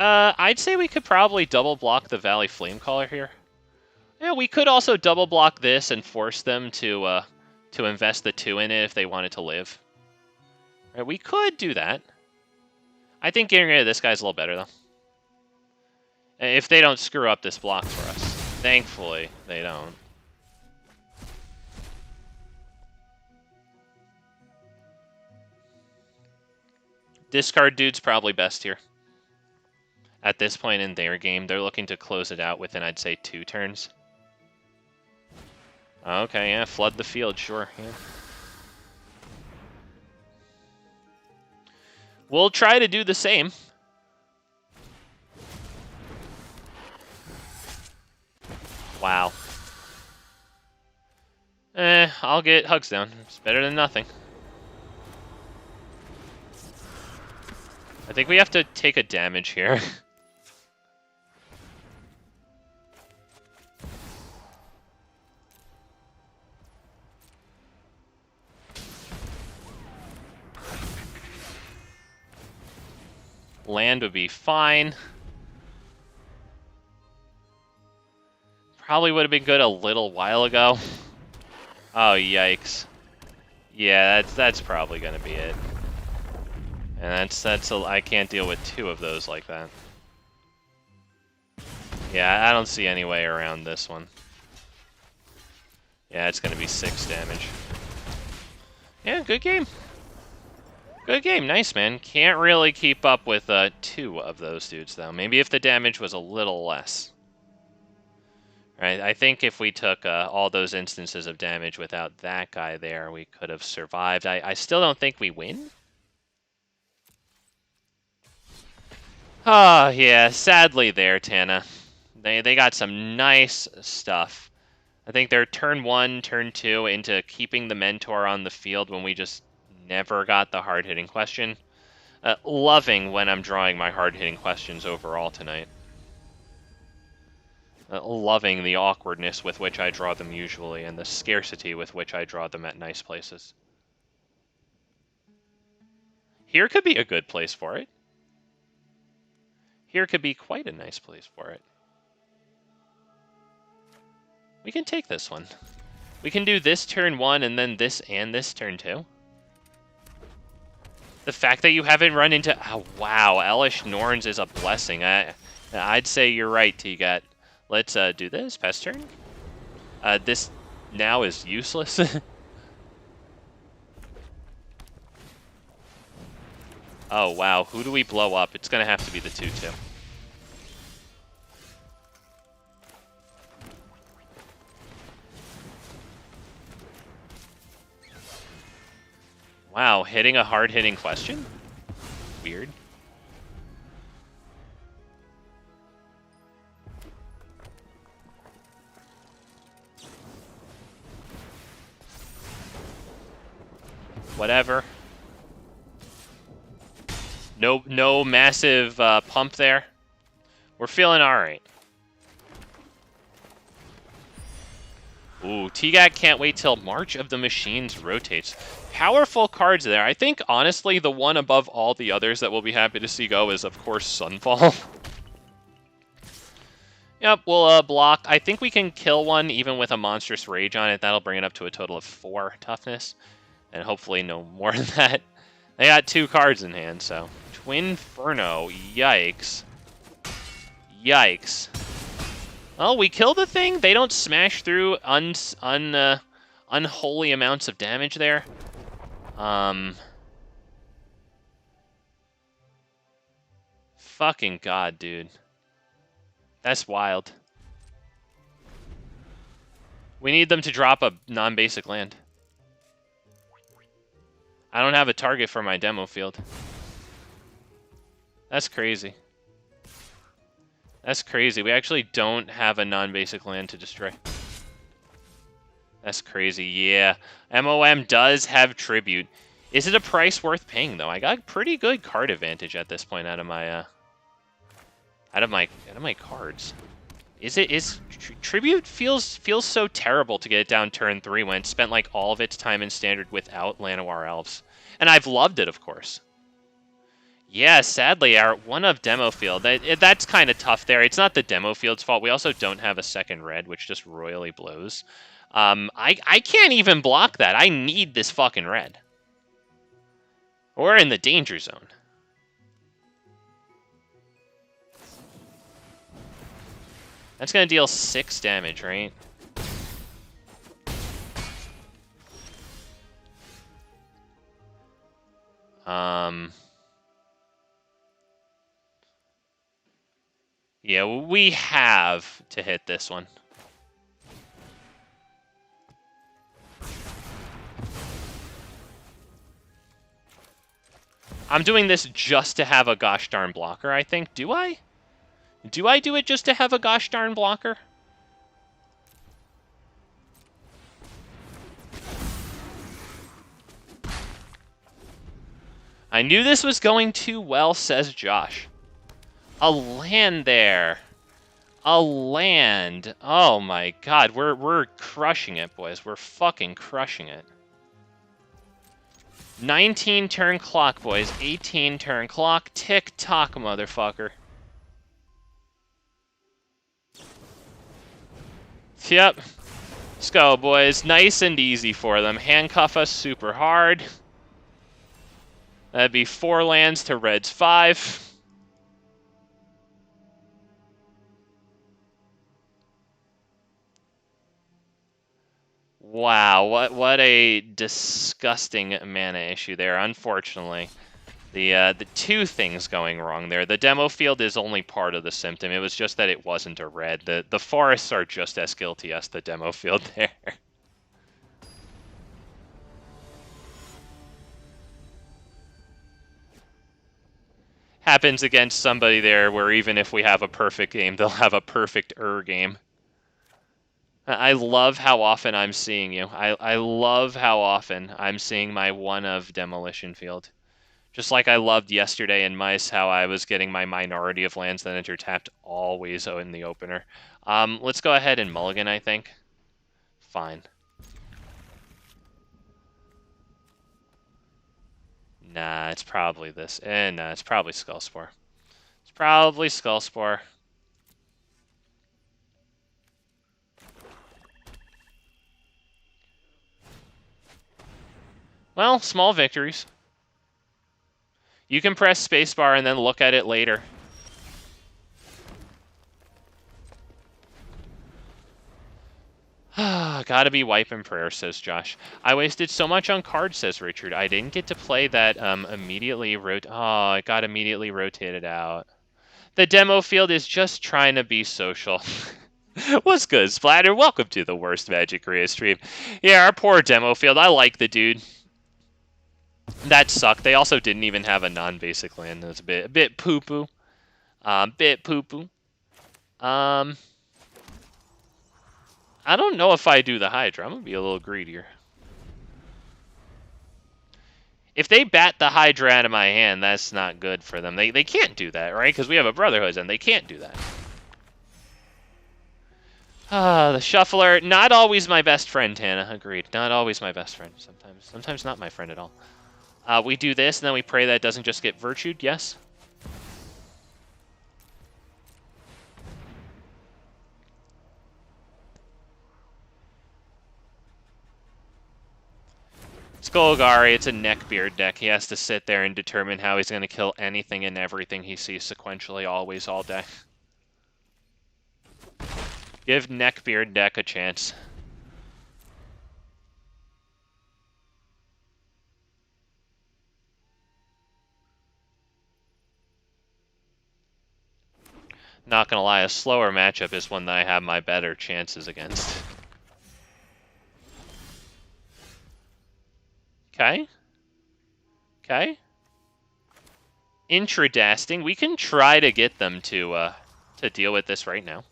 Speaker 1: I'd say we could probably double block the Valley Flamecaller here. Yeah, we could also double block this and force them to invest the 2 in it if they wanted to live. Right, we could do that. I think getting rid of this guy's a little better, though. If they don't screw up this block for us. Thankfully, they don't. Discard dude's probably best here. At this point in their game, they're looking to close it out within, I'd say, 2 turns. Okay, yeah, flood the field, sure. Yeah. We'll try to do the same. Wow. I'll get Hugs down. It's better than nothing. I think we have to take a damage here. Land would be fine. Probably would have been good a little while ago. Oh, yikes. Yeah, that's probably going to be it. And I can't deal with 2 of those like that. Yeah, I don't see any way around this one. Yeah, it's going to be 6 damage. Yeah, good game. Good game. Nice, man. Can't really keep up with 2 of those dudes, though. Maybe if the damage was a little less. Right, I think if we took all those instances of damage without that guy there, we could have survived. I still don't think we win. Oh, yeah, sadly there, Tana. They got some nice stuff. I think they're turn 1, turn 2 into keeping the Mentor on the field when we just never got the hard-hitting question. Loving when I'm drawing my hard-hitting questions overall tonight. Loving the awkwardness with which I draw them usually, and the scarcity with which I draw them at nice places. Here could be a good place for it. Here could be quite a nice place for it. We can take this one. We can do this turn 1 and then this and this turn 2. The fact that you haven't run into... Oh, wow, Elish Norns is a blessing. I'd say you're right, T-Gat. Let's do this. Pass turn. This now is useless. Oh, wow. Who do we blow up? It's going to have to be the 2-2. Wow, hitting a hard-hitting question? Weird. Whatever. No massive pump there. We're feeling alright. Ooh, TGAT can't wait till March of the Machines rotates. Powerful cards there. I think, honestly, the one above all the others that we'll be happy to see go is, of course, Sunfall. Yep, we'll block. I think we can kill one even with a Monstrous Rage on it. That'll bring it up to a total of 4 toughness. And hopefully no more than that. They got 2 cards in hand, so... Twinferno. Yikes. Yikes. Well, we kill the thing. They don't smash through unholy amounts of damage there. Fucking god, dude. That's wild. We need them to drop a non-basic land. I don't have a target for my demo field. That's crazy. That's crazy. We actually don't have a non-basic land to destroy. That's crazy. Yeah. MOM does have Tribute. Is it a price worth paying, though? I got pretty good card advantage at this point out of my cards. Tribute feels so terrible to get it down turn 3 when it spent like all of its time in Standard without Llanowar Elves. And I've loved it, of course. Yeah, sadly, our one of Demo Field, that's kind of tough there. It's not the Demo Field's fault. We also don't have a second red, which just royally blows. I can't even block that. I need this fucking red. We're in the danger zone. That's going to deal 6 damage, right? Yeah, we have to hit this one. I'm doing this just to have a gosh darn blocker, I think. Do I? Do I do it just to have a gosh darn blocker? I knew this was going too well, says Josh. A land there. A land. Oh my god, we're crushing it, boys. We're fucking crushing it. 19 turn clock, boys. 18 turn clock. Tick tock, motherfucker. Yep. Let's go, boys. Nice and easy for them. Handcuff us super hard. That'd be 4 lands to Red's 5. Wow, what a disgusting mana issue there. Unfortunately, the 2 things going wrong there. The demo field is only part of the symptom. It was just that it wasn't a red. The forests are just as guilty as the demo field there. Happens against somebody there where even if we have a perfect game, they'll have a perfect game. I love how often I'm seeing you. I love how often I'm seeing my one of Demolition Field. Just like I loved yesterday in Mice, how I was getting my minority of lands that enter tapped always in the opener. Let's go ahead and mulligan, I think. Fine. Nah, it's probably this. Nah, it's probably Skullspore. It's probably Skullspore. Well, small victories. You can press spacebar and then look at it later. Gotta be wiping prayer, says Josh. I wasted so much on cards, says Richard. I didn't get to play that immediately Oh, it got immediately rotated out. The demo field is just trying to be social. What's good, Splatter? Welcome to the worst Magic Korea stream. Yeah, our poor demo field. I like the dude. That sucked. They also didn't even have a non-basic land. That's a bit poo-poo. Bit poo-poo. I don't know if I do the Hydra. I'm going to be a little greedier. If they bat the Hydra out of my hand, that's not good for them. They can't do that, right? Because we have a Brotherhood, and they can't do that. The Shuffler, not always my best friend, Hannah. Agreed. Not always my best friend. Sometimes not my friend at all. We do this, and then we pray that it doesn't just get virtued. Yes? Skullgari, it's a neckbeard deck. He has to sit there and determine how he's going to kill anything and everything he sees sequentially, always, all day. Give neckbeard deck a chance. Not gonna lie, a slower matchup is one that I have my better chances against. Okay. Okay. Intradasting. We can try to get them to deal with this right now.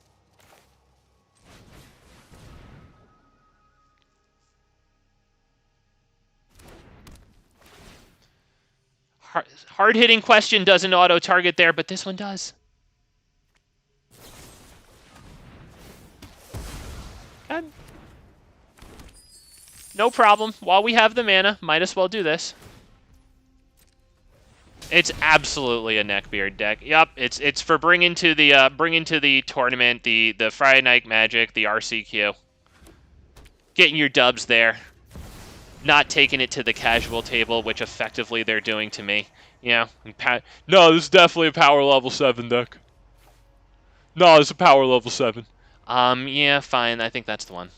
Speaker 1: Hard-hitting question doesn't auto-target there, but this one does. Okay. No problem. While we have the mana, might as well do this. It's absolutely a neckbeard deck. Yep, it's for bringing to the tournament, the Friday Night Magic, the RCQ. Getting your dubs there. Not taking it to the casual table, which effectively they're doing to me. You know, no, this is definitely a power level 7 deck. No, it's a power level 7. Yeah, fine. I think that's the one.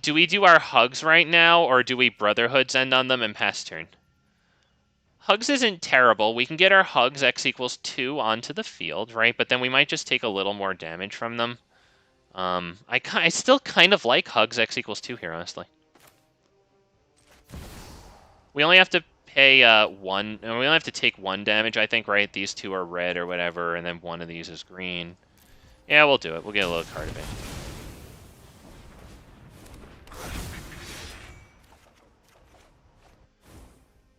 Speaker 1: Do we do our Hugs right now, or do we Brotherhoods end on them and pass turn? Hugs isn't terrible. We can get our Hugs X equals 2 onto the field, right? But then we might just take a little more damage from them. I still kind of like Hugs X equals 2 here, honestly. We only have to pay 1... We only have to take 1 damage, I think, right? These 2 are red or whatever, and then one of these is green. Yeah, we'll do it. We'll get a little card advantage.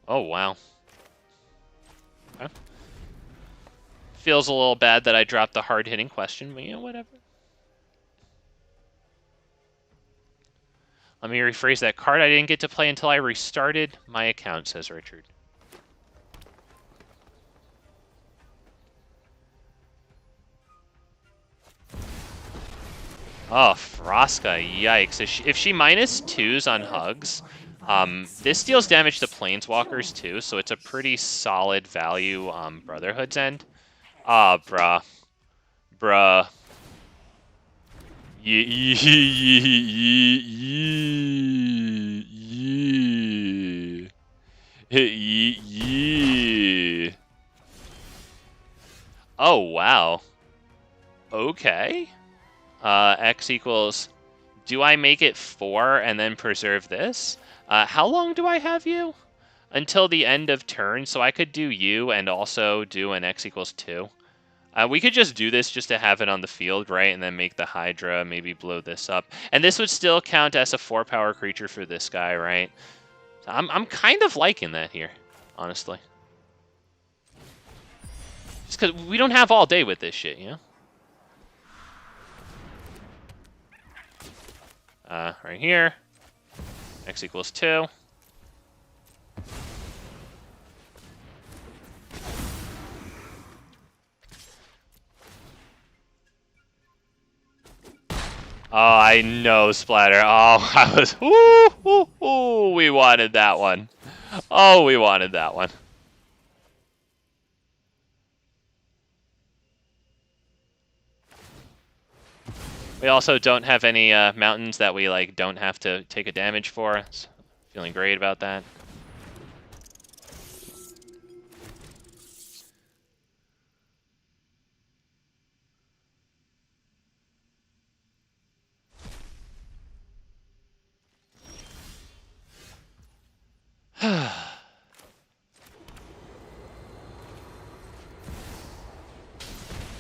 Speaker 1: Oh, wow. Okay. Feels a little bad that I dropped the hard-hitting question, but, you know, whatever. Let me rephrase that card. I didn't get to play until I restarted my account, says Richard. Oh, Froska, yikes. If she minus 2s on Hugs, this deals damage to Planeswalkers too, so it's a pretty solid value Brotherhood's end. Ah, bruh. Bruh. Oh, wow. Okay. X equals... Do I make it 4 and then preserve this? How long do I have you? Until the end of turn, so I could do you and also do an X equals 2. We could just do this just to have it on the field, right? And then make the Hydra, maybe blow this up. And this would still count as a 4-power creature for this guy, right? So I'm kind of liking that here, honestly. Just because we don't have all day with this shit, you know? Right here. X equals 2. Oh, I know, Splatter. Oh, I was... Ooh, we wanted that one. Oh, we wanted that one. We also don't have any mountains that we like don't have to take a damage for. So feeling great about that.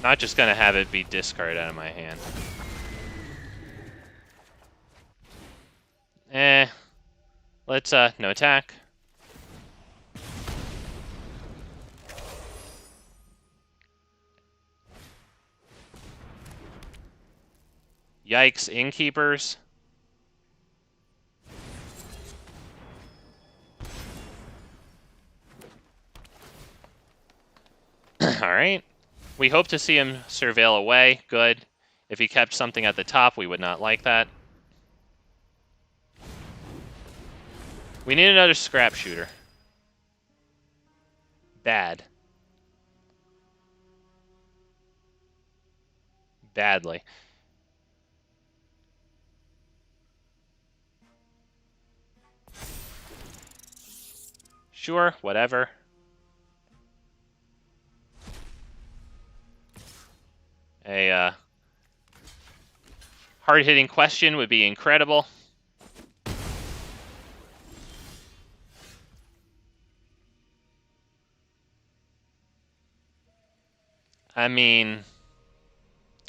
Speaker 1: Not just gonna have it be discard out of my hand. Let's no attack. Yikes, innkeepers. Alright. We hope to see him surveil away. Good. If he kept something at the top, we would not like that. We need another Scrapshooter. Bad. Badly. Sure, whatever. A hard-hitting question would be incredible. I mean,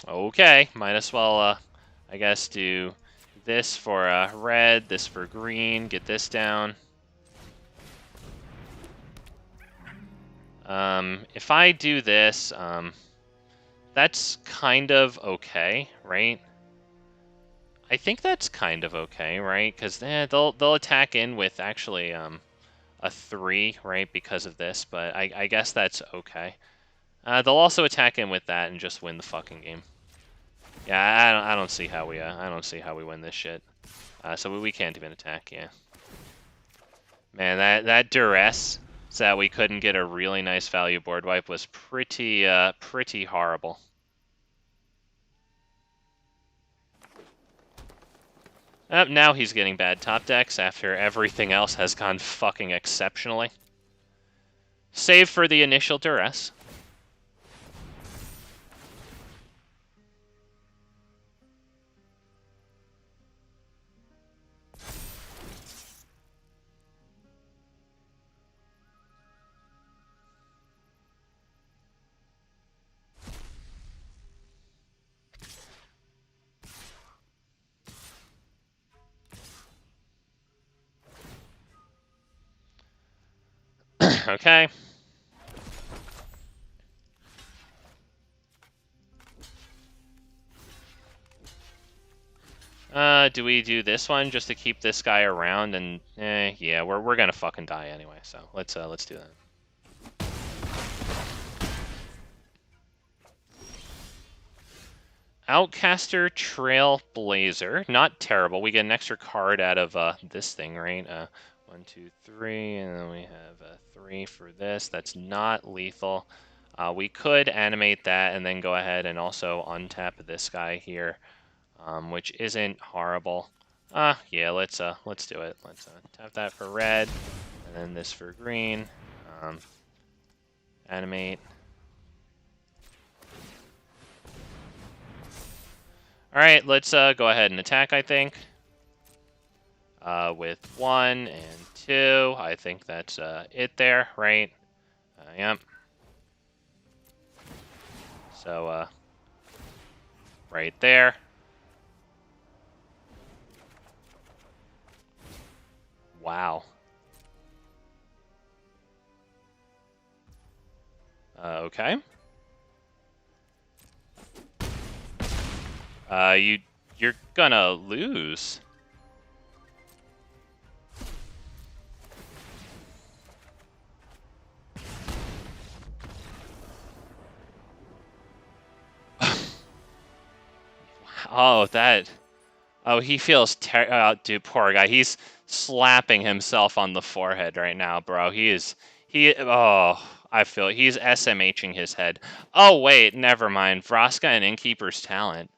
Speaker 1: okay, might as well, I guess, do this for red, this for green, get this down. If I do this, that's kind of okay, right? I think that's kind of okay, right? Because they'll attack in with actually a 3, right, because of this, but I guess that's okay. They'll also attack in with that and just win the fucking game. Yeah, I don't see how we win this shit. So we can't even attack, yeah. Man, that duress so that we couldn't get a really nice value board wipe was pretty horrible. Now he's getting bad top decks after everything else has gone fucking exceptionally. Save for the initial duress. Okay. Do we do this one just to keep this guy around? And yeah, we're gonna fucking die anyway. So let's do that. Outcaster Trailblazer, not terrible. We get an extra card out of this thing, right? 1, 2, 3, and then we have a 3 for this. That's not lethal. We could animate that and then go ahead and also untap this guy here, which isn't horrible. Yeah, let's do it. Let's tap that for red, and then this for green. Animate. All right, let's go ahead and attack, I think. With 1 and 2. I think that's it there, right? Yep. So, right there. Wow. Okay. You're gonna lose. Oh, that. Oh, he feels dude, poor guy. He's slapping himself on the forehead right now, bro. Oh, I feel it. He's SMHing his head. Oh, wait, never mind. Vraska and Innkeeper's Talent.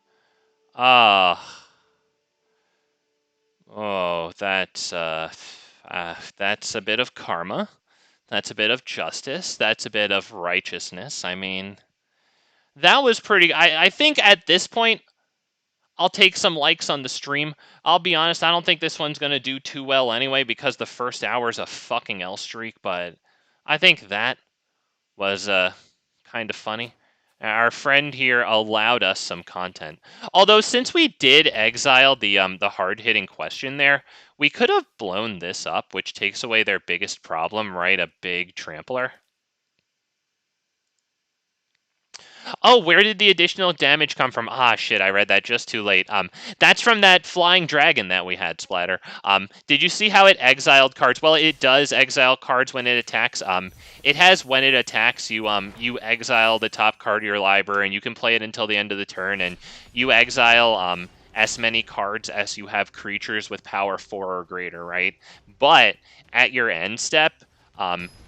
Speaker 1: Oh, that's a bit of karma. That's a bit of justice. That's a bit of righteousness. I mean, that was pretty. I think at this point, I'll take some likes on the stream. I'll be honest, I don't think this one's going to do too well anyway because the first hour's a fucking L streak, but I think that was kind of funny. Our friend here allowed us some content. Although since we did exile the hard-hitting question there, we could have blown this up, which takes away their biggest problem, right? A big trampler. Oh, where did the additional damage come from? Ah, shit, I read that just too late. That's from that flying dragon that we had, Splatter. Did you see how it exiled cards? Well, it does exile cards when it attacks. It has when it attacks, you exile the top card of your library, and you can play it until the end of the turn, and you exile as many cards as you have creatures with power 4 or greater, right? But at your end step,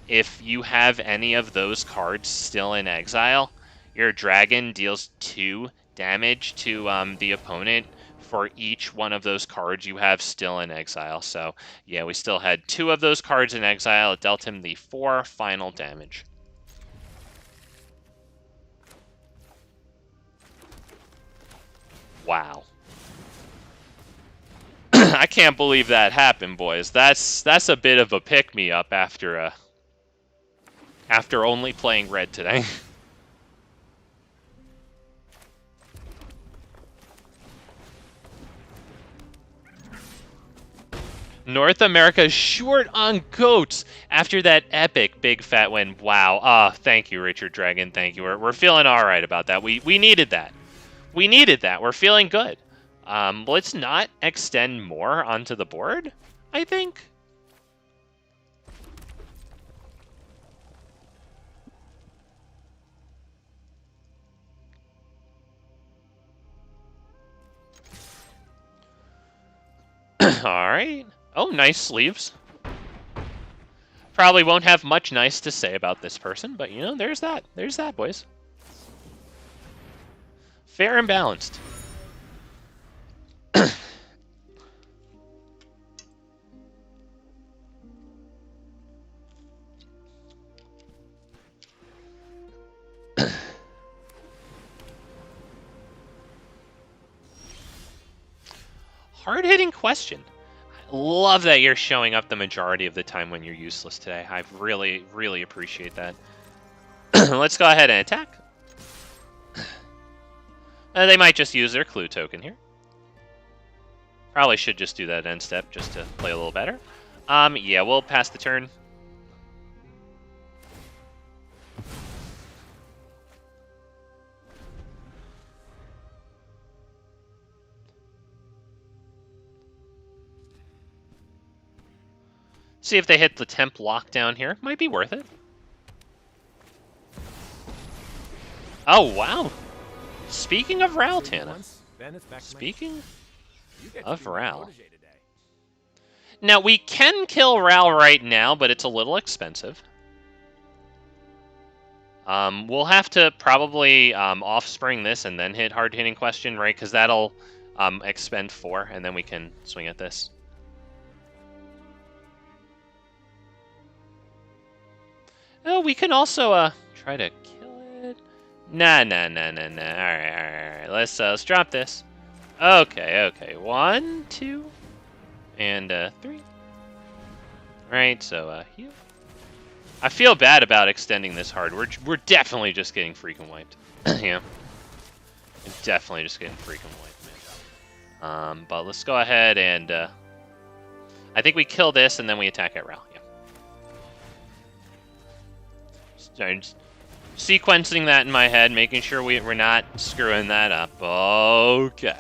Speaker 1: if you have any of those cards still in exile, your dragon deals 2 damage to the opponent for each one of those cards you have still in exile. So, yeah, we still had 2 of those cards in exile. It dealt him the 4 final damage. Wow. I can't believe that happened, boys. That's a bit of a pick-me-up after only playing red today. North America short on goats after that epic big fat win. Wow. Thank you, Richard Dragon. Thank you. We're feeling all right about that. We needed that. We needed that. We're feeling good. Let's not extend more onto the board, I think. All right. Oh, nice sleeves. Probably won't have much nice to say about this person, but, you know, there's that. There's that, boys. Fair and balanced. Hard-hitting question. Love that you're showing up the majority of the time when you're useless today. I really, really appreciate that. Let's go ahead and attack. They might just use their clue token here. Probably should just do that end step just to play a little better. Yeah, we'll pass the turn. See if they hit the temp lockdown here. Might be worth it. Oh, wow. Speaking of Ral, Tana. Speaking of Ral. Now, we can kill Ral right now, but it's a little expensive. We'll have to probably offspring this and then hit hard-hitting question, right? Because that'll expend 4, and then we can swing at this. Oh, we can also try to kill it. Nah. All right. Let's drop this. Okay. 1, 2, and 3. Right. So I feel bad about extending this hard. We're definitely just getting freaking wiped. Yeah. Definitely just getting freaking wiped, man. But let's go ahead and... I think we kill this, and then we attack at Ral. Yeah. Just sequencing that in my head, making sure we're not screwing that up. Okay.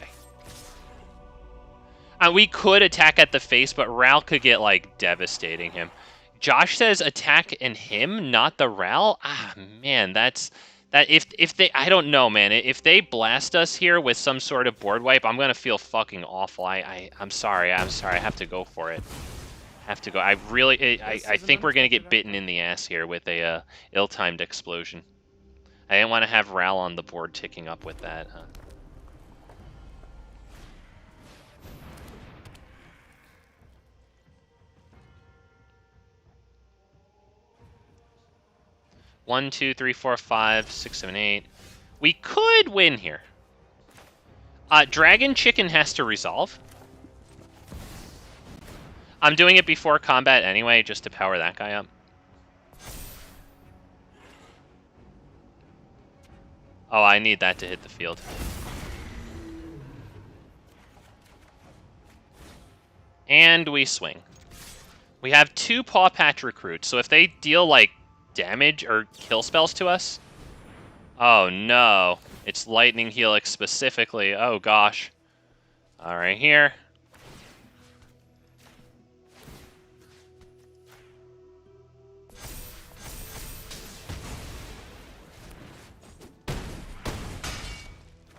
Speaker 1: We could attack at the face, but Ral could get, like, devastating him. Josh says attack in him, not the Ral? Ah, man, that's... That if they... I don't know, man. If they blast us here with some sort of board wipe, I'm gonna feel fucking awful. I'm sorry. I have to go for it. Have to go. I really... I think we're gonna get bitten in the ass here with a ill-timed explosion. I didn't want to have Ral on the board ticking up with that. 1, 2, 3, 4, 5, 6, 7, 8. We could win here. Dragon Chicken has to resolve. I'm doing it before combat anyway, just to power that guy up. Oh, I need that to hit the field. And we swing. We have 2 Pawpatch Recruits, so if they deal, like, damage or kill spells to us... Oh, no. It's Lightning Helix specifically. Oh, gosh. All right, here.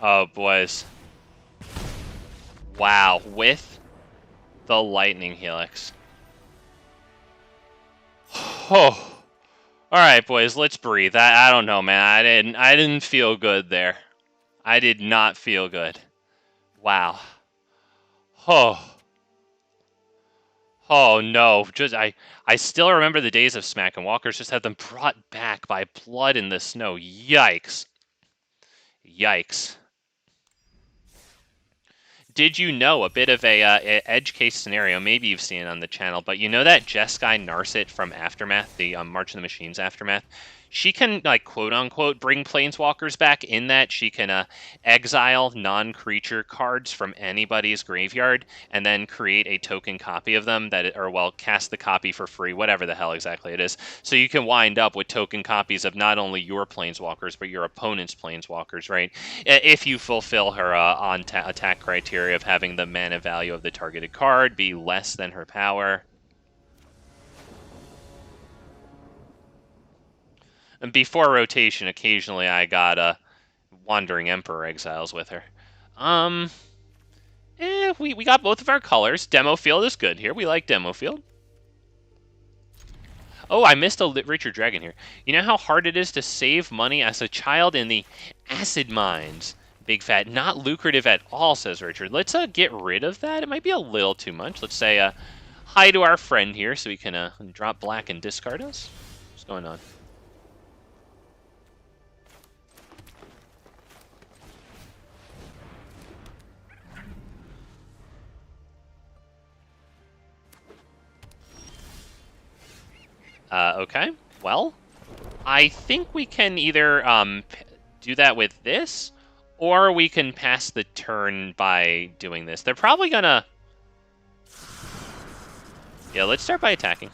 Speaker 1: Oh, boys. Wow, with the Lightning Helix. Oh. All right, boys, let's breathe. I don't know, man. I didn't feel good there. I did not feel good. Wow. Oh. Oh no. I still remember the days of Smack and Walkers. Just had them brought back by blood in the snow. Yikes. Yikes. Did you know a bit of a edge case scenario? Maybe you've seen it on the channel, but you know that Jeskai Narset from Aftermath, the March of the Machines Aftermath? She can, like, quote-unquote, bring Planeswalkers back in that she can exile non-creature cards from anybody's graveyard and then create a token copy of them, cast the copy for free, whatever the hell exactly it is. So you can wind up with token copies of not only your Planeswalkers, but your opponent's Planeswalkers, right? If you fulfill her attack criteria of having the mana value of the targeted card be less than her power. And before rotation, occasionally I got Wandering Emperor exiles with her. We got both of our colors. Demo Field is good here. We like Demo Field. Oh, I missed a Richard Dragon here. You know how hard it is to save money as a child in the acid mines? Big fat, not lucrative at all, says Richard. Let's get rid of that. It might be a little too much. Let's say hi to our friend here so he can drop black and discard us. What's going on? Okay, well, I think we can either do that with this, or we can pass the turn by doing this. They're probably gonna... Yeah, let's start by attacking.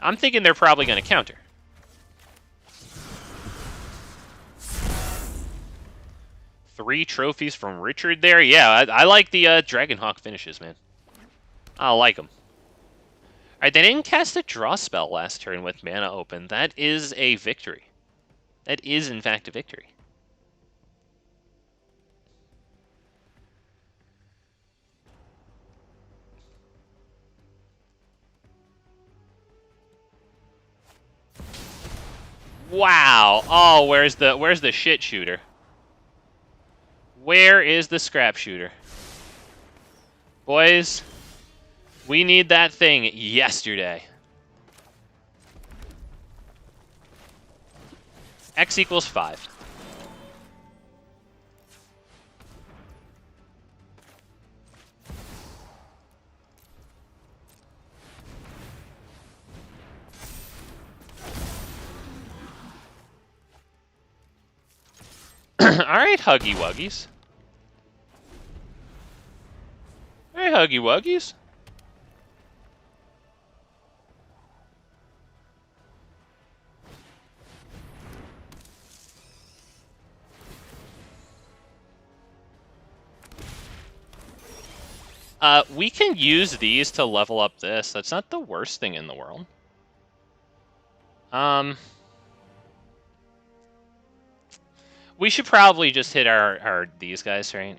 Speaker 1: I'm thinking they're probably gonna counter. Three trophies from Richard there. Yeah, I like the Dragonhawk finishes, man. I like them. Alright, they didn't cast a draw spell last turn with mana open. That is a victory. That is, in fact, a victory. Wow. Oh, where's the shit shooter? Where is the Scrapshooter? Boys, we need that thing yesterday. X equals 5. Alright, Huggy Wuggies. Hey, Huggy Wuggies. We can use these to level up this. That's not the worst thing in the world. We should probably just hit our these guys, right?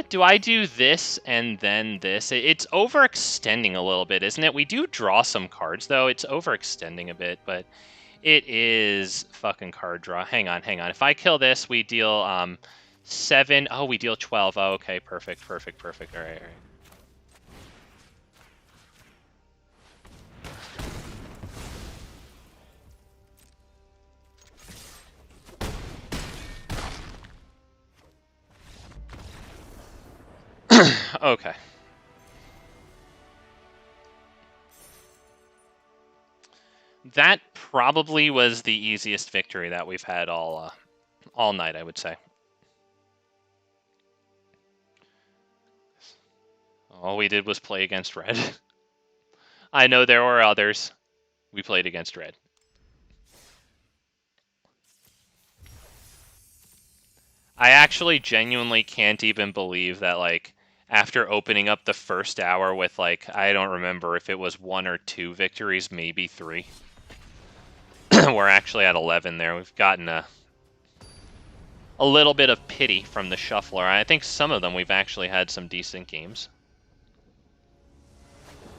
Speaker 1: Do I do this and then this? It's overextending a little bit, isn't it? We do draw some cards, though. It's overextending a bit, but it is fucking card draw. Hang on, hang on. If I kill this, we deal 7. Oh, we deal 12. Oh, okay, perfect, perfect, perfect. All right, all right. Okay. That probably was the easiest victory that we've had all night, I would say. All we did was play against red. I know there were others. We played against red. I actually genuinely can't even believe that, like, after opening up the first hour with, like, I don't remember if it was 1 or 2 victories, maybe 3. We're actually at 11 there. We've gotten a little bit of pity from the shuffler. I think some of them we've actually had some decent games.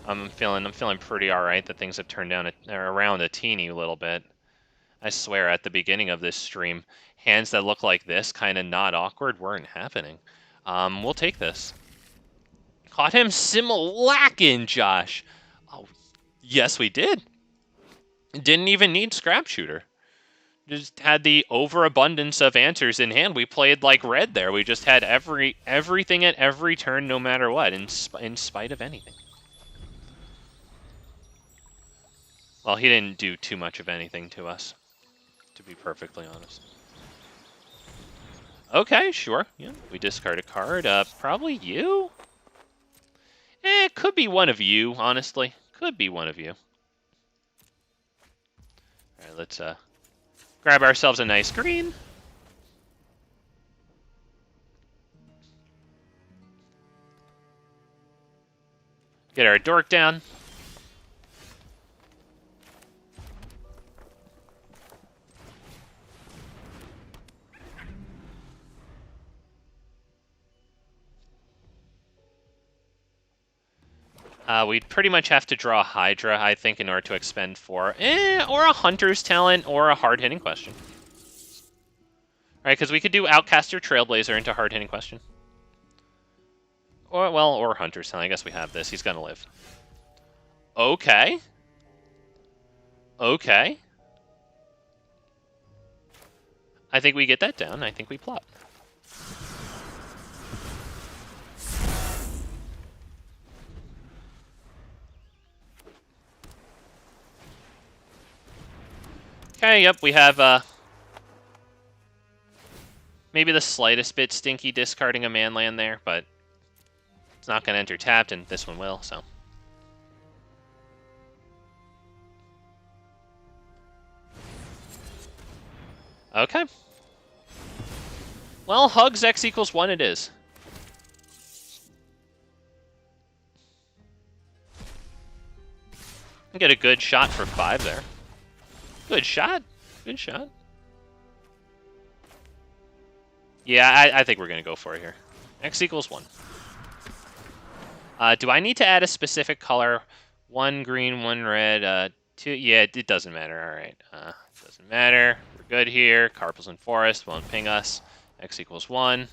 Speaker 1: I'm feeling pretty alright that things have turned around a teeny little bit. I swear, at the beginning of this stream, hands that look like this, kind of not awkward, weren't happening. We'll take this. Caught him simulacking, Josh. Oh, yes, we did. Didn't even need Scrapshooter. Just had the overabundance of answers in hand. We played like red there. We just had everything at every turn, no matter what, in spite of anything. Well, he didn't do too much of anything to us, to be perfectly honest. Okay, sure. Yeah, we discard a card. Probably you? It could be one of you, honestly. Could be one of you. Alright, let's grab ourselves a nice green. Get our dork down. We'd pretty much have to draw a Hydra, I think, in order to expend 4. Or a Hunter's Talent, or a hard-hitting question. Right, because we could do Outcaster Trailblazer into hard-hitting question. Or, well, or Hunter's Talent. I guess we have this. He's gonna live. Okay. Okay. I think we get that down. I think we plot. Okay, yep, we have maybe the slightest bit stinky discarding a manland there, but it's not going to enter tapped, and this one will, so. Okay. Well, Hugs X equals 1 it is. Get a good shot for 5 there. Good shot. Good shot. Yeah, I think we're going to go for it here. X equals 1. Do I need to add a specific color? 1 green, 1 red, 2... Yeah, it doesn't matter. All right. Doesn't matter. We're good here. Karplusan Forest won't ping us. X equals 1.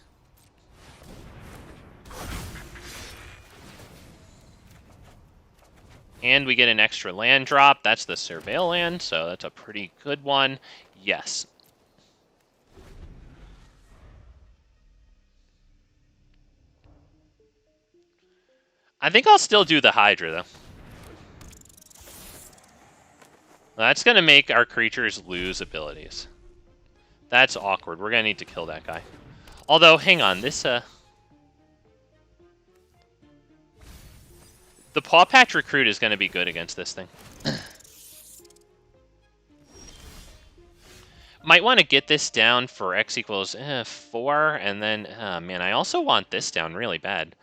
Speaker 1: And we get an extra land drop. That's the Surveil land, so that's a pretty good one. Yes. I think I'll still do the Hydra, though. That's going to make our creatures lose abilities. That's awkward. We're going to need to kill that guy. Although, hang on. This, The Pawpatch Recruit is going to be good against this thing. Might want to get this down for X equals 4, and then, man, I also want this down really bad.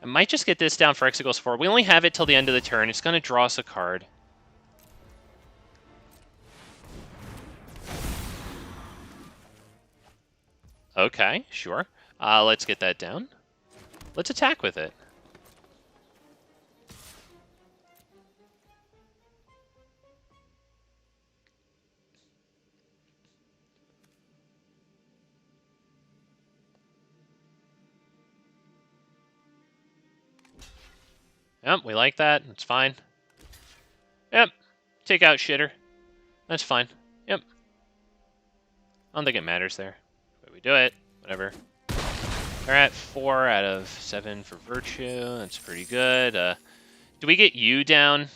Speaker 1: I might just get this down for X equals 4. We only have it till the end of the turn. It's going to draw us a card. Okay, sure. Let's get that down. Let's attack with it. Yep, we like that. It's fine. Yep. Take out shitter. That's fine. Yep. I don't think it matters there. But we do it. Whatever. They're at 4 out of 7 for Virtue. That's pretty good. Do we get you down?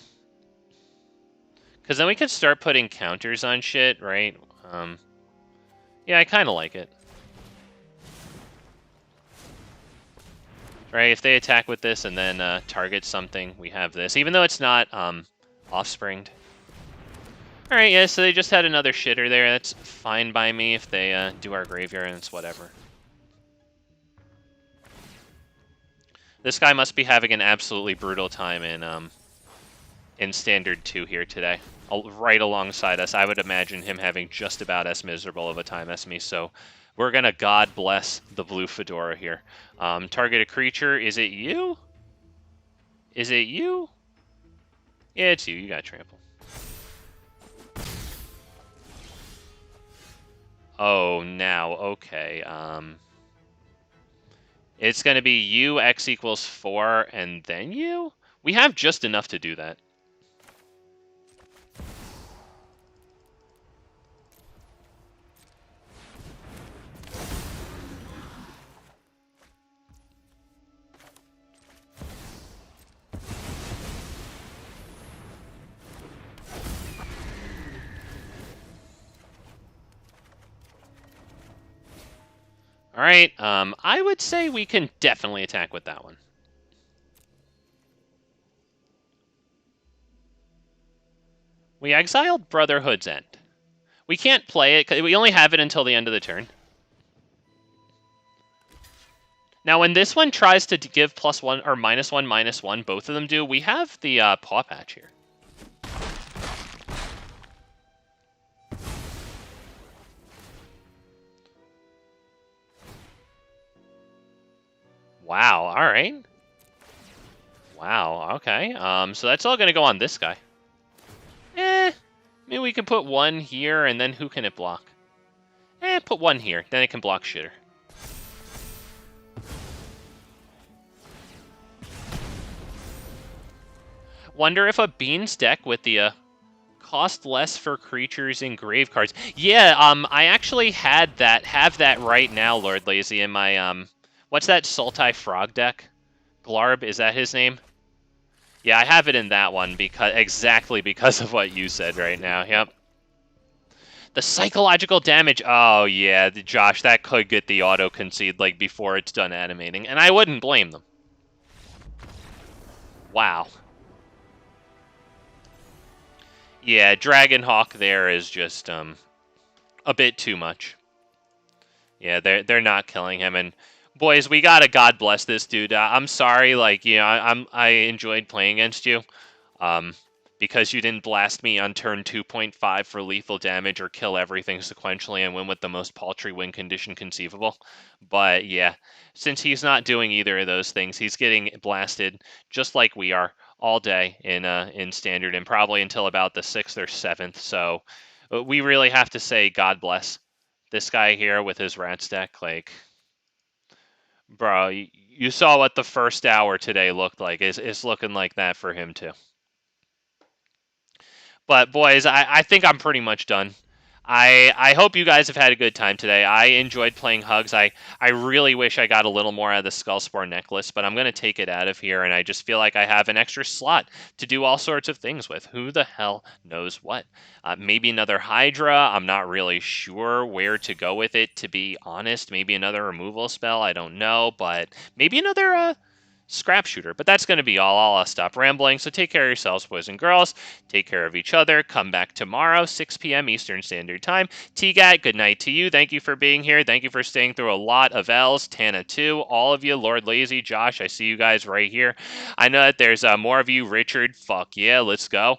Speaker 1: Because then we can start putting counters on shit, right? Yeah, I kind of like it. Right, if they attack with this and then target something, we have this. Even though it's not offspringed. Alright, yeah, so they just had another shitter there. That's fine by me if they do our graveyard, and it's whatever. This guy must be having an absolutely brutal time in Standard 2 here today. Right alongside us. I would imagine him having just about as miserable of a time as me, so we're going to God bless the blue fedora here. Target a creature. Is it you? Is it you? Yeah, it's you. You got trample. Oh, now. Okay. It's going to be you, X equals 4, and then you? We have just enough to do that. Alright, I would say we can definitely attack with that one. We exiled Brotherhood's End. We can't play it, because we only have it until the end of the turn. Now, when this one tries to give +1 or -1/-1, both of them do, we have the Pawpatch here. Wow, alright. Wow, okay. So that's all going to go on this guy. Maybe we can put 1 here, and then who can it block? Put 1 here. Then it can block shitter. Wonder if a Beans deck with the cost less for creatures and grave cards. Yeah, I actually have that right now, Lord Lazy, in my what's that Sultai Frog deck? Glarb, is that his name? Yeah, I have it in that one exactly because of what you said right now. Yep. The psychological damage. Oh yeah, Josh, that could get the auto concede like before it's done animating, and I wouldn't blame them. Wow. Yeah, Dragonhawk there is just a bit too much. Yeah, they're not killing him, and boys, we gotta God bless this dude. I'm sorry, like, you know, I enjoyed playing against you, because you didn't blast me on turn 2.5 for lethal damage or kill everything sequentially and win with the most paltry win condition conceivable. But yeah, since he's not doing either of those things, he's getting blasted just like we are all day in Standard, and probably until about the 6th or 7th. So we really have to say God bless this guy here with his Rats deck. Like, bro, you saw what the first hour today looked like. It's looking like that for him too. But boys, I think I'm pretty much done. I hope you guys have had a good time today. I enjoyed playing Hugs. I really wish I got a little more out of the Skullspore necklace, but I'm going to take it out of here, and I just feel like I have an extra slot to do all sorts of things with. Who the hell knows what? Maybe another Hydra. I'm not really sure where to go with it, to be honest. Maybe another removal spell. I don't know, but maybe another Scrapshooter. But that's going to be all. I'll stop rambling. So take care of yourselves, boys and girls. Take care of each other. Come back tomorrow, 6 p.m. Eastern Standard Time. TGAT, good night to you. Thank you for being here. Thank you for staying through a lot of L's. Tana, too. All of you. Lord Lazy, Josh, I see you guys right here. I know that there's more of you. Richard, fuck yeah, let's go.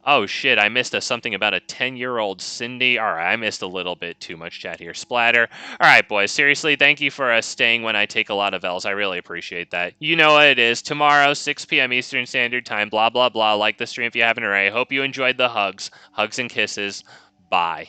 Speaker 1: Oh shit, I missed something about a 10-year-old Cindy. Alright, I missed a little bit too much chat here. Splatter. Alright, boys, seriously, thank you for staying when I take a lot of L's. I really appreciate that. You know what it is. Tomorrow, 6 p.m. Eastern Standard Time, blah, blah, blah. Like the stream if you haven't already. Hope you enjoyed the hugs. Hugs and kisses. Bye.